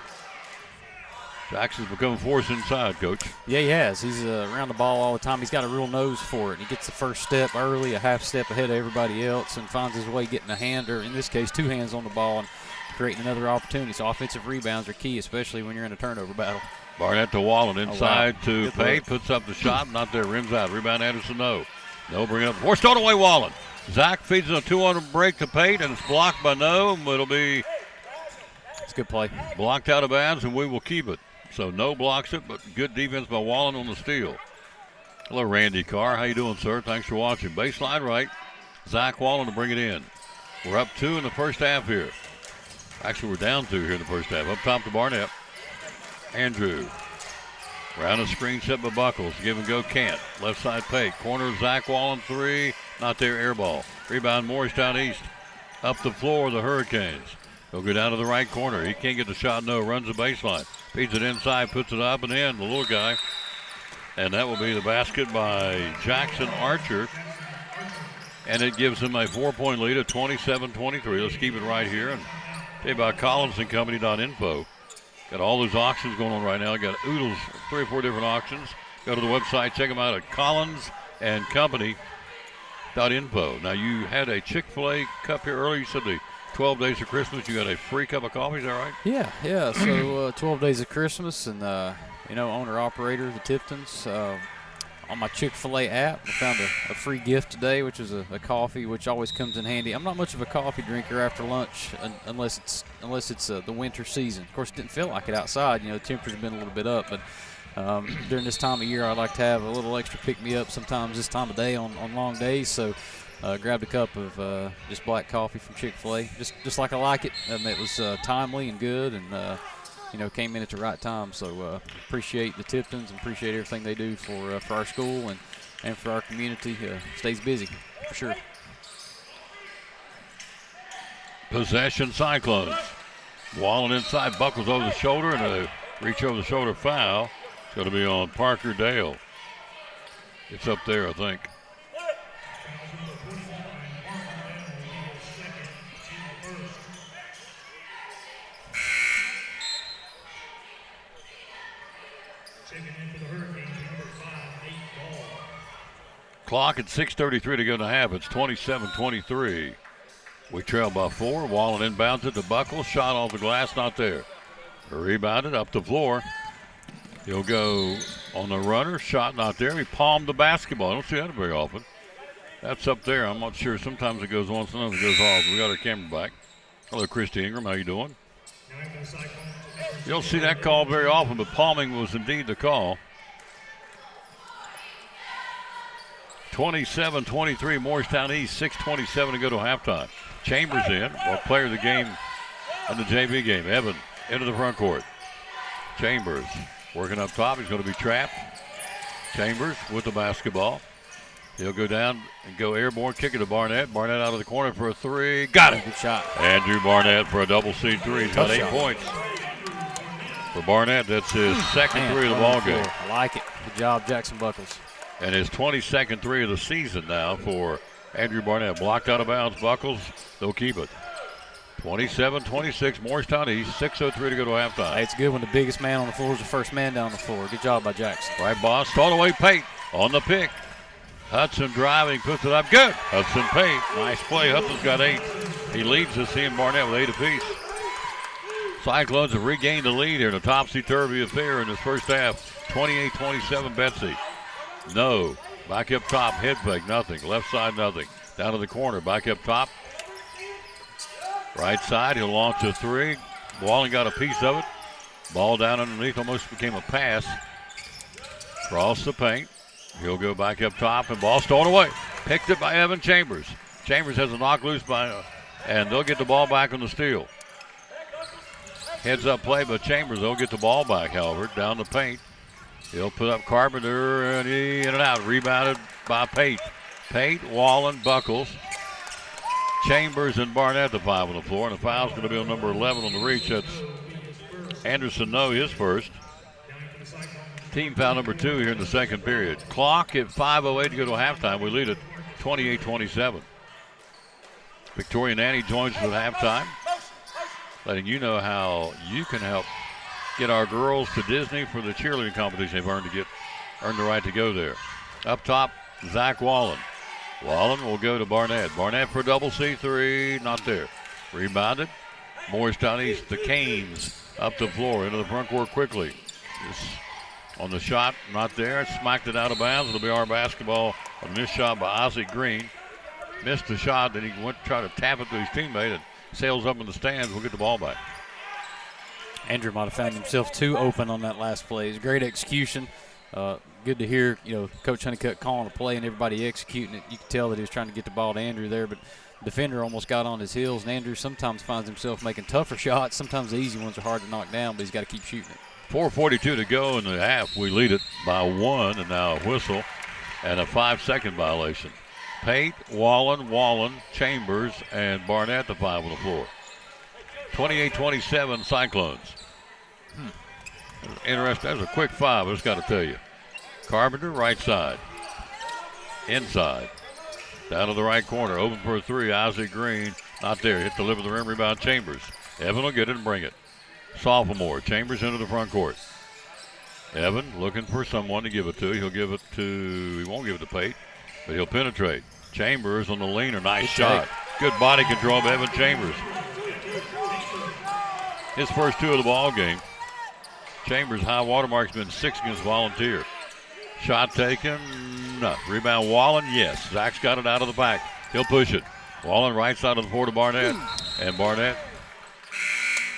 Jackson's become a force inside, Coach. Yeah, he has. He's around the ball all the time. He's got a real nose for it. He gets the first step early, a half step ahead of everybody else, and finds his way getting a hand, or in this case, 2 hands on the ball and creating another opportunity. So offensive rebounds are key, especially when you're in a turnover battle. Barnett to Wallen, inside to Good Pate, look. puts up the shot, not there, rims out. Rebound Anderson, no. No, bring it up. Forced all the way, Wallen. Zach feeds a 2-on break to Pate, and it's blocked by No. It'll be It's a good play. Blocked out of bounds, and we will keep it. So No blocks it, but good defense by Wallen on the steal. Hello, Randy Carr. How you doing, sir? Thanks for watching. Baseline right. Zach Wallen to bring it in. We're up 2 in the first half here. Actually, we're down 2 here in the first half. Up top to Barnett. Andrew. Round the screen set by Buckles. Give and go can't. Left side Pate. Corner Zach Wallen 3. Not there, air ball. Rebound Morristown East. Up the floor, the Hurricanes. They'll go down to the right corner. He can't get the shot, No. Runs the baseline. Feeds it inside, puts it up and in, the little guy. And that will be the basket by Jackson Archer. And it gives him a 4-point lead of 27-23. Let's keep it right here. And tell you about collinsandcompany.info. Got all those auctions going on right now. Got oodles, 3 or 4 different auctions. Go to the website, check them out at collinsandcompany.info. Now, you had a Chick-fil-A cup here earlier. You said the 12 days of Christmas, you got a free cup of coffee, is that right? Yeah. So 12 days of Christmas, and owner-operator, the Tiptons, on my Chick-fil-A app. I found a free gift today, which is a coffee, which always comes in handy. I'm not much of a coffee drinker after lunch unless it's the winter season. Of course, it didn't feel like it outside. The temperatures have been a little bit up, but during this time of year, I like to have a little extra pick-me-up sometimes this time of day on long days. So grabbed a cup of just black coffee from Chick-fil-A, just like I like it. It was timely and good, and came in at the right time. So appreciate the Tiptons and appreciate everything they do for our school and for our community. Stays busy, for sure. Possession Cyclones. Wallen inside, buckles over the shoulder, and a reach over the shoulder foul. It's going to be on Parker Dale. It's up there, I think. Clock at 6:33 to go in the half. It's 27-23. We trail by 4. Wallen inbounds it to Buckles. Shot off the glass, not there. Rebounded up the floor. He'll go on the runner. Shot not there. He palmed the basketball. I don't see that very often. That's up there. I'm not sure. Sometimes it goes on, sometimes it goes off. We got our camera back. Hello, Christy Ingram. How you doing? You don't see that call very often, but palming was indeed the call. 27-23, Morristown East, 6:27 to go to halftime. Chambers in, player of the game in the JV game. Evan into the front court. Chambers working up top. He's going to be trapped. Chambers with the basketball. He'll go down and go airborne, kick it to Barnett. Barnett out of the corner for a three. Got it. Good shot. Andrew Barnett for a double C3. He's got 8 points. For Barnett, that's his second three of the ball game. I like it. Good job, Jackson Buckles. And his 22nd three of the season now for Andrew Barnett. Blocked out of bounds. Buckles, they'll keep it. 27-26, Morristown East, 6:03 to go to halftime. Hey, it's good when the biggest man on the floor is the first man down the floor. Good job by Jackson. Right, boss. Stole away Pate on the pick. Hudson driving, puts it up. Good. Hudson Pate. Nice play. Hudson's got 8. He leads us, he and Barnett with 8 apiece. Cyclones have regained the lead here in a topsy-turvy affair in this first half. 28-27, Betsy. No. Back up top, head fake, nothing. Left side, nothing. Down to the corner, back up top. Right side, he'll launch a three. Wallen got a piece of it. Ball down underneath, almost became a pass. Cross the paint. He'll go back up top, and ball stolen away. Picked it by Evan Chambers. Chambers has a knock loose and they'll get the ball back on the steal. Heads up play by Chambers. They'll get the ball back, however, down the paint. He'll put up Carpenter, and he in and out. Rebounded by Pate. Pate, Wallen, Buckles, Chambers, and Barnett, the 5 on the floor. And the foul's going to be on number 11 on the reach. That's Anderson, his first. Team foul number 2 here in the second period. Clock at 5:08 to go to halftime. We lead at 28-27. Victoria Nanny joins us at halftime, letting you know how you can help get our girls to Disney for the cheerleading competition they've earned the right to go there. Up top, Zach Wallen. Wallen will go to Barnett. Barnett for a double C3, not there. Rebounded. Morristown East, the Canes up the floor into the front court quickly. On the shot, not there. Smacked it out of bounds. It'll be our basketball. A missed shot by Isaac Green. Missed the shot, then he went to try to tap it to his teammate and sails up in the stands. We'll get the ball back. Andrew might have found himself too open on that last play. It's great execution. Good to hear, Coach Honeycutt calling a play and everybody executing it. You can tell that he was trying to get the ball to Andrew there, but the defender almost got on his heels, and Andrew sometimes finds himself making tougher shots. Sometimes the easy ones are hard to knock down, but he's got to keep shooting it. 4:42 to go in the half. We lead it by 1, and now a whistle and a 5-second violation. Pate, Wallen, Chambers, and Barnett, the 5 on the floor. 28-27 Cyclones. Interesting. That was a quick 5, I just got to tell you. Carpenter, right side. Inside. Down to the right corner. Open for a 3. Isaac Green, not there. Hit the lip of the rim, rebound Chambers. Evan will get it and bring it. Sophomore. Chambers into the front court. Evan looking for someone to give it to. He won't give it to Pate, but he'll penetrate. Chambers on the leaner. Nice shot. Good body control of Evan Chambers. His first 2 of the ball game. Chambers' high watermark's been 6 against Volunteer. Shot taken. No. Rebound Wallen. Yes. Zach's got it out of the back. He'll push it. Wallen right side of the floor to Barnett. And Barnett,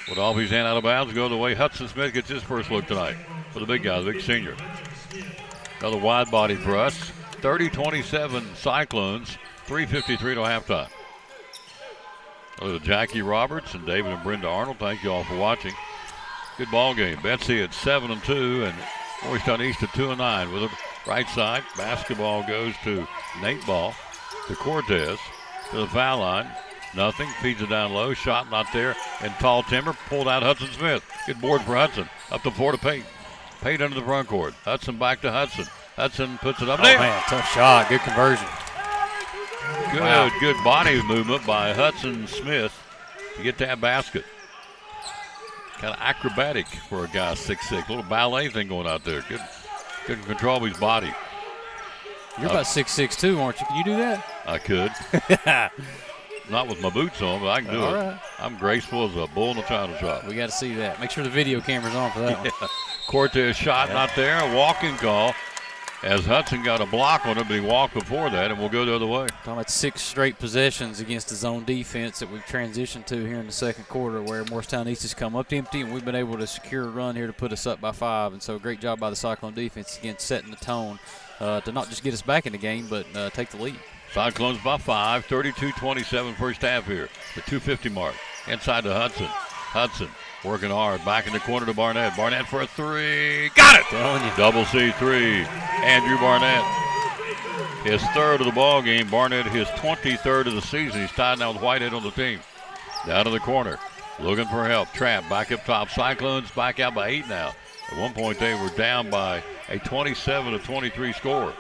with off his hand out of bounds, go the way Hudson Smith gets his first look tonight for the big guy, the big senior. Another wide body for us. 30-27 Cyclones. 3:53 to halftime. Hello to Jackie Roberts and David and Brenda Arnold. Thank you all for watching. Good ball game. Betsy at 7-2 and Morristown East at 2-9 with a right side. Basketball goes to Nate Ball, to Cortez, to the foul line. Nothing. Feeds it down low. Shot not there. And tall timber pulled out Hudson Smith. Good board for Hudson. Up the floor to Pate. Pate under the front court. Hudson back to Hudson. Hudson puts it up there. Oh, man, tough shot. Good conversion. Good body movement by Hudson Smith to get that basket. Kind of acrobatic for a guy 6'6". A little ballet thing going out there. Good control of his body. You're about 6'6" too, aren't you? Can you do that? I could. Not with my boots on, but I can do it. Right. I'm graceful as a bull in a china shop. We got to see that. Make sure the video camera's on for that one. Cortez shot not there. A walking call as Hudson got a block on it, but he walked before that, and we'll go the other way. Talking about 6 straight possessions against the zone defense that we've transitioned to here in the second quarter, where Morristown East has come up empty, and we've been able to secure a run here to put us up by 5. And so great job by the Cyclone defense, again, setting the tone to not just get us back in the game, but take the lead. Cyclones by 5, 32-27 first half here. The 2:50 mark. Inside to Hudson. Hudson working hard. Back in the corner to Barnett. Barnett for a 3. Got it! Telling you. Double C3. Andrew Barnett. His third of the ball game. Barnett his 23rd of the season. He's tied now with Whitehead on the team. Down to the corner. Looking for help. Trap back up top. Cyclones back out by 8 now. At one point they were down by a 27-23 score.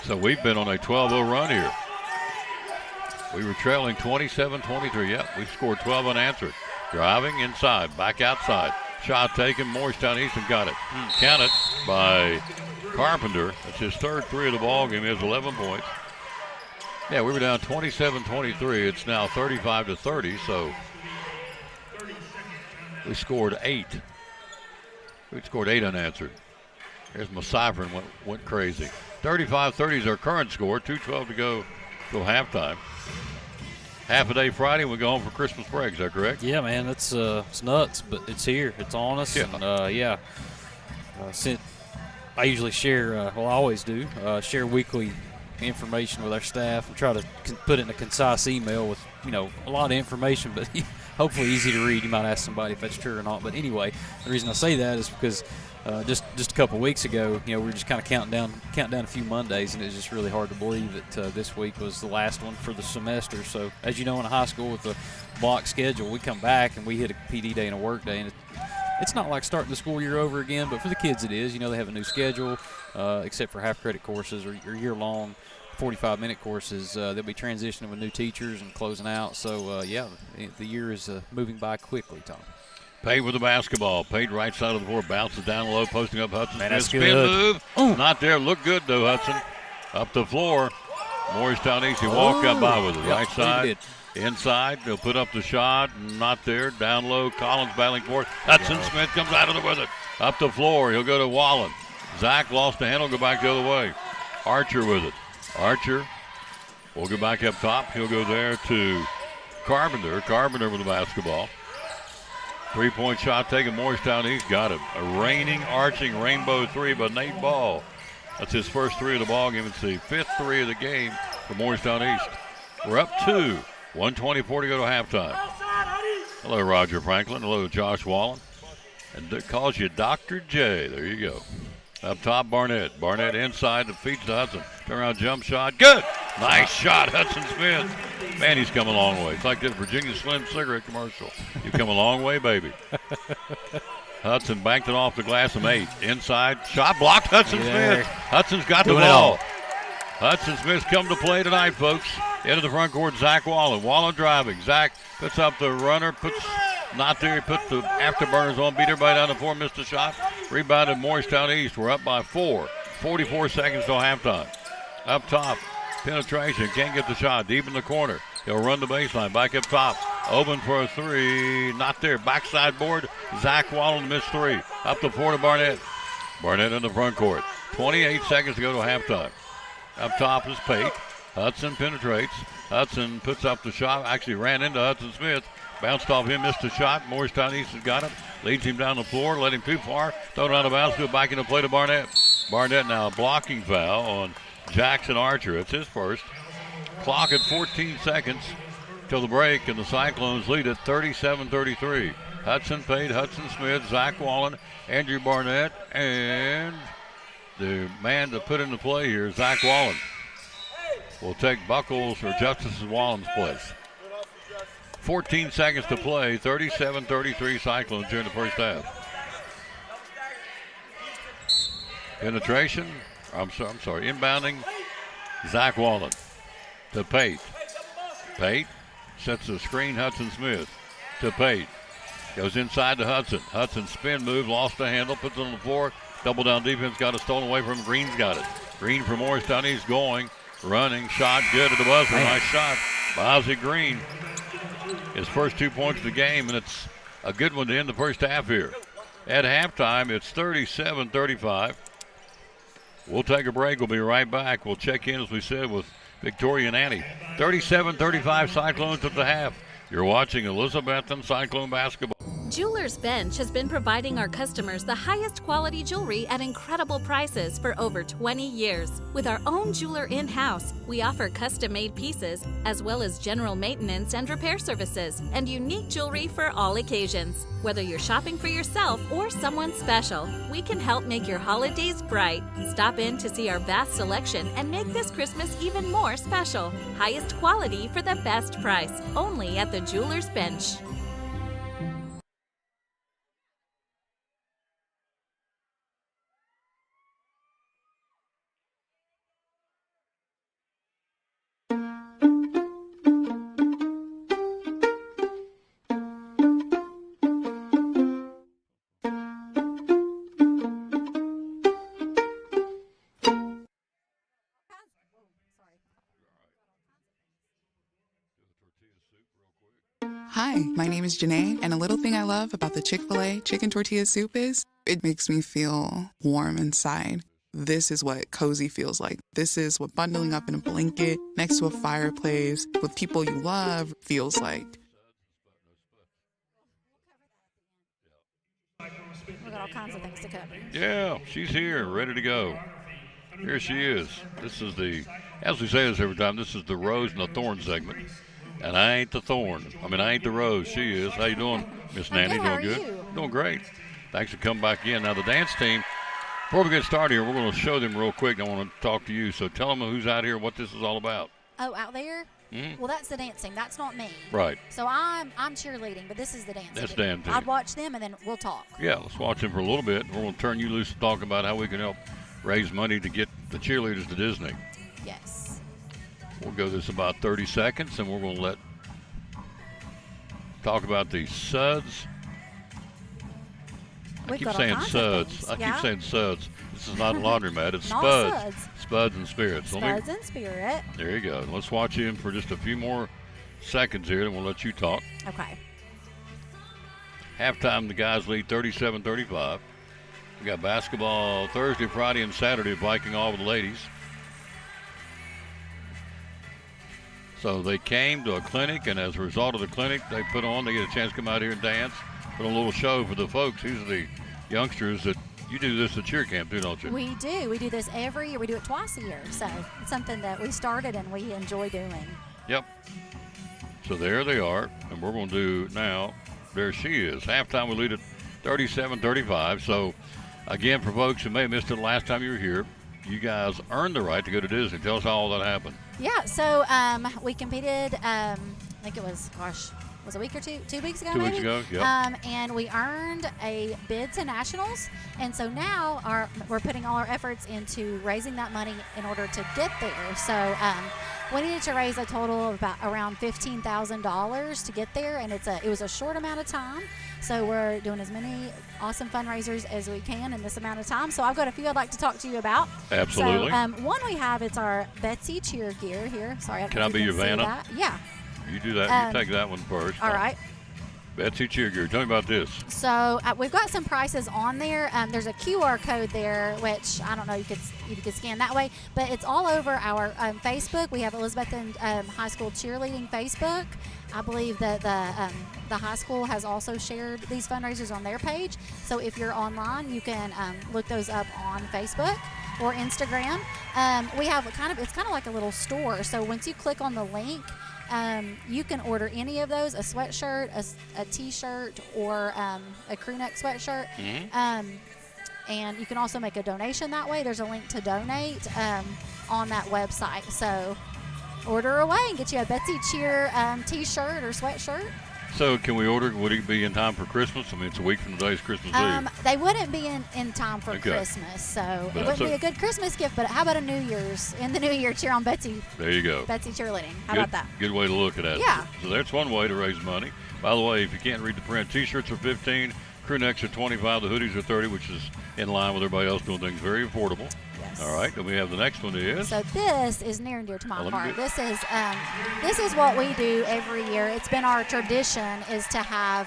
So we've been on a 12-0 run here. We were trailing 27-23. Yep, we scored 12 unanswered. Driving inside, back outside. Shot taken, Morristown Easton got it. Counted by Carpenter. That's his third 3 of the ball game. He has 11 points. Yeah, we were down 27-23. It's now 35-30, so we scored 8. We scored 8 unanswered. There's my cipher and went crazy. 35-30 is our current score. 2:12 to go till halftime. Half a day Friday, we go home for Christmas break. Is that correct? Yeah, man, it's nuts, but it's here. It's on us. Yeah. And, I usually share, I always do, share weekly information with our staff and try to put it in a concise email with, a lot of information, but hopefully easy to read. You might ask somebody if that's true or not. But anyway, the reason I say that is because just a couple weeks ago, we were just kind of counting down a few Mondays, and it's just really hard to believe that this week was the last one for the semester. So as you know, in high school with the block schedule, we come back and we hit a PD day and a work day, and it's not like starting the school year over again, but for the kids it is. They have a new schedule, except for half-credit courses or year-long 45-minute courses. They'll be transitioning with new teachers and closing out. So, the year is moving by quickly, Tom. Pate with the basketball. Pate right side of the floor, bounces down low, posting up Hudson. Man, that's spin good. move. Not there. Look good, though, Hudson. Up the floor. Morristown East, he walked up by with it. Right side. Inside, they'll put up the shot. Not there. Down low, Collins battling for it. Hudson Smith comes out of it with it. Up the floor, he'll go to Wallen. Zach lost the handle, go back the other way. Archer with it. Archer will go back up top. He'll go there to Carpenter. Carpenter with the basketball. 3-point shot taken. Morristown East got it. A raining, arching rainbow 3 by Nate Ball. That's his first 3 of the ball game. It's the 5th 3 of the game for Morristown East. We're up 2. 1:24 to go to halftime. Hello, Roger Franklin. Hello, Josh Wallen. And it calls you Dr. J. There you go. Up top, Barnett. Barnett inside, the feeds to Hudson. Turnaround jump shot. Good. Nice shot, Hudson Smith. Man, he's come a long way. It's like that Virginia Slim cigarette commercial. You've come a long way, baby. Hudson banked it off the glass and 8. Inside, shot blocked, Hudson Smith. Hudson's got the ball. Hudson Smith's come to play tonight, folks. Into the front court, Zach Wallen. Wallen driving. Zach puts up the runner, not there. He puts the afterburners on, beat everybody down the floor, missed a shot. Rebounded Morristown East. We're up by 4. 44 seconds till halftime. Up top, penetration. Can't get the shot. Deep in the corner. He'll run the baseline. Back up top. Open for a 3. Not there. Backside board. Zach Wallen missed 3. Up the floor to Barnett. Barnett in the front court. 28 seconds to go to halftime. Up top is Pate. Hudson penetrates. Hudson puts up the shot. Actually ran into Hudson Smith. Bounced off him, missed the shot. Morristown East has got it. Leads him down the floor, led him too far. Thrown out of bounds, go back into play to Barnett. Barnett now a blocking foul on Jackson Archer. It's his first. Clock at 14 seconds till the break, and the Cyclones lead at 37-33. Hudson Pate, Hudson Smith, Zach Wallen, Andrew Barnett, and the man to put into play here, Zach Wallen, will take Buckles or Justice Wallen's place. 14 seconds to play, 37-33 Cyclones here in the first half. Penetration, I'm sorry, inbounding, Zach Wallen to Pate. Pate sets the screen, Hudson Smith to Pate. Goes inside to Hudson. Hudson spin move, lost the handle, puts it on the floor. Double down defense, got it stolen away from him. Green's got it. Green from Morristown, he's going, running, shot good at the buzzer. Nice shot by Ozzie Green. His first 2 points of the game, and it's a good one to end the first half here. At halftime, it's 37-35. We'll take a break. We'll be right back. We'll check in, as we said, with Victoria and Annie. 37-35 Cyclones at the half. You're watching Elizabethton Cyclone basketball. Jewelers Bench has been providing our customers the highest quality jewelry at incredible prices for over 20 years. With our own jeweler in-house, we offer custom-made pieces, as well as general maintenance and repair services, and unique jewelry for all occasions. Whether you're shopping for yourself or someone special, we can help make your holidays bright. Stop in to see our vast selection and make this Christmas even more special. Highest quality for the best price, only at the Jewelers Bench. Hi, my name is Janae, and a little thing I love about the Chick-fil-A chicken tortilla soup is it makes me feel warm inside. This is what cozy feels like. This is what bundling up in a blanket next to a fireplace with people you love feels like. We've got all kinds of things to cover. Yeah, she's here, ready to go. Here she is. This is the, as we say this every time, this is the Rose and the Thorn segment. And I ain't the thorn. I ain't the rose. She is. How you doing, Miss Nanny? How Doing are good? you? Doing great. Thanks for coming back in. Now, the dance team, before we get started here, we're going to show them real quick. I want to talk to you. So tell them who's out here, what this is all about. Oh, out there? Mm-hmm. Well, that's the dancing. That's not me. Right. So I'm cheerleading, but this is the dancing. That's Dan team. I'd watch them, and then we'll talk. Yeah, let's watch them for a little bit. We're going to turn you loose to talk about how we can help raise money to get the cheerleaders to Disney. Yes. We'll go this about 30 seconds, and we're going to talk about the suds. I keep saying suds. I keep saying suds. This is not a laundromat. It's Spuds. Spuds and Spirits. Spuds and Spirit. There you go. Let's watch him for just a few more seconds here, and we'll let you talk. Okay. Halftime, the guys lead 37-35. We got basketball Thursday, Friday, and Saturday, Viking all with the ladies. So they came to a clinic, and as a result of the clinic they get a chance to come out here and dance, put on a little show for the folks. These are the youngsters that you do this at cheer camp too, don't you? We do. We do this every year. We do it twice a year. So it's something that we started and we enjoy doing. Yep. So there they are, and we're going to do now, there she is. Halftime we lead at 37-35. So again, for folks who may have missed it last time you were here, you guys earned the right to go to Disney. Tell us how all that happened. Yeah, so we competed, I think it was, was a week or 2 weeks ago, 2 weeks ago, yep. And we earned a bid to nationals. And so now we're putting all our efforts into raising that money in order to get there. So we needed to raise a total of around $15,000 to get there, and it was a short amount of time. So we're doing as many awesome fundraisers as we can in this amount of time. So I've got a few I'd like to talk to you about. Absolutely. So one we have, it's our Betsy cheer gear here. Sorry, I don't know if you can see Vanna? that. Yeah. You do that. You take that one first. All right. Betsy Cheergear, tell me about this. So we've got some prices on there. There's a QR code there, which I don't know, you could scan that way, but it's all over our Facebook. We have Elizabethton High School Cheerleading Facebook. I believe that the high school has also shared these fundraisers on their page. So if you're online, you can look those up on Facebook or Instagram. We have it's kind of like a little store. So once you click on the link, you can order any of those, a sweatshirt, a t-shirt, or a crew neck sweatshirt. Mm-hmm. And you can also make a donation that way. There's a link to donate on that website. So order away and get you a Betsy Cheer t-shirt or sweatshirt. So can we order? Would it be in time for Christmas? I mean, it's a week from today's Christmas Eve. They wouldn't be in time for Christmas, so But it wouldn't be a good Christmas gift. But how about a New Year's? In the New Year, cheer on Betsy. There you go. Betsy cheerleading. How Good- about that? Good way to look at it. Yeah. So that's one way to raise money. By the way, if you can't read the print, T-shirts are $15, crew necks are $25, the hoodies are $30, which is in line with everybody else doing things very affordable. Yes. All right. Then we have the next one is. So this is near and dear to my Well, let me heart. This is what we do every year. It's been our tradition is to have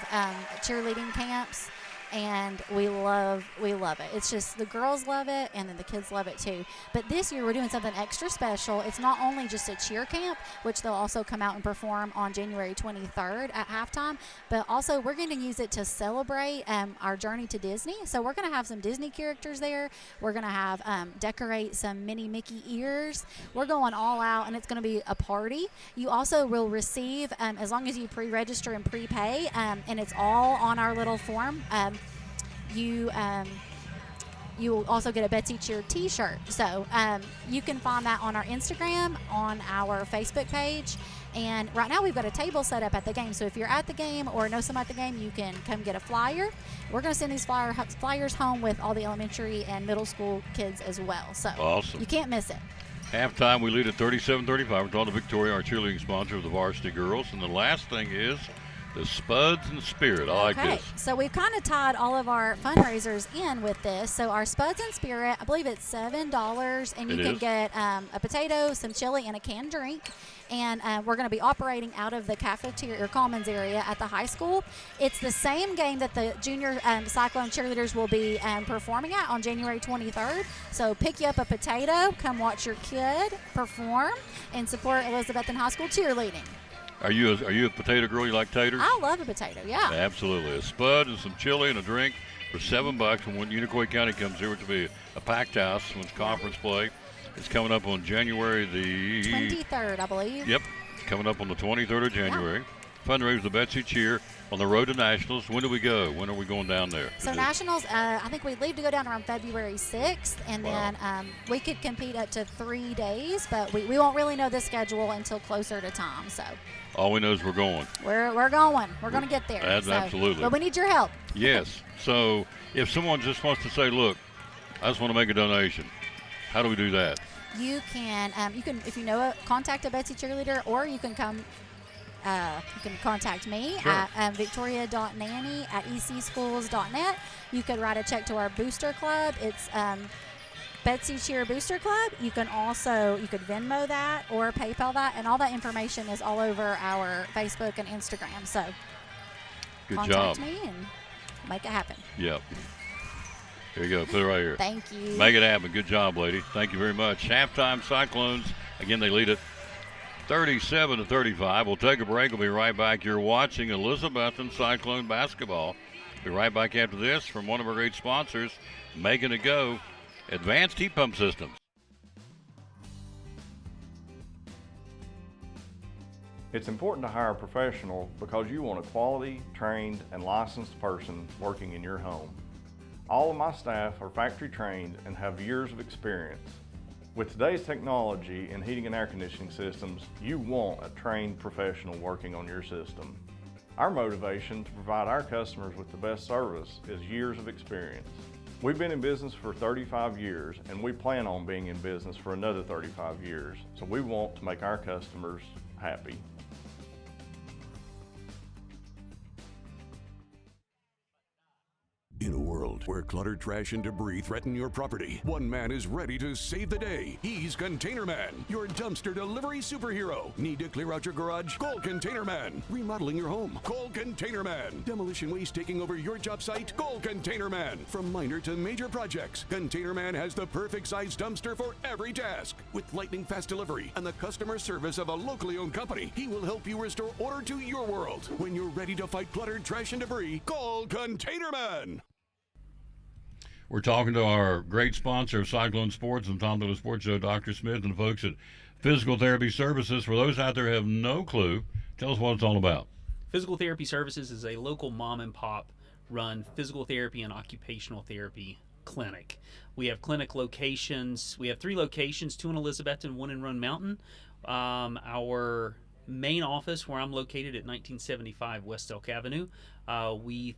cheerleading camps, and we love it. It's just the girls love it, and then the kids love it too. But this year we're doing something extra special. It's not only just a cheer camp, which they'll also come out and perform on January 23rd at halftime, but also we're going to use it to celebrate our journey to Disney. So we're going to have some Disney characters there. We're going to have decorate some mini Mickey ears. We're going all out, and it's going to be a party. You also will receive, as long as you pre-register and prepay, and it's all on our little form. You will also get a Betsy Cheer t-shirt. So you can find that on our Instagram, on our Facebook page. And right now we've got a table set up at the game. So if you're at the game or know someone at the game, you can come get a flyer. We're going to send these flyers home with all the elementary and middle school kids as well. So Awesome. You can't miss it. Halftime, we lead at 37-35. We're talking to Victoria, our cheerleading sponsor of the varsity girls. And the last thing is the Spuds and Spirit. I like this. So we've kind of tied all of our fundraisers in with this. So our Spuds and Spirit, I believe it's $7, and you can get a potato, some chili, and a canned drink. And we're going to be operating out of the cafeteria or commons area at the high school. It's the same game that the junior Cyclone cheerleaders will be performing at on January 23rd. So pick you up a potato, come watch your kid perform, and support Elizabethton High School cheerleading. Are you a potato girl? You like taters? I love a potato, yeah. Absolutely. A spud and some chili and a drink for $7. And when Unicoi County comes here, which will be a packed house when it's conference play, it's coming up on January the 23rd, I believe. Yep, coming up on the 23rd of January. Fundraiser the Betsy Cheer on the road to Nationals. When do we go? When are we going down there? So Nationals, I think we leave to go down around February 6th, and then we could compete up to 3 days, but we won't really know the schedule until closer to time. So all we know is we're going. We're going. We're going to get there. Absolutely. But we need your help. Yes. So if someone just wants to say, look, I just want to make a donation, how do we do that? You can if you know contact a Betsy cheerleader, or you can come. You can contact me at victoria.nanny@ecschools.net. You could write a check to our booster club. It's Betsy Cheer Booster Club. You could Venmo that or PayPal that, and all that information is all over our Facebook and Instagram. So contact me and make it happen. Yep. Here you go. Put it right here. Thank you. Make it happen. Good job, lady. Thank you very much. Halftime Cyclones. Again, they lead it 37-35. We'll take a break. We'll be right back. You're watching Elizabethton Cyclone basketball. Be right back after this from one of our great sponsors, making it go, Advanced Heat Pump Systems. It's important to hire a professional because you want a quality, trained, and licensed person working in your home. All of my staff are factory trained and have years of experience. With today's technology in heating and air conditioning systems, you want a trained professional working on your system. Our motivation to provide our customers with the best service is years of experience. We've been in business for 35 years, and we plan on being in business for another 35 years, so we want to make our customers happy. In a world world where clutter, trash, and debris threaten your property, one man is ready to save the day. He's Container Man, your dumpster delivery superhero. Need to clear out your garage? Call Container Man. Remodeling your home? Call Container Man. Demolition waste taking over your job site? Call Container Man. From minor to major projects, Container Man has the perfect size dumpster for every task. With lightning fast delivery and the customer service of a locally owned company, he will help you restore order to your world. When you're ready to fight clutter, trash, and debris, call Container Man. We're talking to our great sponsor of Cyclone Sports and Tom Taylor Sports Show, Dr. Smith, and the folks at Physical Therapy Services. For those out there who have no clue, tell us what it's all about. Physical Therapy Services is a local mom and pop run physical therapy and occupational therapy clinic. We have clinic locations. We have 3 locations, 2 in Elizabethton, 1 in Roan Mountain. Our main office, where I'm located at 1975 West Elk Avenue, we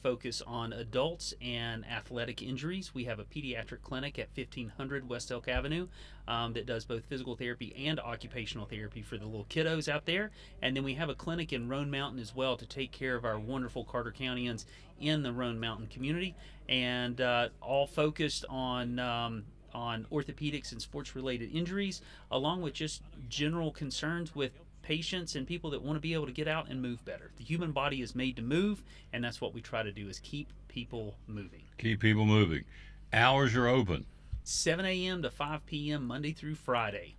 focus on adults and athletic injuries. We have a pediatric clinic at 1500 West Elk Avenue that does both physical therapy and occupational therapy for the little kiddos out there. And then we have a clinic in Roan Mountain as well to take care of our wonderful Carter Countyans in the Roan Mountain community, and all focused on orthopedics and sports-related injuries, along with just general concerns with patients and people that want to be able to get out and move better. The human body is made to move, and that's what we try to do, is keep people moving. Keep people moving. Hours are open. 7 a.m. to 5 p.m. Monday through Friday.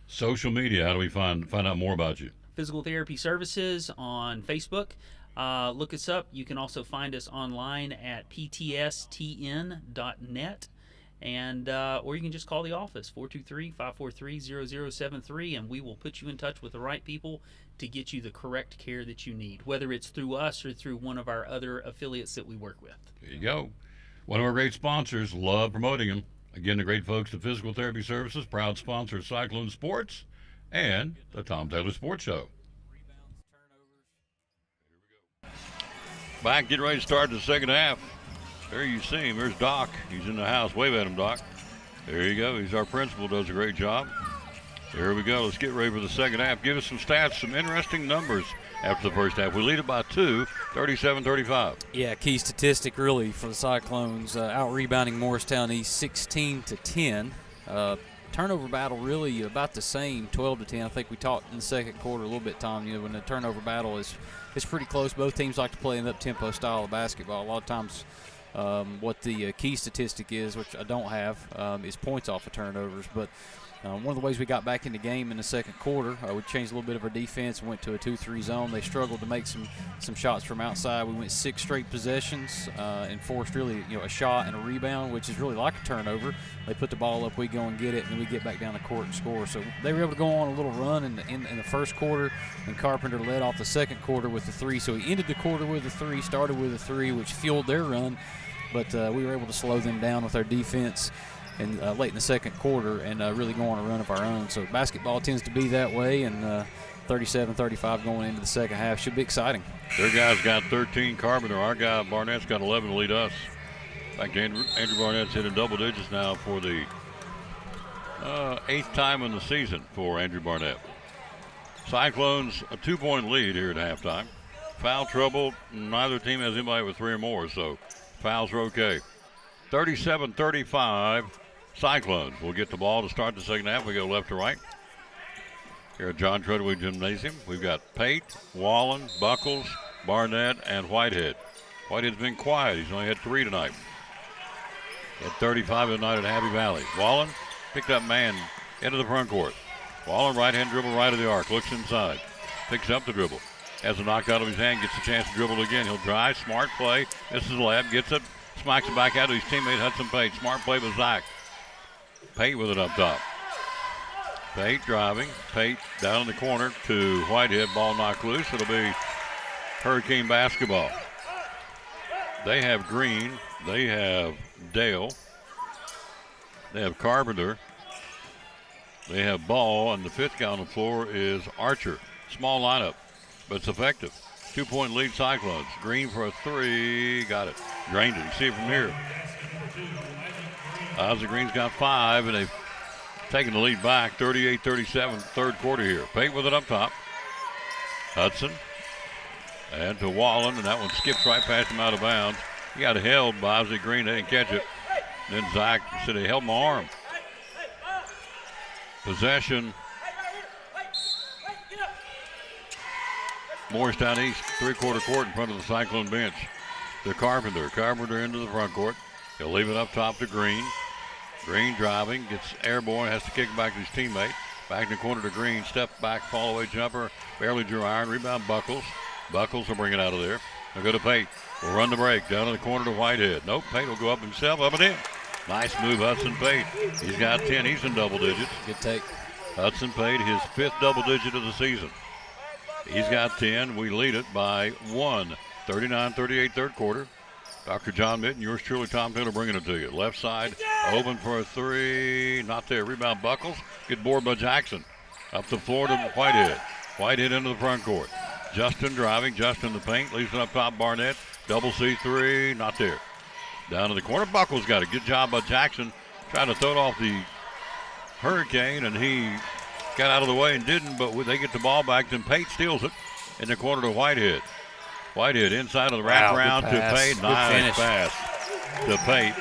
Social media, how do we find out more about you? Physical Therapy Services on Facebook. Look us up. You can also find us online at ptstn.net. And or you can just call the office, 423-543-0073, and we will put you in touch with the right people to get you the correct care that you need, whether it's through us or through one of our other affiliates that we work with. There you go. One of our great sponsors, love promoting them. Again, the great folks at Physical Therapy Services, proud sponsor of Cyclone Sports and the Tom Taylor Sports Show. Back, getting ready to start the second half. There you see him. There's Doc. He's in the house. Wave at him, Doc. There you go. He's our principal. Does a great job. There we go. Let's get ready for the second half. Give us some stats, some interesting numbers after the first half. We lead it by 2, 37-35. Yeah, key statistic really for the Cyclones, out-rebounding Morristown East 16-10. Turnover battle really about the same, 12-10. I think we talked in the second quarter a little bit, Tom, when the turnover battle is pretty close. Both teams like to play an up-tempo style of basketball. A lot of times what the key statistic is, which I don't have, is points off of turnovers. But one of the ways we got back in the game in the second quarter, we changed a little bit of our defense and went to a 2-3 zone. They struggled to make some shots from outside. We went 6 straight possessions and forced really a shot and a rebound, which is really like a turnover. They put the ball up, we go and get it, and then we get back down the court and score. So they were able to go on a little run in the first quarter, and Carpenter led off the second quarter with the 3. So he ended the quarter with a 3, started with a 3, which fueled their run. But we were able to slow them down with our defense and late in the second quarter and really go on a run of our own. So basketball tends to be that way, and 37-35 going into the second half should be exciting. Their guy's got 13, Carpenter. Our guy, Barnett's got 11 to lead us. In fact, Andrew Barnett's hitting double digits now for the 8th time in the season for Andrew Barnett. Cyclones, a 2-point lead here at halftime. Foul trouble, neither team has anybody with 3 or more, so fouls are okay. 37-35, Cyclones will get the ball to start the second half. We go left to right. Here at John Treadway Gymnasium, we've got Pate, Wallen, Buckles, Barnett, and Whitehead. Whitehead's been quiet. He's only had 3 tonight. At 35 tonight at Happy Valley. Wallen picked up man into the front court. Wallen right-hand dribble right of the arc. Looks inside. Picks up the dribble. Has a knockout of his hand. Gets a chance to dribble again. He'll drive. Smart play. This is Lab. Gets it. Smacks it back out to his teammate Hudson Pate. Smart play with Zach. Pate with it up top. Pate driving. Pate down in the corner to Whitehead. Ball knocked loose. It'll be Hurricane basketball. They have Green. They have Dale. They have Carpenter. They have Ball. And the 5th guy on the floor is Archer. Small lineup, but it's effective. 2-point lead Cyclones. Green for a 3. Got it. Drained it. You see it from here. Ozzy Green's got 5, and they've taken the lead back. 38-37, third quarter here. Pate with it up top. Hudson. And to Wallen, and that one skips right past him out of bounds. He got held by Ozzie Green. They didn't catch it. Then Zach said he held my arm. Possession. Morristown East, three-quarter court in front of the Cyclone bench. To Carpenter. Carpenter into the front court. He'll leave it up top to Green. Green driving, gets airborne, has to kick it back to his teammate. Back in the corner to Green. Step back, fall away jumper. Barely drew iron. Rebound Buckles. Buckles will bring it out of there. They'll go to Pate. We'll run the break. Down in the corner to Whitehead. Nope, Pate will go up himself. Up and in. Nice move, Hudson Pate. He's got 10. He's in double digits. Good take. Hudson Pate, his 5th double digit of the season. He's got 10. We lead it by 1. 39-38 third quarter. Dr. John Mitten, yours truly, Tom Taylor, bringing it to you. Left side, open for a three. Not there. Rebound Buckles. Good board by Jackson. Up the floor to Whitehead. Whitehead into the front court. Justin driving. Justin the paint. Leaves it up top. Barnett. Double C3. Not there. Down to the corner. Buckles got it. Good job by Jackson. Trying to throw it off the Hurricane, and he got out of the way and didn't, but they get the ball back. Then Pate steals it in the corner to Whitehead. Whitehead inside of the wraparound to Pate. Nice pass to Pate.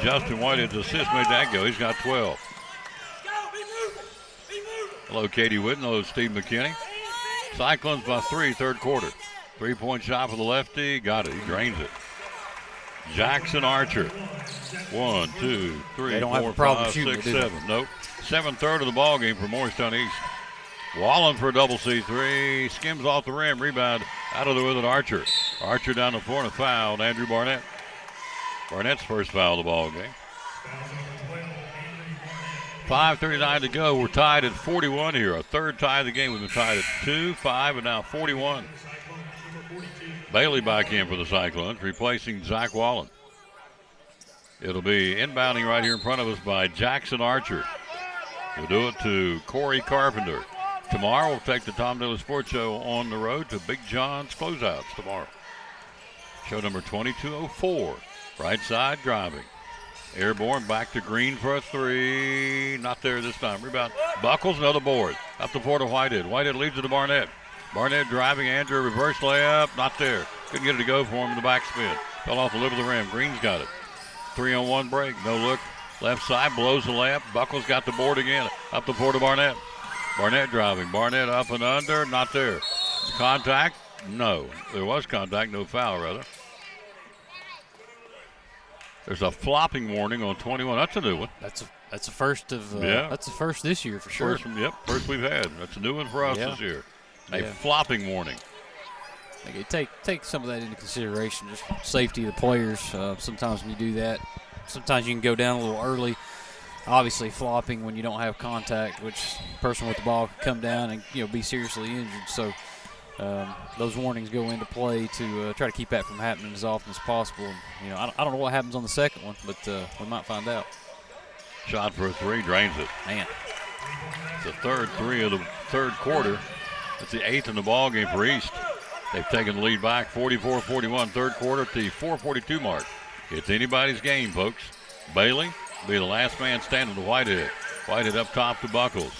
Justin Whitehead's assist made that go. He's got 12. Hello, Katie Whitten. Hello, Steve McKinney. Cyclones by 3, third quarter. 3-point shot for the lefty. Got it. He drains it. Jackson Archer. 1, 2, 3, 4, 5, 6, 7. Nope. 7/3 of the ball game for Morristown East. Wallen for a double C3. Skims off the rim. Rebound out of the with it. Archer. Archer down the floor and a foul. Andrew Barnett. Barnett's first foul of the ball game. 5:39 to go. We're tied at 41 here. A third tie of the game. We've been tied at 2, 5, and now 41. Bailey back in for the Cyclones, replacing Zach Wallen. It'll be inbounding right here in front of us by Jackson Archer. We'll do it to Corey Carpenter. Tomorrow we'll take the Tom Taylor Sports Show on the road to Big John's Closeouts tomorrow. Show number 2204. Right side driving. Airborne back to Green for a three. Not there this time. Rebound. Buckles, another board. Up the floor to Whitehead. Whitehead leaves it to Barnett. Barnett driving. Andrew, reverse layup. Not there. Couldn't get it to go for him in the backspin. Fell off the lip of the rim. Green's got it. 3-on-1 break. No look. Left side blows the layup. Buckles got the board again. Up the floor to Barnett. Barnett driving. Barnett up and under. Not there. Contact? No. There was contact. No foul, rather. There's a flopping warning on 21. That's a new one. That's a first of that's the first this year for sure. First we've had. That's a new one for us this year. A flopping warning. Okay, take some of that into consideration. Just safety of the players. Sometimes when you do that, sometimes you can go down a little early. Obviously, flopping when you don't have contact, which the person with the ball can come down and be seriously injured. So those warnings go into play to try to keep that from happening as often as possible. And, I don't know what happens on the second one, but we might find out. Shot for a three, drains it. Man, it's the third three of the third quarter. It's the 8th in the ball game for East. They've taken the lead back, 44-41, third quarter at the 4:42 mark. It's anybody's game, folks. Bailey will be the last man standing to Whitehead. Whitehead up top to Buckles.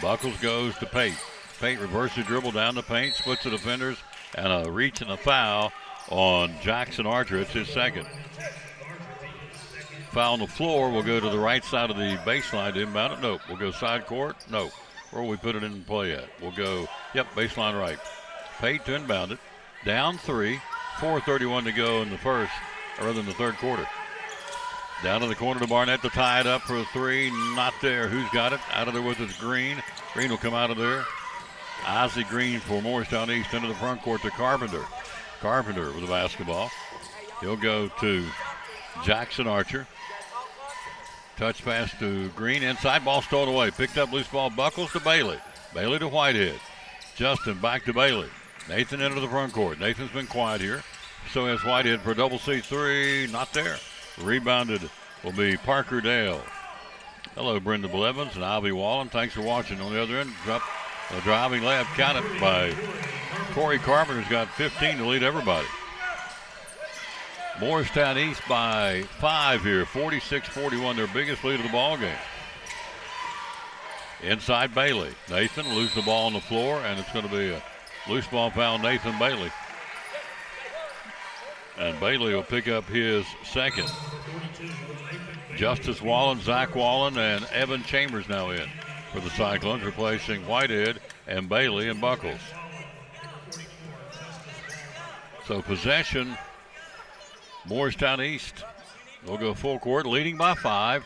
Buckles goes to Pate. Pate reverses dribble down the paint, splits the defenders, and a reach and a foul on Jackson Archer. It's his second. Foul on the floor. We'll go to the right side of the baseline to inbound it. Nope. We'll go side court. Nope. Where will we put it in play at? We'll go, baseline right. Pate to inbound it. Down 3. 4:31 to go in the third quarter. Down to the corner to Barnett to tie it up for a three. Not there. Who's got it? Out of there with his Green. Green will come out of there. Ozzie Green for Morristown East into the front court to Carpenter. Carpenter with the basketball. He'll go to Jackson Archer. Touch pass to Green. Inside ball stolen away. Picked up loose ball. Buckles to Bailey. Bailey to Whitehead. Justin back to Bailey. Nathan into the front court. Nathan's been quiet here. So has Whitehead for a double C3. Not there. Rebounded will be Parker Dale. Hello, Brenda Blevins and Ivy Wallen. Thanks for watching. On the other end, a driving layup counted by Corey Carpenter's got 15 to lead everybody. Morristown East by 5 here, 46-41, their biggest lead of the ball game. Inside Bailey. Nathan loses the ball on the floor, and it's going to be a loose ball foul, Nathan Bailey. And Bailey will pick up his second. Justice Wallen, Zach Wallen, and Evan Chambers now in for the Cyclones, replacing Whitehead and Bailey and Buckles. So possession, Morristown East will go full court, leading by 5.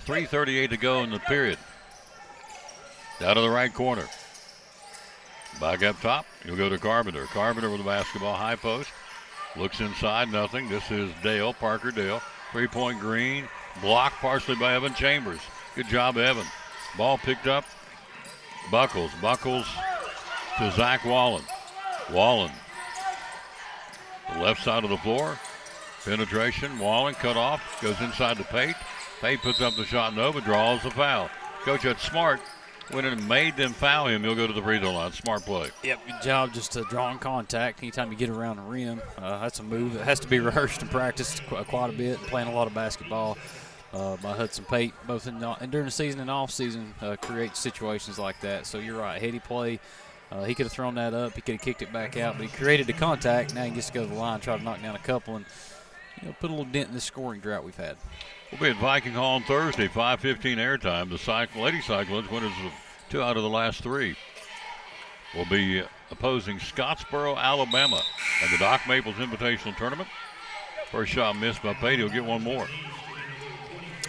3:38 to go in the period. Down to the right corner. Back up top, you'll go to Carpenter. Carpenter with the basketball, high post. Looks inside, nothing. This is Dale, Parker Dale. 3-point Green, blocked partially by Evan Chambers. Good job, Evan. Ball picked up, Buckles. Buckles to Zach Wallen. Wallen, the left side of the floor. Penetration, Wallen cut off, goes inside to Pate. Pate puts up the shot, no, but draws the foul. Coach, that's smart. When it made them foul him, he'll go to the free throw line. Smart play. Yep, good job just drawing contact. Anytime you get around the rim, that's a move that has to be rehearsed and practiced quite a bit. And playing a lot of basketball by Hudson Pate, both and during the season and off season, creates situations like that. So you're right, heady play. He could have thrown that up. He could have kicked it back out, but he created the contact. Now he gets to go to the line, try to knock down a couple, and put a little dent in the scoring drought we've had. We'll be at Viking Hall on Thursday, 5:15 airtime. The Lady Cyclones, winners of 2 out of the last 3, will be opposing Scottsboro, Alabama, in the Doc Maples Invitational Tournament. First shot missed by Pate. He'll get one more.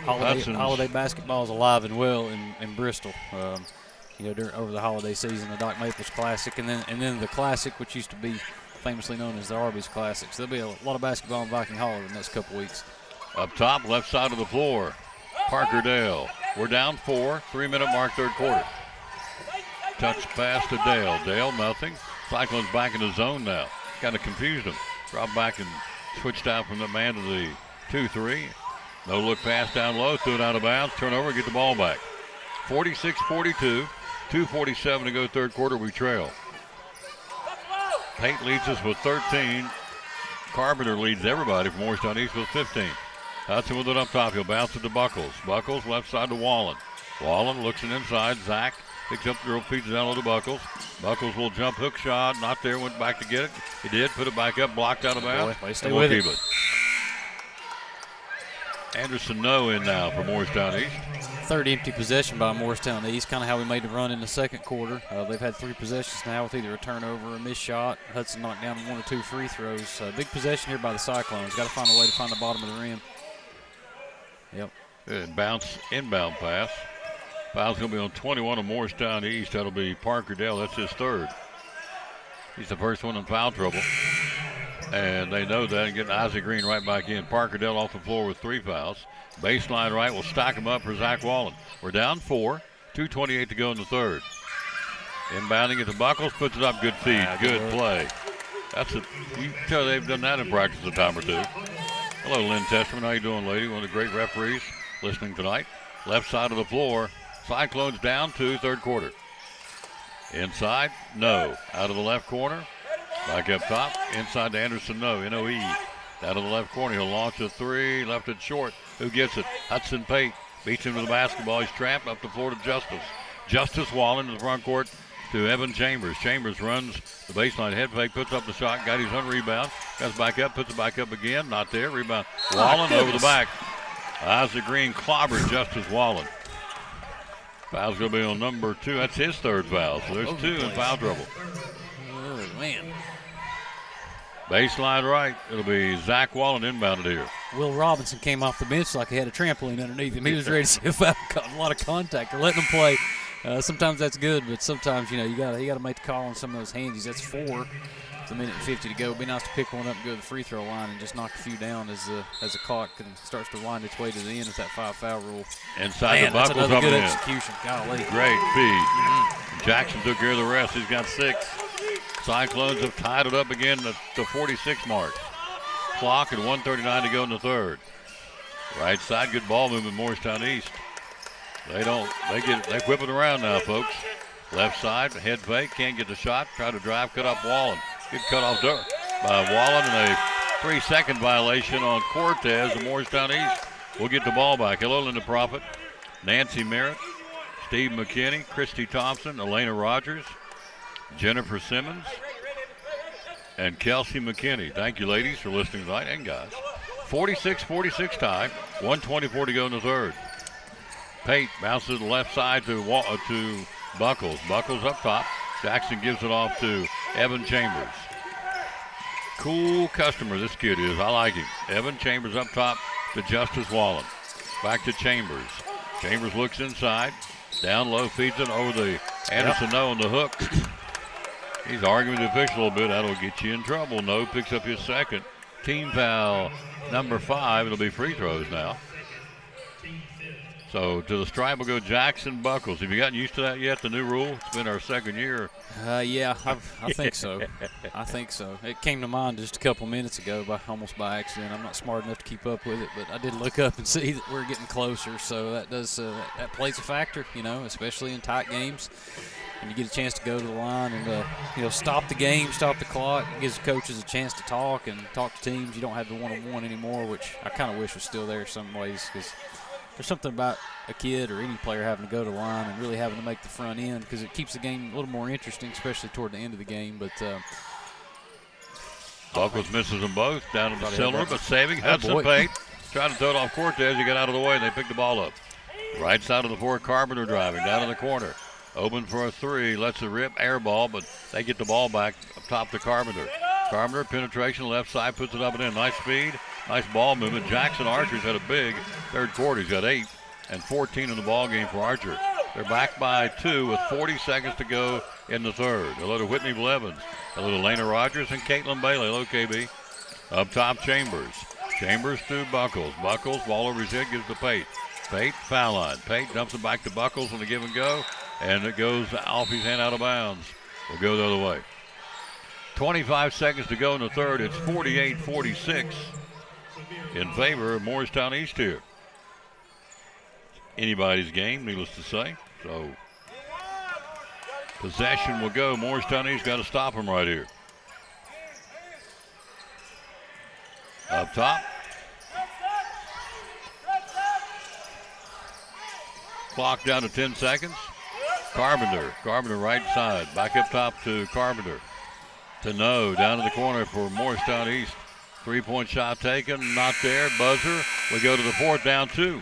Holiday basketball is alive and well in Bristol. Over the holiday season, the Doc Maples Classic, and then the Classic, which used to be famously known as the Arby's Classic. So there'll be a lot of basketball in Viking Hall in the next couple weeks. Up top, left side of the floor, Parker Dale. We're down 4, 3-minute mark, third quarter. Touch pass to Dale. Dale, nothing. Cyclones back in the zone now. Kind of confused him. Dropped back and switched out from the man to the 2-3. No look pass down low, threw it out of bounds. Turnover, get the ball back. 46-42, 2:47 to go third quarter, we trail. Pate leads us with 13. Carpenter leads everybody from Morristown East with 15. Hudson with it up top. He'll bounce it to Buckles. Buckles left side to Wallen. Wallen looks it inside. Zach picks up the drill, feeds it down low to Buckles. Buckles will jump hook shot. Not there. Went back to get it. He did. Put it back up. Blocked out of bounds. Stay with it. Anderson no in now for Morristown East. Third empty possession by Morristown East. Kind of how we made the run in the second quarter. They've had 3 possessions now with either a turnover or a missed shot. Hudson knocked down 1 or 2 free throws. Big possession here by the Cyclones. Got to find a way to find the bottom of the rim. Yep. Good bounce, inbound pass. Foul's going to be on 21 of Morristown East. That'll be Parker Dale. That's his third. He's the first one in foul trouble. And they know that, and getting Isaac Green right back in. Parker Dale off the floor with 3 fouls. Baseline right will stack him up for Zach Wallen. We're down 4, 2:28 to go in the third. Inbounding it to Buckles, puts it up, good feed, good play. You can tell they've done that in practice a time or 2. Hello, Lynn Testerman. How you doing, lady? One of the great referees listening tonight. Left side of the floor. Cyclones down 2, third quarter. Inside, no. Out of the left corner. Back up top. Inside to Anderson, no. N-O-E. Down to the left corner. He'll launch a 3. Left it short. Who gets it? Hudson Pate. Beats him to the basketball. He's trapped up the floor to Justice. Justice Wallen to the front court to Evan Chambers. Chambers runs the baseline head fake, puts up the shot, got his own rebound. Goes back up, puts it back up again. Not there. Rebound. Wallen over the back. Isaac Green clobbered Justice Wallen. Foul's going to be on number 2. That's his third foul. So there's 2 in foul trouble. Oh, man. Baseline right. It'll be Zach Wallen inbounded here. Will Robinson came off the bench like he had a trampoline underneath him. He was ready to see if I caught a lot of contact. They're letting him play. Sometimes that's good, but sometimes, you got to make the call on some of those handies. That's 4. It's 1:50 to go. It'd be nice to pick one up and go to the free throw line and just knock a few down as the clock starts to wind its way to the end with that 5 foul rule. Inside the Buckles, that's another up good and execution. Golly. Great feed. Jackson took care of the rest. He's got 6. Cyclones have tied it up again at the 46 mark. Clock and 1:39 to go in the third. Right side, good ball movement, Morristown East. They whip it around now, folks. Left side, head fake, can't get the shot. Try to drive, cut off Wallen. Good cut off by Wallen, and a 3-second violation on Cortez of Morristown East. We'll get the ball back. Hello, Linda Prophet, Nancy Merritt, Steve McKinney, Christy Thompson, Elena Rogers, Jennifer Simmons, and Kelsey McKinney. Thank you, ladies, for listening tonight, and guys. 46-46 tie. 1:24 to go in the third. Pate bounces to the left side to Buckles. Buckles up top. Jackson gives it off to Evan Chambers. Cool customer this kid is. I like him. Evan Chambers up top to Justice Wallen. Back to Chambers. Chambers looks inside. Down low, feeds it over the Anderson No on the hook. He's arguing with the official a little bit. That'll get you in trouble. No picks up his second. Team foul number 5. It'll be free throws now. So to the stripe will go Jackson Buckles. Have you gotten used to that yet, the new rule? It's been our second year. Yeah, I think so. I think so. It came to mind just a couple minutes ago, almost by accident. I'm not smart enough to keep up with it, but I did look up and see that we're getting closer. So that does that plays a factor, especially in tight games. And you get a chance to go to the line and stop the game, stop the clock. It gives the coaches a chance to talk to teams. You don't have the one-on-one anymore, which I kind of wish was still there some ways, because there's something about a kid or any player having to go to the line and really having to make the front end, because it keeps the game a little more interesting, especially toward the end of the game. But Buckles misses them both down in the cylinder, but saving Hudson Pate. Tried to throw it off Cortez. He got out of the way, and they picked the ball up. Right side of the floor, Carpenter driving down in the corner. Open for a three, lets it rip, air ball, but they get the ball back up top to Carpenter. Carpenter, penetration, left side, puts it up and in. Nice speed, nice ball movement. Jackson Archer's had a big third quarter. He's got 8 and 14 in the ball game for Archer. They're back by 2 with 40 seconds to go in the third. Hello to Whitney Blevins. Hello to Lena Rogers and Caitlin Bailey. Hello, KB. Up top, Chambers. Chambers to Buckles. Buckles, ball over his head, gives to Pate. Pate, foul line. Pate dumps it back to Buckles on the give and go, and it goes off his hand out of bounds. We'll go the other way. 25 seconds to go in the third. It's 48-46 in favor of Morristown East here. Anybody's game, needless to say. So possession will go. Morristown East got to stop them right here. Up top. Clock down to 10 seconds. Carpenter right side. Back up top to Carpenter. To No, down to the corner for Morristown East. 3-point shot taken, not there. Buzzer. We go to the fourth, down 2.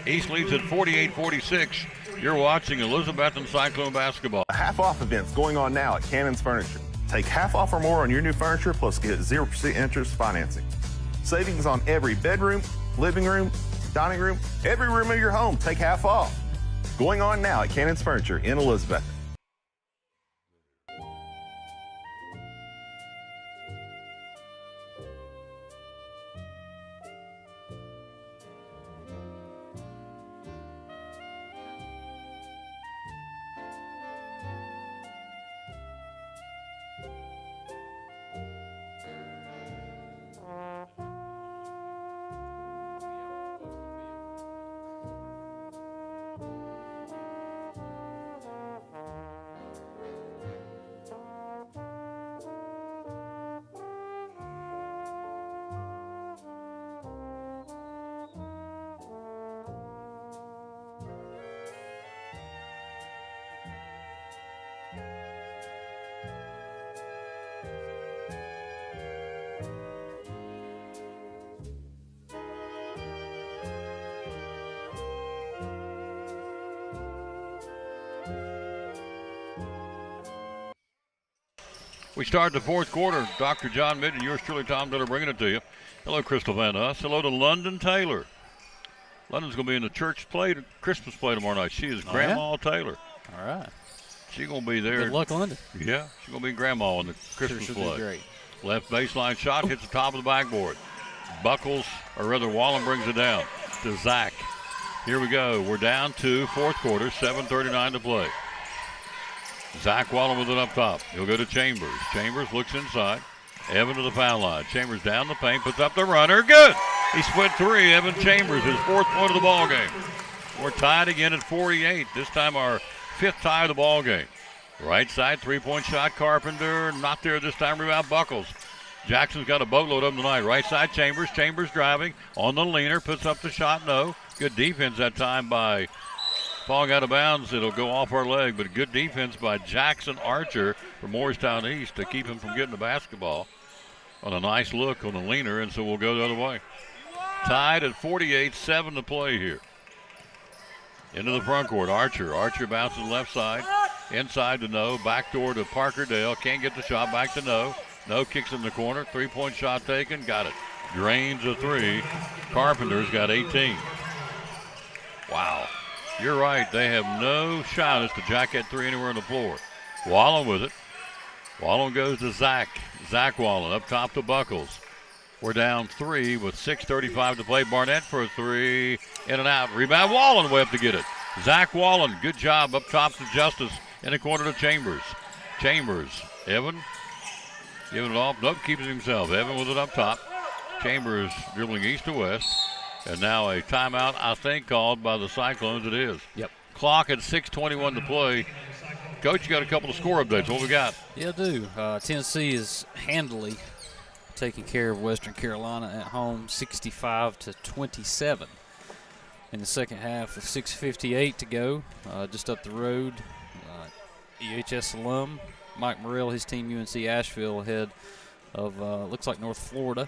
East leads at 48-46. You're watching Elizabethton Cyclone basketball. Half off events going on now at Cannon's Furniture. Take half off or more on your new furniture, plus get 0% interest financing. Savings on every bedroom, living room, dining room, every room of your home. Take half off. Going on now at Cannon's Furniture in Elizabethton. We start the fourth quarter. Dr. John Midden, yours truly, Tom Diller, bringing it to you. Hello, Crystal Van Huss. Hello to London Taylor. London's going to be in the church play, Christmas play tomorrow night. She is Grandma Taylor. All right. She's going to be there. Good luck, London. Yeah, she's going to be Grandma in the Christmas Sure, play. be great. Left baseline shot hits the top of the backboard. Buckles, or rather Wallen brings it down to Zach. Here we go. We're down to fourth quarter, 7:39 to play. Zach Wallen with it up top. He'll go to Chambers. Chambers looks inside. Evan to the foul line. Chambers down the paint, puts up the runner. Good! He split 3. Evan Chambers, his 4th point of the ball game. We're tied again at 48. This time our 5th tie of the ball game. Right side, 3-point shot. Carpenter, not there this time. Rebound Buckles. Jackson's got a boatload of them tonight. Right side, Chambers. Chambers driving on the leaner, puts up the shot. No. Good defense that time by falling out of bounds. It'll go off our leg, but good defense by Jackson Archer from Morristown East to keep him from getting the basketball. on a nice look on the leaner, and so we'll go the other way. Tied at 48, 7 to play here. Into the front court, Archer. Archer bounces left side, inside to No, backdoor to Parker Dale. Can't get the shot, back to No. No kicks in the corner, three-point shot taken, got it. Drains a three. Carpenter's got 18. Wow. You're right, they have no shot as to jack that three anywhere on the floor. Wallen with it. Wallen goes to Zach. Zach Wallen up top to Buckles. We're down 3 with 6:35 to play. Barnett for a three. In and out. Rebound. Wallen way up to get it. Zach Wallen. Good job up top to Justice. In the corner to Chambers. Chambers. Evan. Giving it off. Nope. Keeps it himself. Evan with it up top. Chambers dribbling east to west. And now a timeout, I think, called by the Cyclones. It is. Yep. Clock at 6:21 to play. Coach, you got a couple of score updates. What we got? Yeah, I do. Tennessee is handily taking care of Western Carolina at home, 65-27. In the second half with 6:58 to go, just up the road, EHS alum Mike Morrell, his team UNC Asheville ahead of looks like North Florida,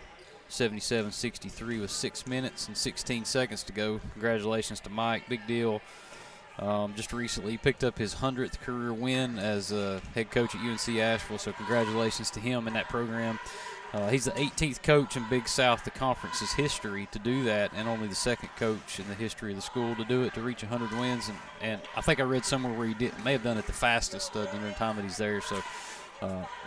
77-63 with 6 minutes and 16 seconds to go. Congratulations to Mike, big deal. Just recently picked up his 100th career win as head coach at UNC Asheville, so congratulations to him in that program. He's the 18th coach in Big South, the conference's history, to do that, and only the second coach in the history of the school to do it, to reach 100 wins. And I think I read somewhere where he may have done it the fastest during the time that he's there. So,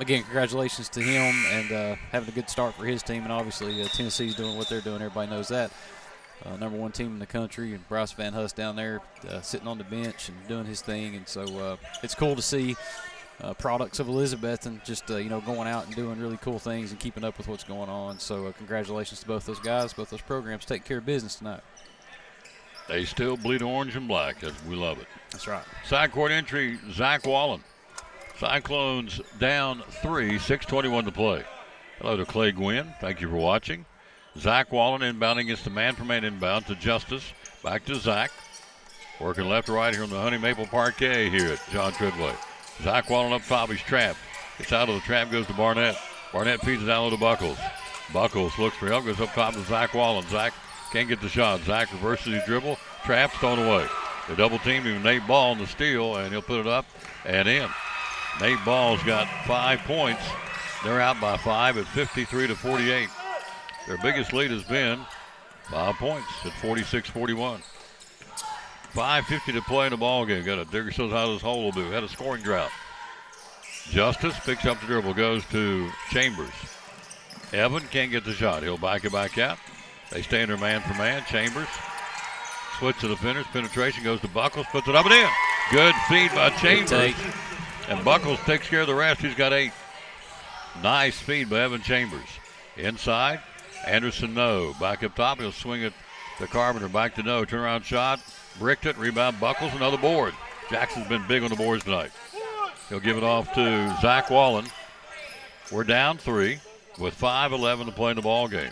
again, congratulations to him and having a good start for his team. And obviously Tennessee's doing what they're doing. Everybody knows that. Number one team in the country, and Bryce Van Hust down there sitting on the bench and doing his thing. And so it's cool to see products of Elizabethton just, going out and doing really cool things and keeping up with what's going on. So congratulations to both those guys, both those programs. Take care of business tonight. They still bleed orange and black, as we love it. That's right. Side court entry, Zach Wallen. Cyclones down 3, 6:21 to play. Hello to Clay Gwynn. Thank you for watching. Zach Wallen inbounding against the man-for-man inbound to Justice. Back to Zach. Working left to right here on the Honey Maple Parquet here at John Treadway. Zach Wallen up top. He's trapped. Gets out of the trap, goes to Barnett. Barnett feeds it down low to Buckles. Buckles looks for help, goes up top to Zach Wallen. Zach can't get the shot. Zach reverses his dribble. Traps, thrown away. They double teamed him. Nate Ball in the steal, and he'll put it up and in. Nate Ball's got 5 points. They're out by 5 at 53-48. Their biggest lead has been 5 points at 46-41. 5:50 to play in the ball game. Got to dig ourselves out of this hole a little bit. We had a scoring drought. Justice picks up the dribble, goes to Chambers. Evan can't get the shot. He'll back it back out. They stay in their man for man. Chambers switch to the finish. Penetration goes to Buckles, puts it up and in. Good feed by Chambers. And Buckles takes care of the rest. He's got 8. Nice feed by Evan Chambers. Inside, Anderson no. Back up top, he'll swing it to Carpenter. Back to no. Turnaround shot. Bricked it. Rebound Buckles. Another board. Jackson's been big on the boards tonight. He'll give it off to Zach Wallen. We're down 3 with 5:11 to play in the ball game.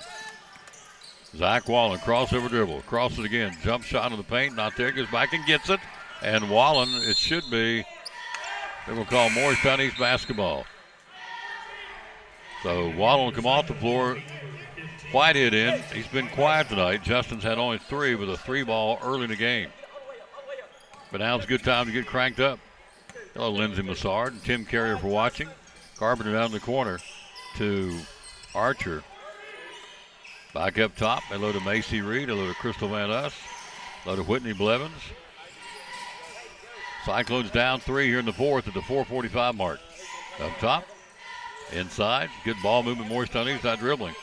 Zach Wallen, crossover dribble. Crosses it again. Jump shot in the paint. Not there. Goes back and gets it. And Wallen, it should be, they will call Morristown East basketball. So Wallen will come off the floor. Whitehead in. He's been quiet tonight. Justin's had only 3 with a 3-ball early in the game. But now it's a good time to get cranked up. Hello, Lindsey Massard and Tim Carrier for watching. Carpenter down in the corner to Archer. Back up top. Hello to Macy Reed. Hello to Crystal Van Us. Hello to Whitney Blevins. Cyclones down 3 here in the fourth at the 4:45 mark. Up top. Inside. Good ball movement. Morristown East not dribbling.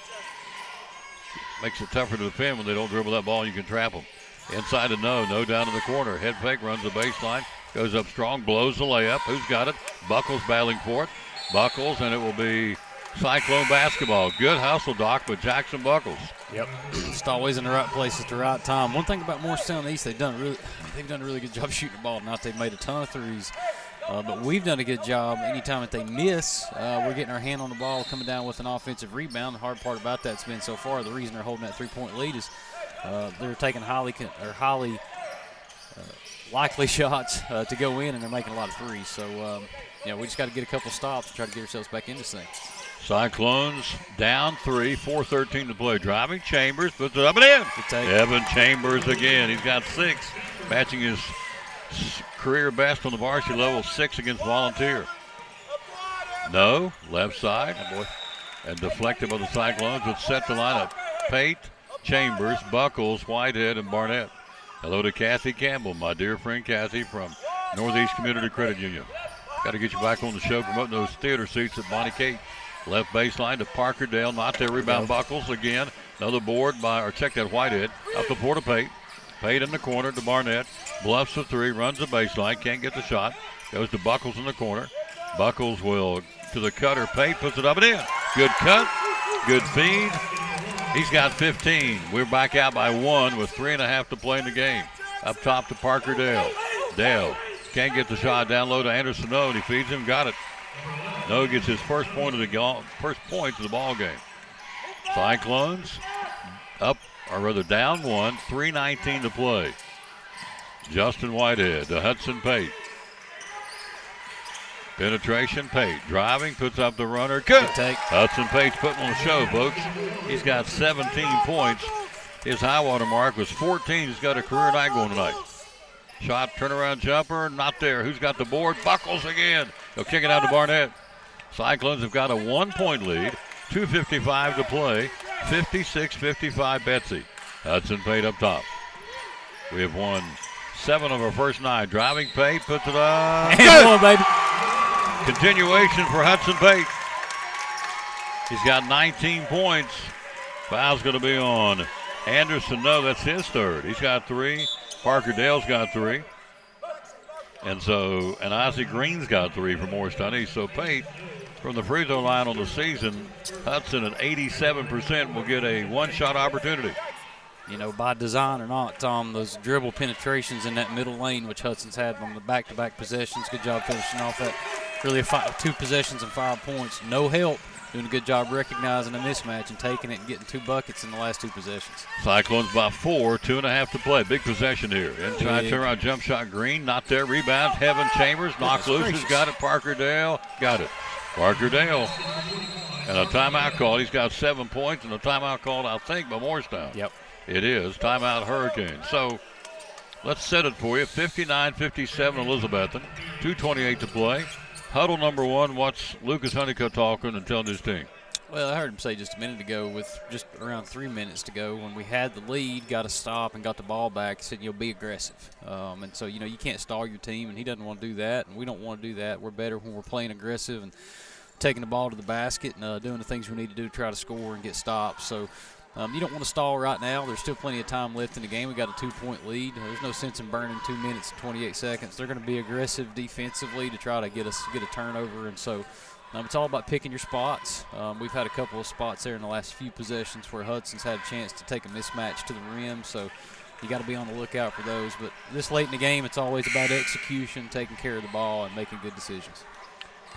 Makes it tougher to defend when they don't dribble that ball. You can trap them. Inside to No. No down in the corner. Head fake, runs the baseline. Goes up strong, blows the layup. Who's got it? Buckles battling for it. Buckles, and it will be Cyclone basketball. Good hustle, Doc, but Jackson Buckles. Yep. Just always in the right place at the right time. One thing about Morristown East, they've done a really good job shooting the ball. Not they've made a ton of threes. But we've done a good job. Anytime that they miss, we're getting our hand on the ball, coming down with an offensive rebound. The hard part about that's been so far, the reason they're holding that 3-point lead is they're taking highly likely shots to go in, and they're making a lot of threes. So, we just got to get a couple stops and try to get ourselves back in this thing. Cyclones down 3, 4:13 to play. Driving Chambers, puts it up and in. Evan Chambers again. He's got 6, matching his career best on the varsity level, 6 against Volunteer. No, left side. Oh boy. And deflected by the Cyclones, would set the lineup. Pate, Chambers, Buckles, Whitehead, and Barnett. Hello to Kathy Campbell, my dear friend Kathy from Northeast Community Credit Union. Got to get you back on the show, promoting those theater seats at Bonnie Kate. Left baseline to Parker Dale, not there. Rebound Buckles again. Another board by, or check that Whitehead. Up the floor to Pate. Pate in the corner to Barnett. Bluffs the 3, runs the baseline, can't get the shot. Goes to Buckles in the corner. Buckles will to the cutter. Pate puts it up and in. Good cut, good feed. He's got 15. We're back out by 1 with 3.5 to play in the game. Up top to Parker Dale. Dale can't get the shot, down low to Anderson No, and he feeds him, got it. No gets his first point of the ball game. Cyclones up, or rather down 1, 3:19 to play. Justin Whitehead to Hudson Pate. Penetration, Pate driving, puts up the runner. Good. Hudson Pate's putting on the show, folks. He's got 17 points. His high water mark was 14. He's got a career night going tonight. Shot, turnaround jumper, not there. Who's got the board? Buckles again. They'll kick it out to Barnett. Cyclones have got a 1-point lead. 2:55 to play. 56-55 Betsy. Hudson Pate up top. We have won 7 of our first 9. Driving Pate, puts it up. Come on, baby. Continuation for Hudson Pate. He's got 19 points. Foul's going to be on Anderson. No, that's his 3rd. He's got 3. Parker Dale's got 3. And Isaac Green's got 3 for Morristown. So Pate, from the free throw line on the season, Hudson at 87% will get a 1-shot opportunity. You know, by design or not, Tom, those dribble penetrations in that middle lane, which Hudson's had on the back-to-back possessions. Good job finishing off that. Really 2 possessions and 5 points. No help. Doing a good job recognizing a mismatch and taking it and getting 2 buckets in the last 2 possessions. Cyclones by 4, 2.5 to play. Big possession here. Inside turnaround jump shot, Green, not there. Rebound, Heaven Chambers, knock loose, has got it. Parker Dale, got it. Parker Dale. And a timeout called. He's got 7 points, and a timeout called, I think, by Morristown. Yep. It is. Timeout Hurricane. So let's set it for you. 59-57 Elizabethton. 2:28 to play. Huddle number 1, what's Lucas Honeycutt talking and telling his team? Well, I heard him say just a minute ago with just around 3 minutes to go when we had the lead, got to stop and got the ball back, he said, be aggressive. And so, you can't stall your team, and he doesn't want to do that, and we don't want to do that. We're better when we're playing aggressive and taking the ball to the basket and doing the things we need to do to try to score and get stops. So you don't want to stall right now. There's still plenty of time left in the game. We got a 2-point lead. There's no sense in burning 2 minutes and 28 seconds. They're going to be aggressive defensively to try to get a turnover. And so it's all about picking your spots. We've had a couple of spots there in the last few possessions where Hudson's had a chance to take a mismatch to the rim. So you got to be on the lookout for those. But this late in the game, it's always about execution, taking care of the ball, and making good decisions.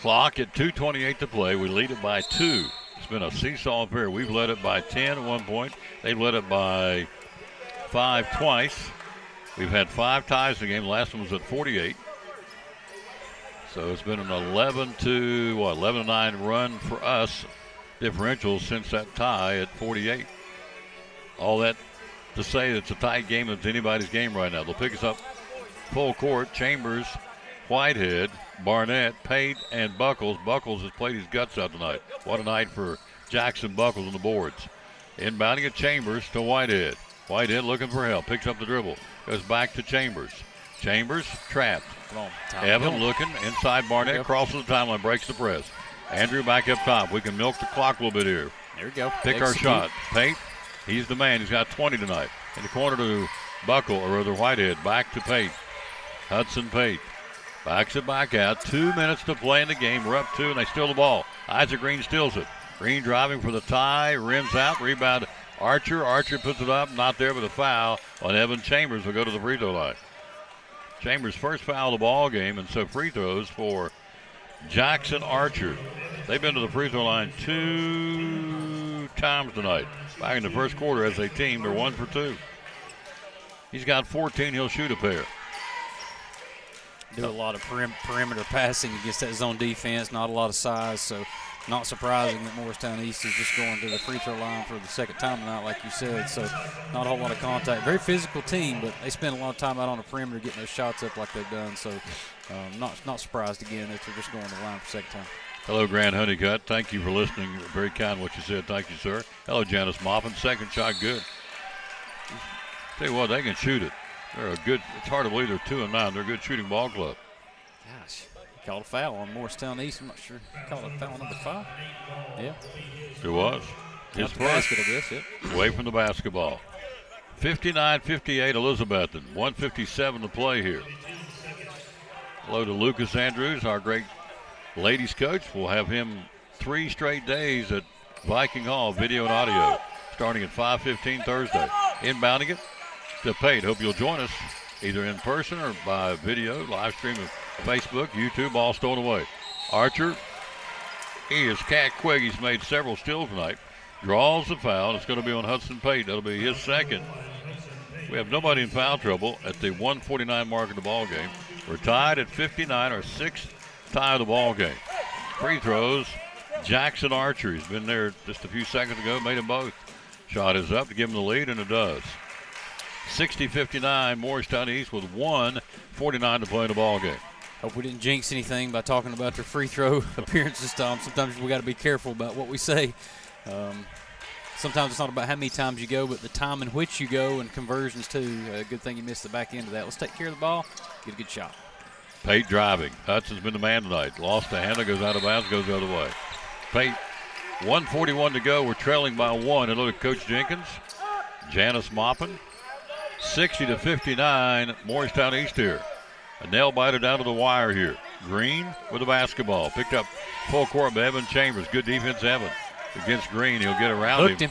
Clock at 2:28 to play. We lead it by 2. It's been a seesaw affair. We've led it by 10 at one point. They've led it by 5 twice. We've had 5 ties in the game. The last one was at 48. So it's been an 11-9 run for us differential since that tie at 48. All that to say it's a tight game. It's anybody's game right now. They'll pick us up full court. Chambers, Whitehead, Barnett, Pate, and Buckles. Buckles has played his guts out tonight. What a night for Jackson Buckles on the boards. Inbounding at Chambers to Whitehead. Whitehead looking for help. Picks up the dribble. Goes back to Chambers. Chambers trapped. Come on, Evan looking inside Barnett. Crosses the timeline. Breaks the press. Andrew back up top. We can milk the clock a little bit here. There we go. Pick our shot. Pate, he's the man. He's got 20 tonight. In the corner to Buckle, or rather Whitehead. Back to Pate. Hudson Pate. Backs it back out. 2 minutes to play in the game. We're up 2, and they steal the ball. Isaac Green steals it. Green driving for the tie. Rims out. Rebound Archer. Archer puts it up. Not there with a foul on Evan Chambers. Will go to the free throw line. Chambers' first foul of the ball game, and so free throws for Jackson Archer. They've been to the free throw line 2 times tonight. Back in the first quarter as a team, they're 1 for 2. He's got 14. He'll shoot a pair. Do a lot of perimeter passing against that zone defense, not a lot of size. So not surprising that Morristown East is just going to the free throw line for the second time tonight, like you said. So not a whole lot of contact. Very physical team, but they spend a lot of time out on the perimeter getting those shots up like they've done. So not surprised again that they're just going to the line for the second time. Hello, Grant Honeycutt. Thank you for listening. Very kind what you said. Thank you, sir. Hello, Janice Moppin. Second shot good. Tell you what, they can shoot it. They're a good, it's hard to believe they're 2-9. They're a good shooting ball club. Gosh, called a foul on Morristown East. I'm not sure. Called a foul number 5. Yeah. It was. His His first. basket, I guess, yep. Away from the basketball. 59-58 Elizabethton. 1:57 to play here. Hello to Lucas Andrews, our great ladies coach. We'll have him 3 straight days at Viking Hall, video and audio, starting at 5:15 Thursday. Inbounding it to Pate. Hope you'll join us either in person or by video, live stream of Facebook, YouTube, all stolen away. Archer, he is Cat Quigg. He's made several steals tonight. Draws the foul. It's going to be on Hudson Pate. That'll be his second. We have nobody in foul trouble at the 1:49 mark of the ball game. We're tied at 59, our 6th tie of the ball game. Free throws, Jackson Archer. He's been there just a few seconds ago, made them both. Shot is up to give him the lead, and it does. 60-59, Morristown East with 1:49 to play in the ball game. Hope we didn't jinx anything by talking about their free throw appearances, Tom. Sometimes we got to be careful about what we say. Sometimes it's not about how many times you go, but the time in which you go and conversions too. Good thing you missed the back end of that. Let's take care of the ball, get a good shot. Pate driving. Hudson's been the man tonight. Lost to Hannah, goes out of bounds, goes the other way. Pate, 1:41 to go. We're trailing by 1. And look at Coach Jenkins. Janice Moppin. 60-59, Morristown East here. A nail biter down to the wire here. Green with the basketball. Picked up full court by Evan Chambers. Good defense, Evan. Against Green, he'll get around him.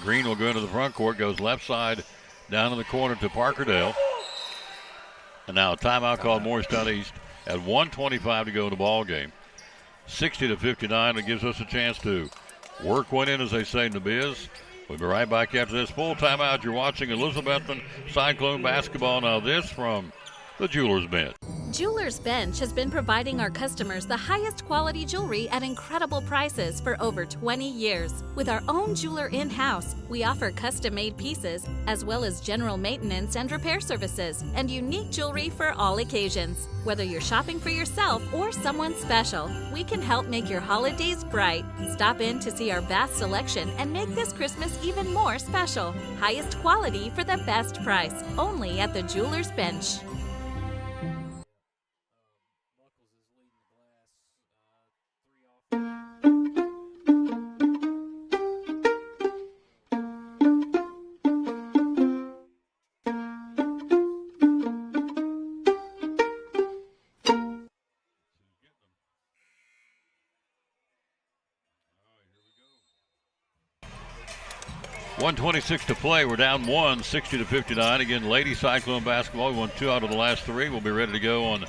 Green will go into the front court, goes left side down in the corner to Parkerdale. And now a timeout called Morristown East at 1:25 to go in the ball game. 60-59, it gives us a chance to work one in, as they say in the biz. We'll be right back after this full timeout. You're watching Elizabethton Cyclone basketball. Now this from the Jeweler's Bench. Jeweler's Bench has been providing our customers the highest quality jewelry at incredible prices for over 20 years. With our own jeweler in-house, we offer custom-made pieces as well as general maintenance and repair services and unique jewelry for all occasions. Whether you're shopping for yourself or someone special, we can help make your holidays bright. Stop in to see our vast selection and make this Christmas even more special. Highest quality for the best price, only at the Jeweler's Bench. .126 to play. We're down 1, 60-59. Again, Lady Cyclone basketball. We won 2 out of the last 3. We'll be ready to go on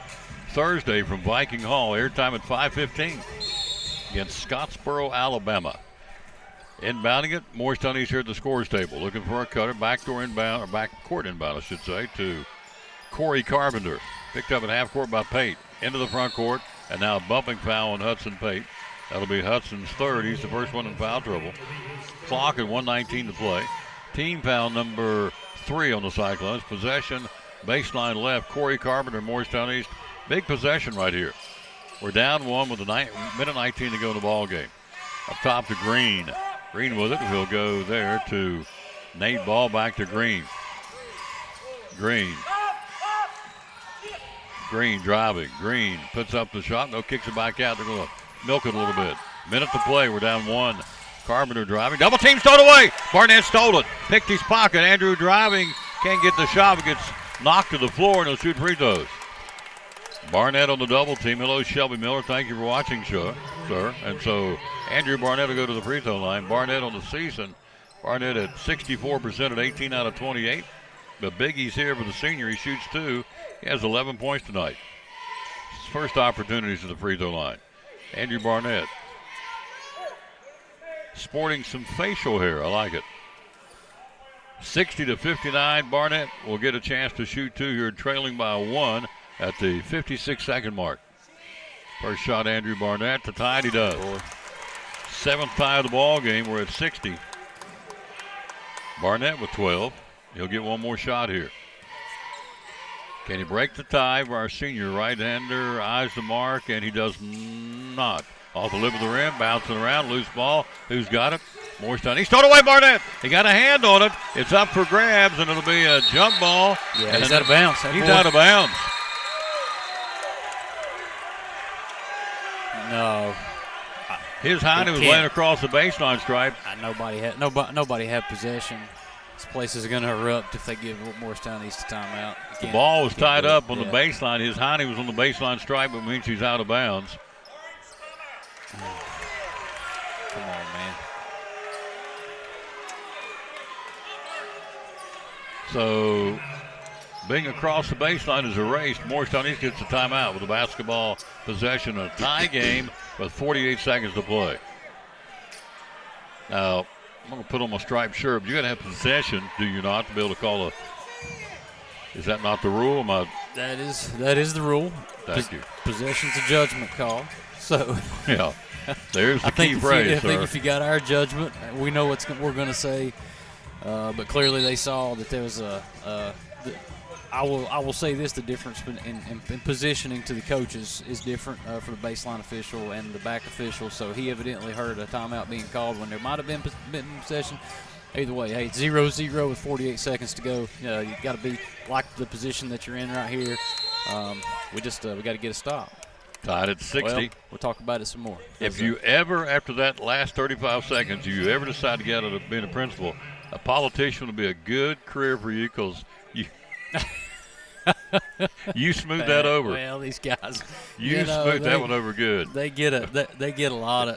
Thursday from Viking Hall. Airtime at 5:15 against Scottsboro, Alabama. Inbounding it, Morristown East here at the scores table. Looking for a cutter. Backdoor inbound, or backcourt inbound, I should say, to Corey Carpenter. Picked up at half court by Pate. Into the front court, and now a bumping foul on Hudson Pate. That'll be Hudson's third. He's the first one in foul trouble. Clock at 1:19 to play. Team foul number 3 on the Cyclones. Possession, baseline left. Corey Carpenter, Morristown East. Big possession right here. We're down 1 with a minute 19 to go in the ball game. Up top to Green. Green with it. He'll go there to Nate Ball, back to Green. Green driving. Green puts up the shot. No, kicks it back out. They're going to milk it a little bit. Minute to play. We're down 1. Carpenter driving. Double team stole away. Barnett stole it. Picked his pocket. Andrew driving. Can't get the shot. It gets knocked to the floor, and he'll shoot free throws. Barnett on the double team. Hello, Shelby Miller. Thank you for watching, sir. And so Andrew Barnett will go to the free throw line. Barnett on the season. Barnett at 64% at 18 out of 28. The biggies here for the senior. He shoots 2. He has 11 points tonight. His first opportunities at the free throw line. Andrew Barnett. Sporting some facial hair. I like it. 60-59. Barnett will get a chance to shoot 2 here, trailing by 1 at the 56-second mark. First shot, Andrew Barnett. To tie it, he does. 7th tie of the ball game. We're at 60. Barnett with 12. He'll get one more shot here. Can he break the tie for our senior right-hander? Eyes the mark, and he does not. Off the lip of the rim, bouncing around, loose ball. Who's got it? Morristown. He's thrown away, Barnett. He got a hand on it. It's up for grabs, and it'll be a jump ball. Yeah, he's out of bounds. He's out of bounds. No. His hiney was laying across the baseline stripe. Nobody had possession. This place is going to erupt if they give Morristown East a timeout. The ball was tied up on the baseline. His hiney was on the baseline stripe, but means he's out of bounds. Come on, man. So, being across the baseline is erased. Morristown East gets the timeout with a basketball possession, a tie game with 48 seconds to play. Now, I'm going to put on my striped shirt, but you got to have possession, do you not, to be able to call a? Is that not the rule? That is the rule. Thank you. Possession's a judgment call. So yeah, there's the key phrase. I think if you got our judgment, we know what we're going to say. But clearly, they saw that there was I will say this: the difference in positioning to the coaches is different for the baseline official and the back official. So he evidently heard a timeout being called when there might have been possession. Either way, hey, 0-0 with 48 seconds to go. You got to be like the position that you're in right here. We got to get a stop. Tied at 60. Well, we'll talk about it some more. If you ever, after that last 35 seconds, you ever decide to get out of being a principal, a politician would be a good career for you because you you smooth that over. Well, these guys, smooth that one over good. They get a lot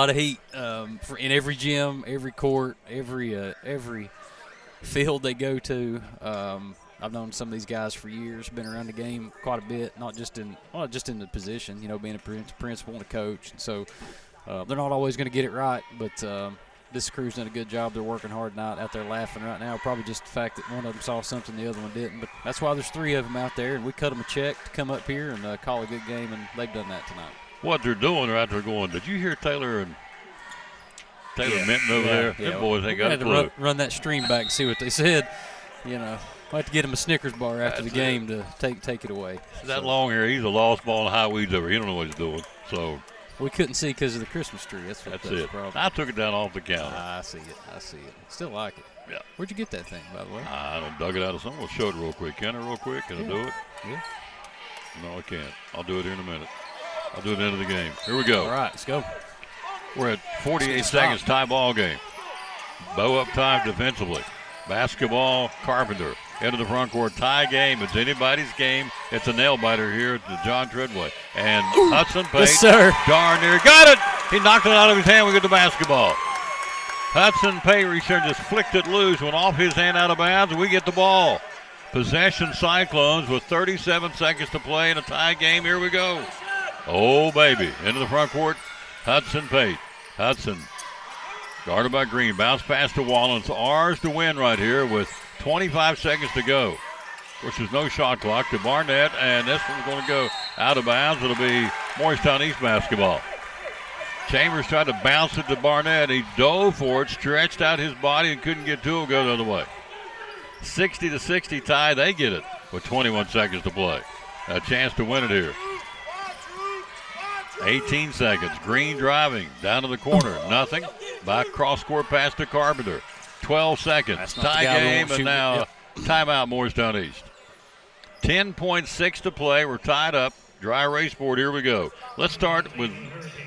of heat in every gym, every court, every field they go to. I've known some of these guys for years, been around the game quite a bit, not just in the position, being a principal and a coach. And so they're not always going to get it right, but this crew's done a good job. They're working hard, not out there laughing right now. Probably just the fact that one of them saw something the other one didn't. But that's why there's three of them out there, and we cut them a check to come up here and call a good game, and they've done that tonight. What they're doing, they're out there going, did you hear Taylor Minton over there? Yeah. Them boys ain't got a clue. Run that stream back and see what they said. I'll have to get him a Snickers bar after the game to take it away. That long hair, he's a lost ball in high weeds over. He don't know what he's doing. So we couldn't see because of the Christmas tree. That's it. The problem. I took it down off the counter. I see it. Still like it. Yeah. Where'd you get that thing, by the way? I don't dug it out of something. We'll show it real quick. Can I real quick? Can I do it? Yeah. No, I can't. I'll do it here in a minute. I'll do it at the end of the game. Here we go. All right, let's go. We're at 48 seconds, tie ball game. Bow up time defensively. Basketball, Carpenter. Into the front court, tie game. It's anybody's game. It's a nail biter here at the John Treadway. And Hudson Pate, yes, sir. Darn near, got it! He knocked it out of his hand. We get the basketball. Hudson Pate returned, just flicked it loose, went off his hand out of bounds, and we get the ball. Possession Cyclones with 37 seconds to play in a tie game. Here we go. Oh, baby. Into the front court, Hudson Pate. Hudson, guarded by Green. Bounce pass to Wallens. Ours to win right here with 25 seconds to go. Of course, there's no shot clock to Barnett, and this one's going to go out of bounds. It'll be Morristown East basketball. Chambers tried to bounce it to Barnett. He dove for it, stretched out his body, and couldn't get to it. Go the other way. 60-60 tie. They get it with 21 seconds to play. A chance to win it here. 18 seconds. Green driving down to the corner. Nothing. By cross-court pass to Carpenter. 12 seconds. Tie game, and now timeout Morristown East. 10.6 to play. We're tied up. Dry erase board. Here we go. Let's start with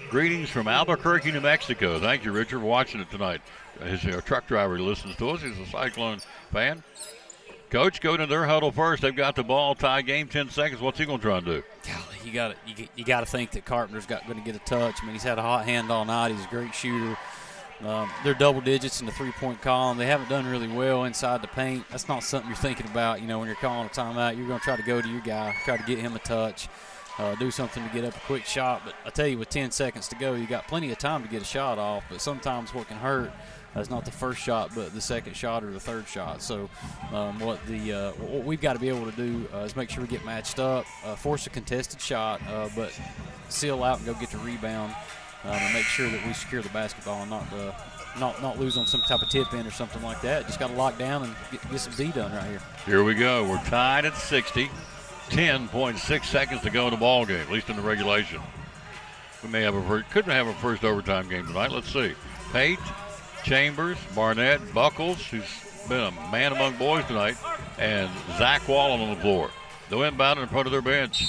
greetings from Albuquerque, New Mexico. Thank you, Richard, for watching it tonight. His truck driver listens to us. He's a Cyclone fan. Coach, go to their huddle first. They've got the ball. Tie game, 10 seconds. What's he going to try and do? You got to think that Carpenter's going to get a touch. I mean, he's had a hot hand all night. He's a great shooter. They're double digits in the three-point column. They haven't done really well inside the paint. That's not something you're thinking about, when you're calling a timeout. You're going to try to go to your guy, try to get him a touch, do something to get up a quick shot. But I tell you, with 10 seconds to go, you got plenty of time to get a shot off. But sometimes what can hurt is not the first shot, but the second shot or the third shot. So what we've got to be able to do is make sure we get matched up, force a contested shot, but seal out and go get the rebound. and make sure that we secure the basketball and not lose on some type of tip in or something like that. Just got to lock down and get some D done right here. Here we go. We're tied at 60. 10.6 seconds to go in the ball game, at least in the regulation. We may have could have a first overtime game tonight. Let's see. Pate, Chambers, Barnett, Buckles, who's been a man among boys tonight, and Zach Wallen on the floor. They'll inbound in front of their bench.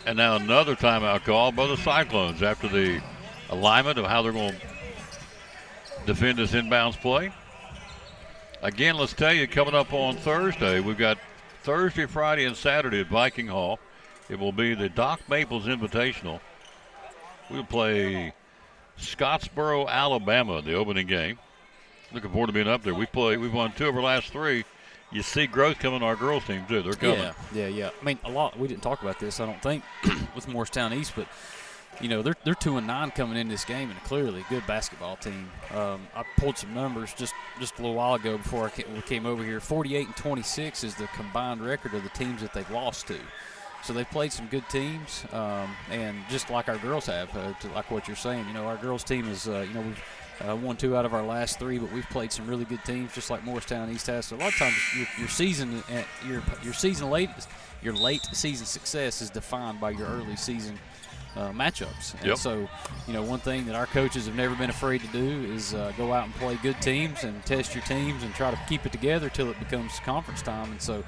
And now another timeout call by the Cyclones after the alignment of how they're going to defend this inbounds play. Again, let's tell you, coming up on Thursday, we've got Thursday, Friday, and Saturday at Viking Hall. It will be the Doc Maples Invitational. We'll play Scottsboro, Alabama, the opening game. Looking forward to being up there. We've won 2 of our last 3. You see growth coming on our girls team too. They're coming. Yeah. I mean, a lot. We didn't talk about this, I don't think, with Morristown East, but they're 2-9 coming in this game, and clearly a good basketball team. I pulled some numbers just a little while ago before we came over here. 48-26 is the combined record of the teams that they've lost to. So they've played some good teams, and just like our girls have, like what you're saying. Our girls team is, we've won 2 out of our last 3, but we've played some really good teams, just like Morristown East has. So a lot of times your late season success is defined by your early season matchups. And so, one thing that our coaches have never been afraid to do is go out and play good teams and test your teams and try to keep it together till it becomes conference time. And so,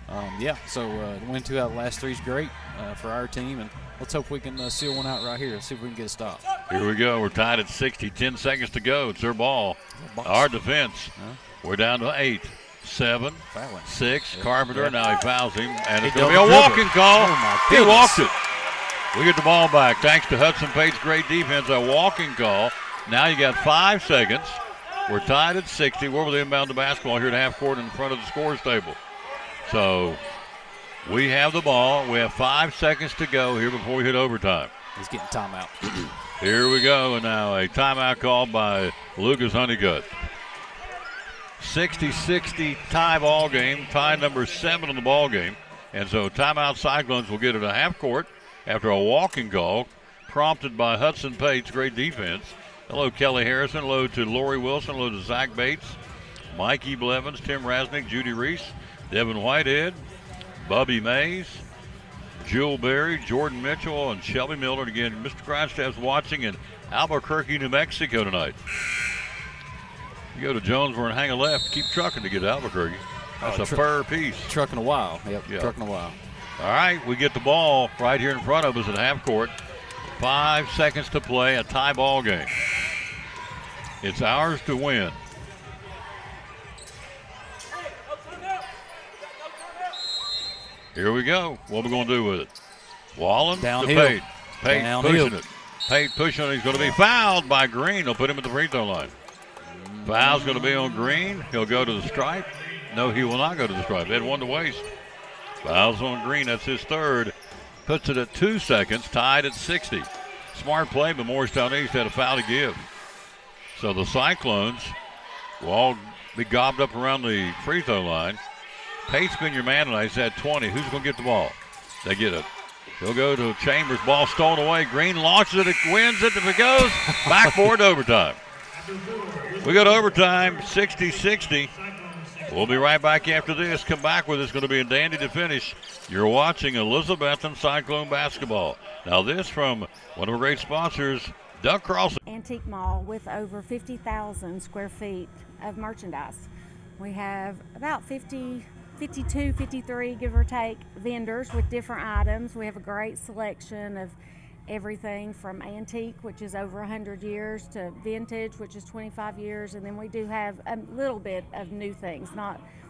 to win 2 out of the last 3 is great for our team, and let's hope we can seal one out right here. Let's see if we can get a stop. Here we go. We're tied at 60. 10 seconds to go. It's their ball. Our defense. We're down to 8, 7, 6. Carpenter. Now he fouls him, and it's going to be a walking call. He walked it. We get the ball back thanks to Hudson Pate's great defense. A walking call. Now you got 5 seconds. We're tied at 60. Where will they inbound the basketball here at half court in front of the scorer's table? So we have the ball. We have 5 seconds to go here before we hit overtime. He's getting timeout. Here we go. And now a timeout called by Lucas Honeycutt. 60-60 tie ball game. Tie number 7 in the ball game. And so timeout Cyclones will get it a half court after a walking call prompted by Hudson Pate's great defense. Hello, Kelly Harrison. Hello to Lori Wilson. Hello to Zach Bates, Mikey Blevins, Tim Rasnick, Judy Reese, Devin Whitehead, Bubby Mays, Jewel Berry, Jordan Mitchell, and Shelby Miller. And again, Mr. Grindstaff's watching in Albuquerque, New Mexico tonight. You go to Jonesboro and hang a left, keep trucking to get to Albuquerque. That's a fur piece. Trucking a while. Yep, trucking a while. All right, we get the ball right here in front of us at half court. 5 seconds to play, a tie ball game. It's ours to win. Here we go. What are we going to do with it? Wallen to Pate. Pate pushing it. Pate pushing it. He's going to be fouled by Green. They'll put him at the free throw line. Foul's going to be on Green. He'll go to the stripe. No, he will not go to the stripe. They had 1 to waste. Foul's on Green. That's his 3rd. Puts it at 2 seconds, tied at 60. Smart play, but Morristown East had a foul to give. So the Cyclones will all be gobbed up around the free throw line. Pate's been your man tonight. He's had 20. Who's going to get the ball? They get it. He'll go to Chambers. Ball stolen away. Green launches it. Wins it. If it goes, backboard to overtime. We go to overtime, 60-60. We'll be right back after this. Come back with it's going to be a dandy to finish. You're watching Elizabethton Cyclone basketball. Now this from one of our great sponsors, Duck Crossing. Antique Mall with over 50,000 square feet of merchandise. We have about 52, 53, give or take, vendors with different items. We have a great selection of everything from antique, which is over 100 years, to vintage, which is 25 years, and then we do have a little bit of new things.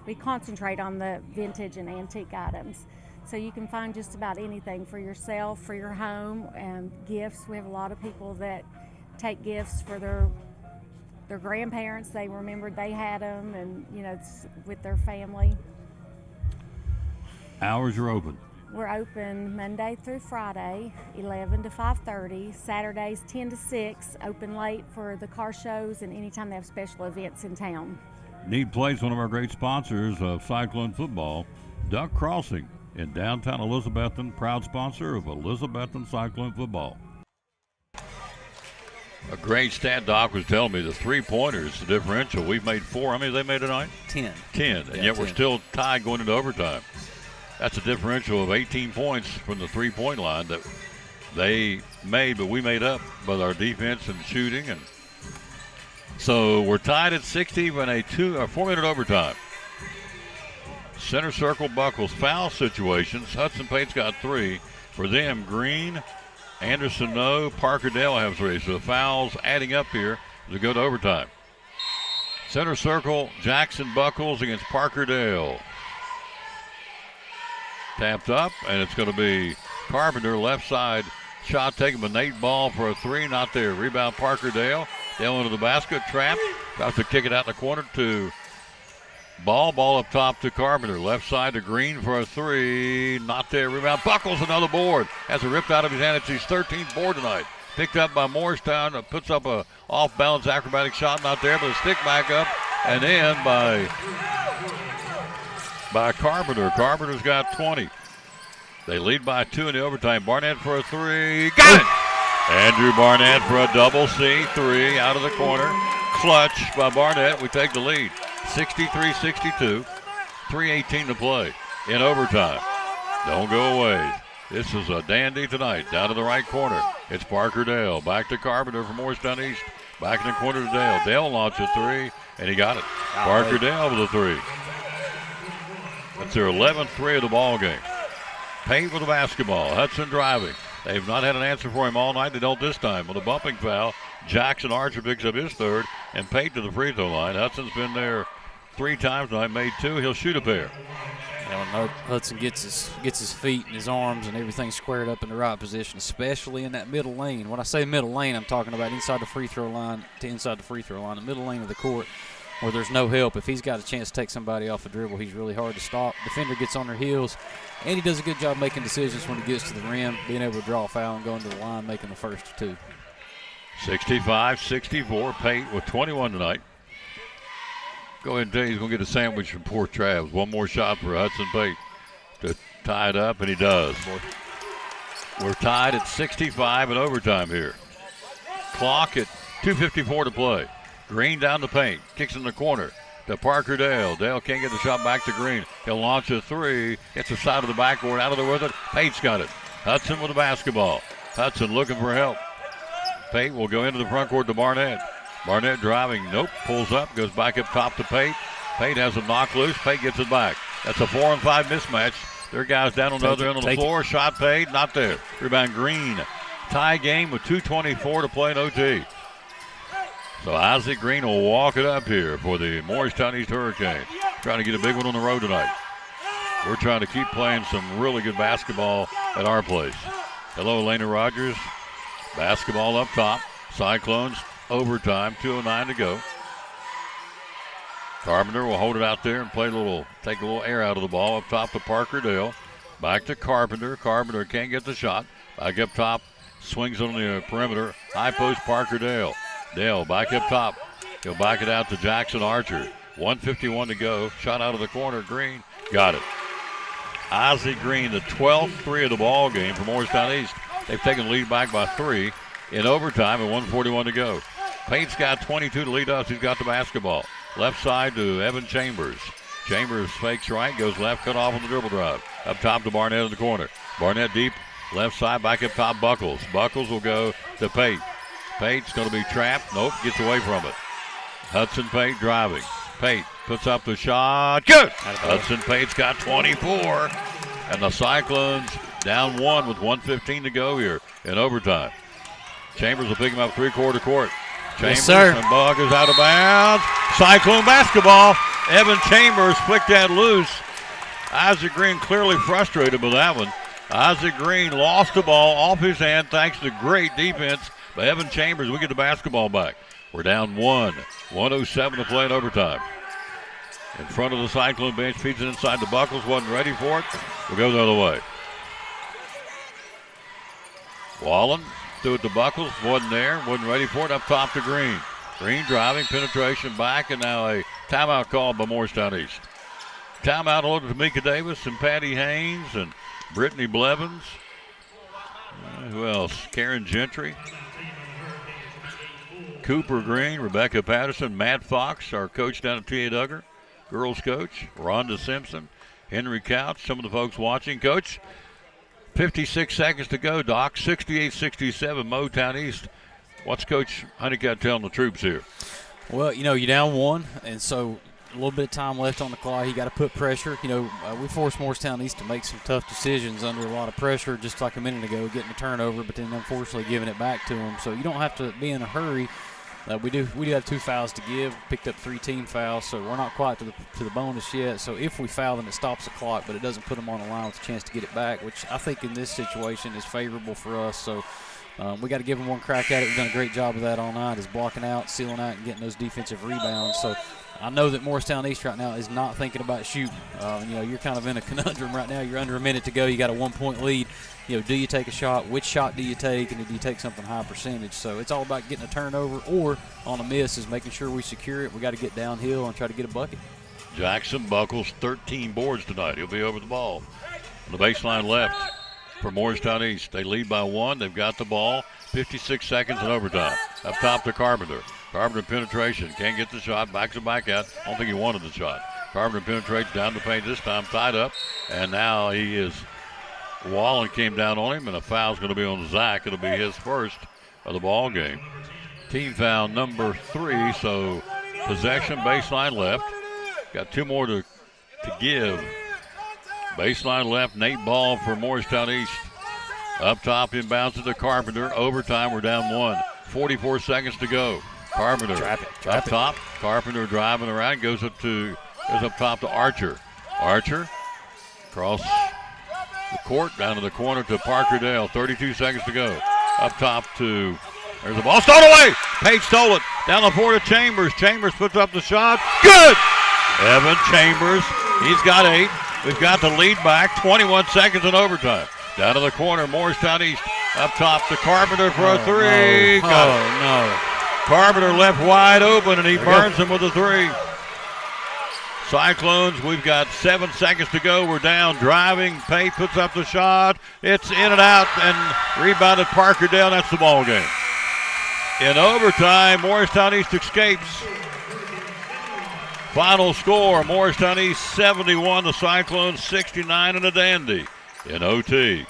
We concentrate on the vintage and antique items. So you can find just about anything for yourself, for your home, and gifts. We have a lot of people that take gifts for their grandparents. They remembered they had them, and it's with their family. Hours are open. We're open Monday through Friday, 11 to 5:30. Saturdays, 10 to 6. Open late for the car shows and anytime they have special events in town. Need Place, one of our great sponsors of Cyclone football, Duck Crossing in downtown Elizabethton, proud sponsor of Elizabethton Cyclone football. A great stat Doc was telling me the three-pointers, the differential. We've made 4. How many have they made tonight? 10. 10, and Yeah, yet 10. we're still tied going into overtime. That's a differential of 18 points from the three-point line that they made, but we made up with our defense and shooting. And so we're tied at 60 in a 4-minute overtime. Center circle Buckles foul situations. Hudson Pate's got 3. For them, Green, Anderson no, Parker Dale have 3. So the fouls adding up here to go to overtime. Center circle, Jackson Buckles against Parker Dale. Tapped up, and it's going to be Carpenter, left side. Shot taken by Nate Ball for a 3, not there. Rebound Parker Dale. Dale into the basket, trap. About to kick it out in the corner to Ball. Ball up top to Carpenter. Left side to Green for a 3, not there. Rebound Buckles, another board. Has it ripped out of his hand. It's his 13th board tonight. Picked up by Morristown. Puts up a off-balance acrobatic shot, not there, but a stick back up and in by Carpenter. Carpenter's got 20. They lead by 2 in the overtime. Barnett for a 3. Got it! Andrew Barnett for a double C3 out of the corner. Clutch by Barnett. We take the lead. 63-62. 3:18 to play in overtime. Don't go away. This is a dandy tonight. Down to the right corner. It's Parker Dale. Back to Carpenter from Morristown East. Back in the corner to Dale. Dale launched a 3, and he got it. Parker Dale with a 3. That's their 11th 3 of the ball game. Pate with the basketball. Hudson driving. They've not had an answer for him all night. They don't this time. With a bumping foul, Jackson Archer picks up his 3rd, and Pate to the free throw line. Hudson's been there 3 times tonight, made 2. He'll shoot a pair. When Hudson gets his feet and his arms and everything squared up in the right position, especially in that middle lane. When I say middle lane, I'm talking about inside the free throw line to inside the free throw line, the middle lane of the court, where there's no help. If he's got a chance to take somebody off a dribble, he's really hard to stop. Defender gets on their heels, and he does a good job making decisions when he gets to the rim, being able to draw a foul and going to the line, making the first 2. 65-64. Pate with 21 tonight. Go ahead and tell you he's going to get a sandwich from poor Travs. One more shot for Hudson Pate to tie it up, and he does. We're tied at 65 in overtime here. Clock at 2:54 to play. Green down the paint, kicks in the corner to Parker Dale. Dale can't get the shot back to Green. He'll launch a 3, gets the side of the backboard, out of there with it. Pate's got it. Hudson with the basketball. Hudson looking for help. Pate will go into the front court to Barnett. Barnett driving, nope, pulls up, goes back up top to Pate. Pate has a knock loose, Pate gets it back. That's a 4-on-5 mismatch. Their guys down on the other end of the floor. Shot Pate, not there. Rebound Green. Tie game with 2:24 to play in OT. So Isaac Green will walk it up here for the Morristown East Hurricanes. Trying to get a big one on the road tonight. We're trying to keep playing some really good basketball at our place. Hello, Elena Rogers. Basketball up top. Cyclones overtime, 2:09 to go. Carpenter will hold it out there and take a little air out of the ball. Up top to Parker Dale. Back to Carpenter. Carpenter can't get the shot. Back up top. Swings on the perimeter. High post Parker Dale. Dale back up top. He'll back it out to Jackson Archer. 1:51 to go. Shot out of the corner. Green got it. Isaac Green, the 12th 3 of the ball game for Morristown East. They've taken the lead back by 3 in overtime at 1:41 to go. Pate's got 22 to lead us. He's got the basketball. Left side to Evan Chambers. Chambers fakes right, goes left, cut off on the dribble drive. Up top to Barnett in the corner. Barnett deep, left side, back up top, Buckles. Buckles will go to Pate. Pate's going to be trapped. Nope, gets away from it. Hudson Pate driving. Pate puts up the shot. Good! Hudson Pate's got 24. And the Cyclones down 1 with 1:15 to go here in overtime. Chambers will pick him up three-quarter court. Chambers, yes, sir. And ball goes out of bounds. Cyclone basketball. Evan Chambers flicked that loose. Isaac Green clearly frustrated with that one. Isaac Green lost the ball off his hand thanks to great defense by Evan Chambers. We get the basketball back. We're down 1. 1:07 to play in overtime. In front of the Cyclone bench, feeds it inside the Buckles. Wasn't ready for it. We'll go the other way. Wallen threw it to Buckles. Wasn't there. Wasn't ready for it. Up top to Green. Green driving, penetration back, and now a timeout called by Morristown East. Timeout ordered to Tamika Davis and Patty Haynes and Brittany Blevins. Who else? Karen Gentry. Cooper Green, Rebecca Patterson, Matt Fox, our coach down at T.A. Duggar, girls coach, Rhonda Simpson, Henry Couch, some of the folks watching. Coach, 56 seconds to go, Doc. 68-67, Motown East. What's Coach Honeycutt telling the troops here? Well, you're down 1, and so a little bit of time left on the clock. You got to put pressure. We forced Morristown East to make some tough decisions under a lot of pressure, just like a minute ago, getting a turnover, but then unfortunately giving it back to them. So you don't have to be in a hurry. We do have 2 fouls to give. Picked up 3 team fouls, so we're not quite to the bonus yet. So if we foul them, it stops the clock, but it doesn't put them on the line with a chance to get it back, which I think in this situation is favorable for us. So we got to give them one crack at it. We've done a great job of that all night, is blocking out, sealing out, and getting those defensive rebounds. So I know that Morristown East right now is not thinking about shooting. You're kind of in a conundrum right now. You're under a minute to go. You got a 1-point lead. Do you take a shot? Which shot do you take? And do you take something high percentage? So it's all about getting a turnover, or on a miss is making sure we secure it. We got to get downhill and try to get a bucket. Jackson Buckles, 13 boards tonight. He'll be over the ball. On the baseline left for Morristown East. They lead by 1. They've got the ball. 56 seconds in overtime. Up top to Carpenter. Carpenter penetration. Can't get the shot. Backs it back out. I don't think he wanted the shot. Carpenter penetrates down the paint this time. Tied up. And now he is. Wallen came down on him, and a foul's going to be on Zach. It'll be his first of the ball game. Team foul number 3, so possession, baseline left. Got 2 more to give. Baseline left, Nate Ball for Morristown East. Up top, inbounds to the Carpenter. Overtime, we're down 1. 44 seconds to go. Carpenter up top. Carpenter driving around, goes up top to Archer. Archer across the court, down to the corner to Parker Dale. 32 seconds to go. Up top to, there's the ball. Stolen away! Page stole it. Down the floor to Chambers. Chambers puts up the shot. Good! Evan Chambers, he's got 8. We've got the lead back. 21 seconds in overtime. Down to the corner, Morristown East. Up top to Carpenter for a 3. No. Carpenter left wide open, and he burns him with a 3. Cyclones, we've got 7 seconds to go. We're down, driving. Pate puts up the shot. It's in and out, and rebounded Parker Dale. That's the ball game. In overtime, Morristown East escapes. Final score, Morristown East 71, the Cyclones 69 in a dandy in OT.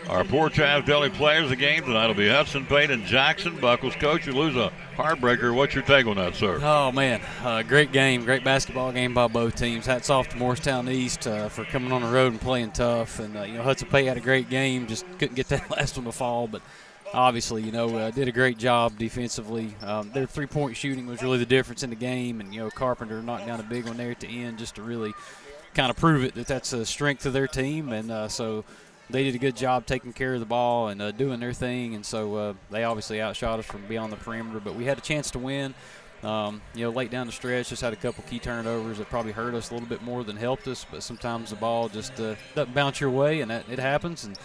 Our Port Travis Deli players of the game tonight will be Hudson Pate and Jackson Buckles. Coach, you lose a heartbreaker. What's your take on that, sir? Oh, man, great game, great basketball game by both teams. Hats off to Morristown East for coming on the road and playing tough. And, Hudson Pate had a great game, just couldn't get that last one to fall. But obviously, did a great job defensively. Their three-point shooting was really the difference in the game. And, Carpenter knocked down a big one there at the end just to really kind of prove it that that's a strength of their team. And so they did a good job taking care of the ball and doing their thing. And so they obviously outshot us from beyond the perimeter. But we had a chance to win. Late down the stretch, just had a couple key turnovers that probably hurt us a little bit more than helped us. But sometimes the ball just doesn't bounce your way, and it happens. And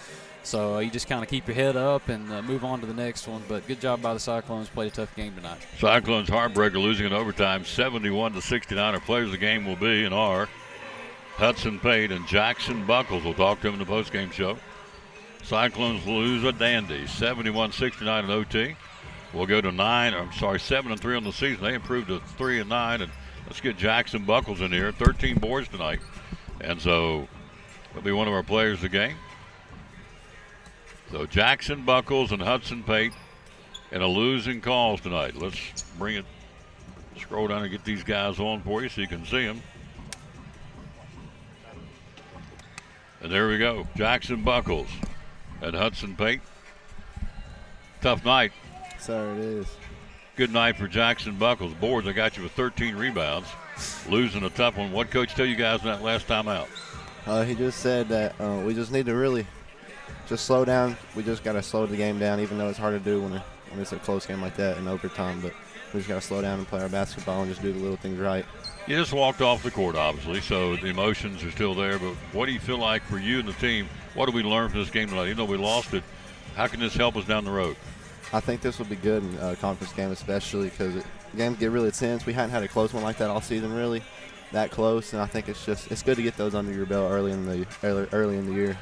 so you just kind of keep your head up and move on to the next one. But good job by the Cyclones. Played a tough game tonight. Cyclones heartbreaker, losing in overtime 71-69. Our players of the game will be and are Hudson Pate and Jackson Buckles. We'll talk to him in the postgame show. Cyclones lose a dandy 71-69 in OT. We'll go to 7-3 on the season. They improved to 3-9. And let's get Jackson Buckles in here. 13 boards tonight. And so he'll be one of our players of the game. So Jackson Buckles and Hudson Pate in a losing cause tonight. Let's bring it, scroll down and get these guys on for you so you can see them. And there we go. Jackson Buckles and Hudson Pate. Tough night. Sir, it is. Good night for Jackson Buckles. Boards, I got you with 13 rebounds. Losing a tough one. What coach tell you guys in that last time out? He just said that we just need to really just slow down. We just got to slow the game down, even though it's hard to do when it's a close game like that in overtime. But we just got to slow down and play our basketball and just do the little things right. You just walked off the court, obviously, so the emotions are still there. But what do you feel like for you and the team? What do we learn from this game tonight? Even though we lost it, how can this help us down the road? I think this will be good in a conference game, especially because games get really tense. We hadn't had a close one like that all season, really, that close. And I think it's good to get those under your belt early in the year.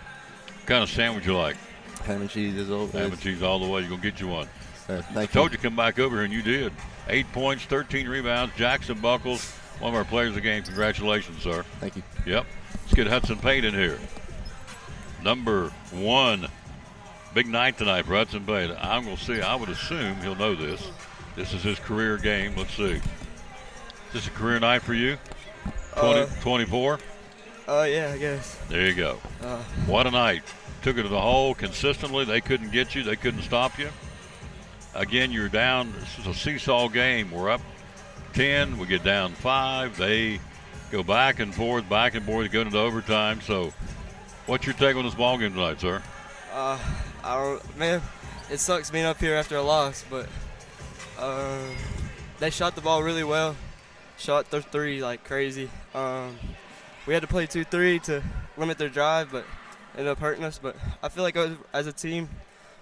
What kind of sandwich you like? Ham and cheese is always. Ham and cheese all the way. You're going to get you one. Thank Told you to come back over here, and you did. 8 points, 13 rebounds. Jackson Buckles, one of our players of the game. Congratulations, sir. Thank you. Yep. Let's get Hudson Pate in here. Number 1. Big night tonight for Hudson Pate. I'm going to see. I would assume he'll know this. This is his career game. Let's see. Is this a career night for you? 24? Yeah, I guess. There you go. What a night. Took it to the hole consistently. They couldn't get you. They couldn't stop you. Again, you're down. This is a seesaw game. We're up 10. We get down 5. They go back and forth, go into overtime. So what's your take on this ball game tonight, sir? Man, it sucks being up here after a loss, but they shot the ball really well. Shot their 3 like crazy. We had to play 2-3 to limit their drive, but ended up hurting us. But I feel like as a team,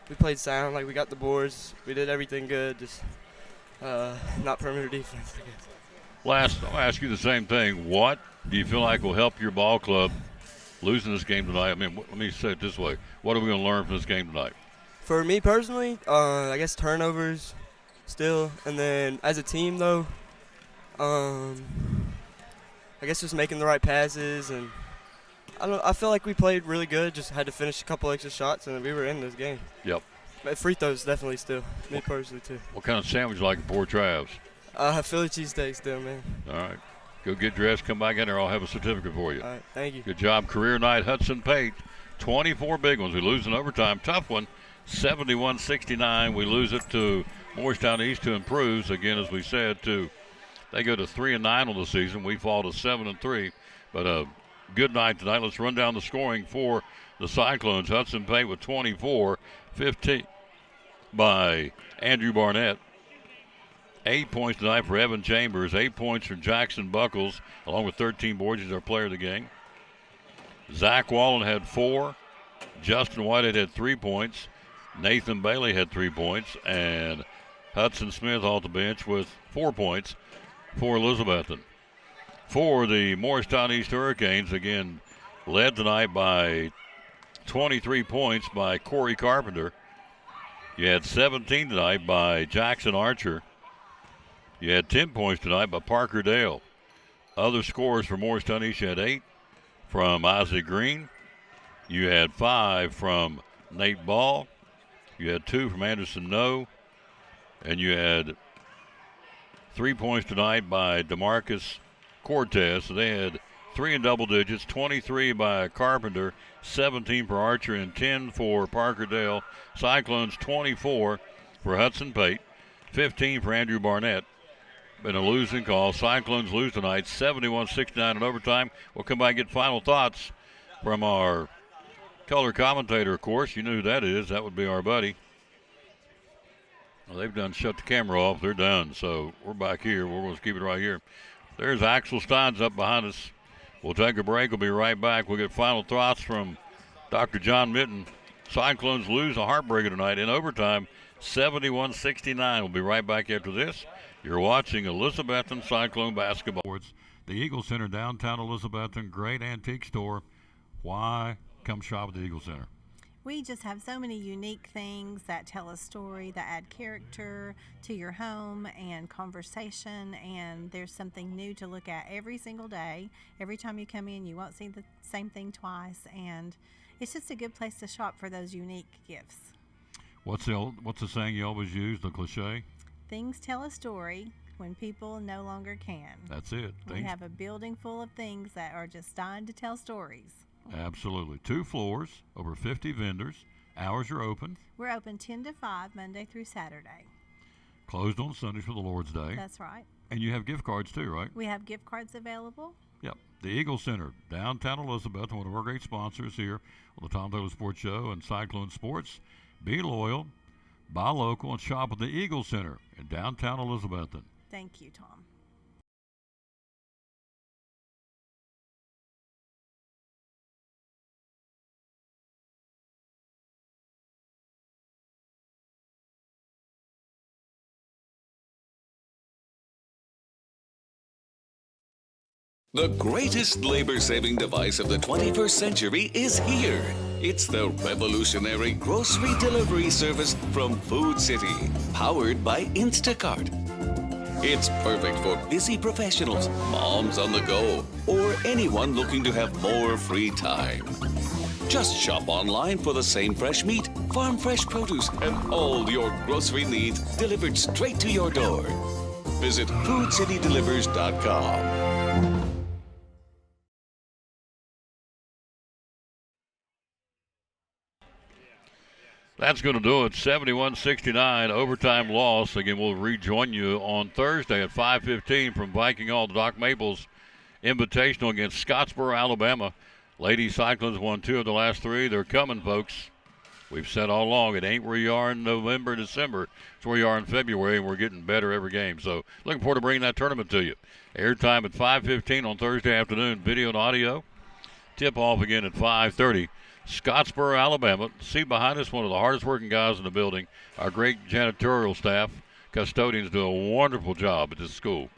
we played sound. Like, we got the boards. We did everything good, just not perimeter defense, I guess. Last, I'll ask you the same thing. What do you feel like will help your ball club losing this game tonight? I mean, let me say it this way. What are we going to learn from this game tonight? For me personally, I guess turnovers still. And then as a team, though, I guess just making the right passes. And I feel like we played really good, just had to finish a couple extra shots, and we were in this game. Yep. But free throws definitely still, me personally, too. What kind of sandwich you like at Poor Travs? Philly cheesesteak still, man. All right. Go get dressed, come back in there. I'll have a certificate for you. All right, thank you. Good job. Career night, Hudson Pate. 24 big ones. We lose in overtime. Tough one, 71-69. We lose it to Morristown East, who improves. Again, as we said, they go to 3-9 on the season. We fall to 7-3. But a good night tonight. Let's run down the scoring for the Cyclones. Hudson Pate with 24, 15 by Andrew Barnett. 8 points tonight for Evan Chambers. 8 points for Jackson Buckles, along with 13 boards. He's our player of the game. Zach Wallen had 4. Justin Whitehead had 3 points. Nathan Bailey had 3 points. And Hudson Smith off the bench with 4 points for Elizabethton. For the Morristown East Hurricanes, again, led tonight by 23 points by Corey Carpenter. You had 17 tonight by Jackson Archer. You had 10 points tonight by Parker Dale. Other scores for Morristown East, you had 8 from Isaac Green. You had 5 from Nate Ball. You had 2 from Anderson No. And you had 3 points tonight by DeMarcus Cortez. So they had 3 in double digits, 23 by Carpenter, 17 for Archer, and 10 for Parker Dale. Cyclones 24 for Hudson Pate, 15 for Andrew Barnett. Been a losing call. Cyclones lose tonight, 71-69 in overtime. We'll come back and get final thoughts from our color commentator, of course. You know who that is. That would be our buddy. Well, they've done shut the camera off. They're done. So we're back here. We're going to keep it right here. There's Axel Steins up behind us. We'll take a break. We'll be right back. We'll get final thoughts from Dr. John Mitten. Cyclones lose a heartbreaker tonight in overtime, 71-69. We'll be right back after this. You're watching Elizabethton Cyclone basketball. The Eagle Center, downtown Elizabethton, great antique store. Why come shop at the Eagle Center? We just have so many unique things that tell a story, that add character to your home and conversation, and there's something new to look at every single day. Every time you come in, you won't see the same thing twice, and it's just a good place to shop for those unique gifts. What's the saying you always use, the cliche? Things tell a story when people no longer can. That's it. We have a building full of things that are just dying to tell stories. Absolutely. 2 floors, over 50 vendors. Hours are open. We're open 10 to 5, Monday through Saturday. Closed on Sundays for the Lord's Day. That's right. And you have gift cards too, right? We have gift cards available. Yep. The Eagle Center, downtown Elizabeth, one of our great sponsors here on the Tom Taylor Sports Show and Cyclone Sports. Be loyal, buy local, and shop at the Eagle Center in downtown Elizabethton. Thank you, Tom. The greatest labor-saving device of the 21st century is here. It's the revolutionary grocery delivery service from Food City, powered by Instacart. It's perfect for busy professionals, moms on the go, or anyone looking to have more free time. Just shop online for the same fresh meat, farm fresh produce, and all your grocery needs delivered straight to your door. Visit foodcitydelivers.com. That's going to do it. 71-69 overtime loss. Again, we'll rejoin you on Thursday at 5:15 from Viking Hall. The Doc Maples Invitational against Scottsboro, Alabama. Lady Cyclones won 2 of the last 3. They're coming, folks. We've said all along, it ain't where you are in November, December. It's where you are in February, and we're getting better every game. So looking forward to bringing that tournament to you. Airtime at 5:15 on Thursday afternoon, video and audio. Tip-off again at 5:30. Scottsboro, Alabama. See behind us one of the hardest working guys in the building. Our great janitorial staff, custodians do a wonderful job at this school.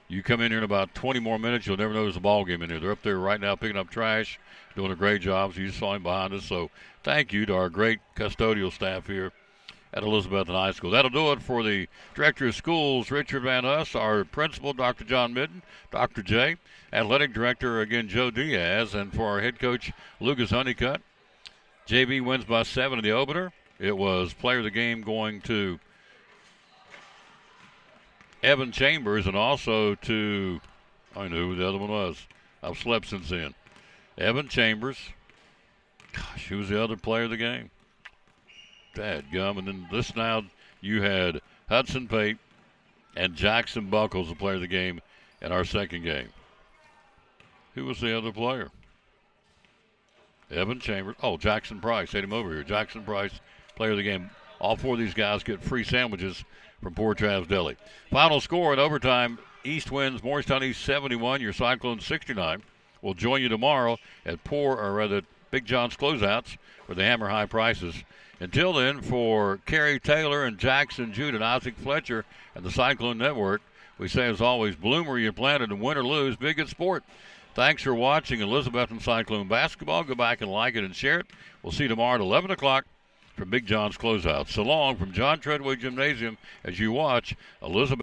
You come in here in about 20 more minutes, you'll never know there's a ball game in here. They're up there right now picking up trash, doing a great job. So you saw him behind us. So thank you to our great custodial staff here at Elizabethton High School. That'll do it for the Director of Schools, Richard Van Huss, our Principal, Dr. John Midden, Dr. J, Athletic Director, again, Joe Diaz, and for our head coach, Lucas Honeycutt. JV wins by 7 in the opener. It was player of the game going to Evan Chambers and also to, I knew who the other one was. I've slept since then. Evan Chambers. Gosh, who was the other player of the game? Dadgum. And then this now you had Hudson Pate and Jackson Buckles, the player of the game, in our second game. Who was the other player? Evan Chambers. Oh, Jackson Price. Had him over here. Jackson Price, player of the game. All 4 of these guys get free sandwiches from Poor Trav's Deli. Final score in overtime, East wins Morristown East 71, your Cyclones 69. We'll join you tomorrow at Big John's Closeouts with the hammer high prices. Until then, for Kerry Taylor and Jackson Jude and Isaac Fletcher and the Cyclone Network, we say as always, bloom where you planted and win or lose, be a good sport. Thanks for watching Elizabethton Cyclone basketball. Go back and like it and share it. We'll see you tomorrow at 11 o'clock for Big John's Closeout. So long from John Treadway Gymnasium as you watch Elizabeth.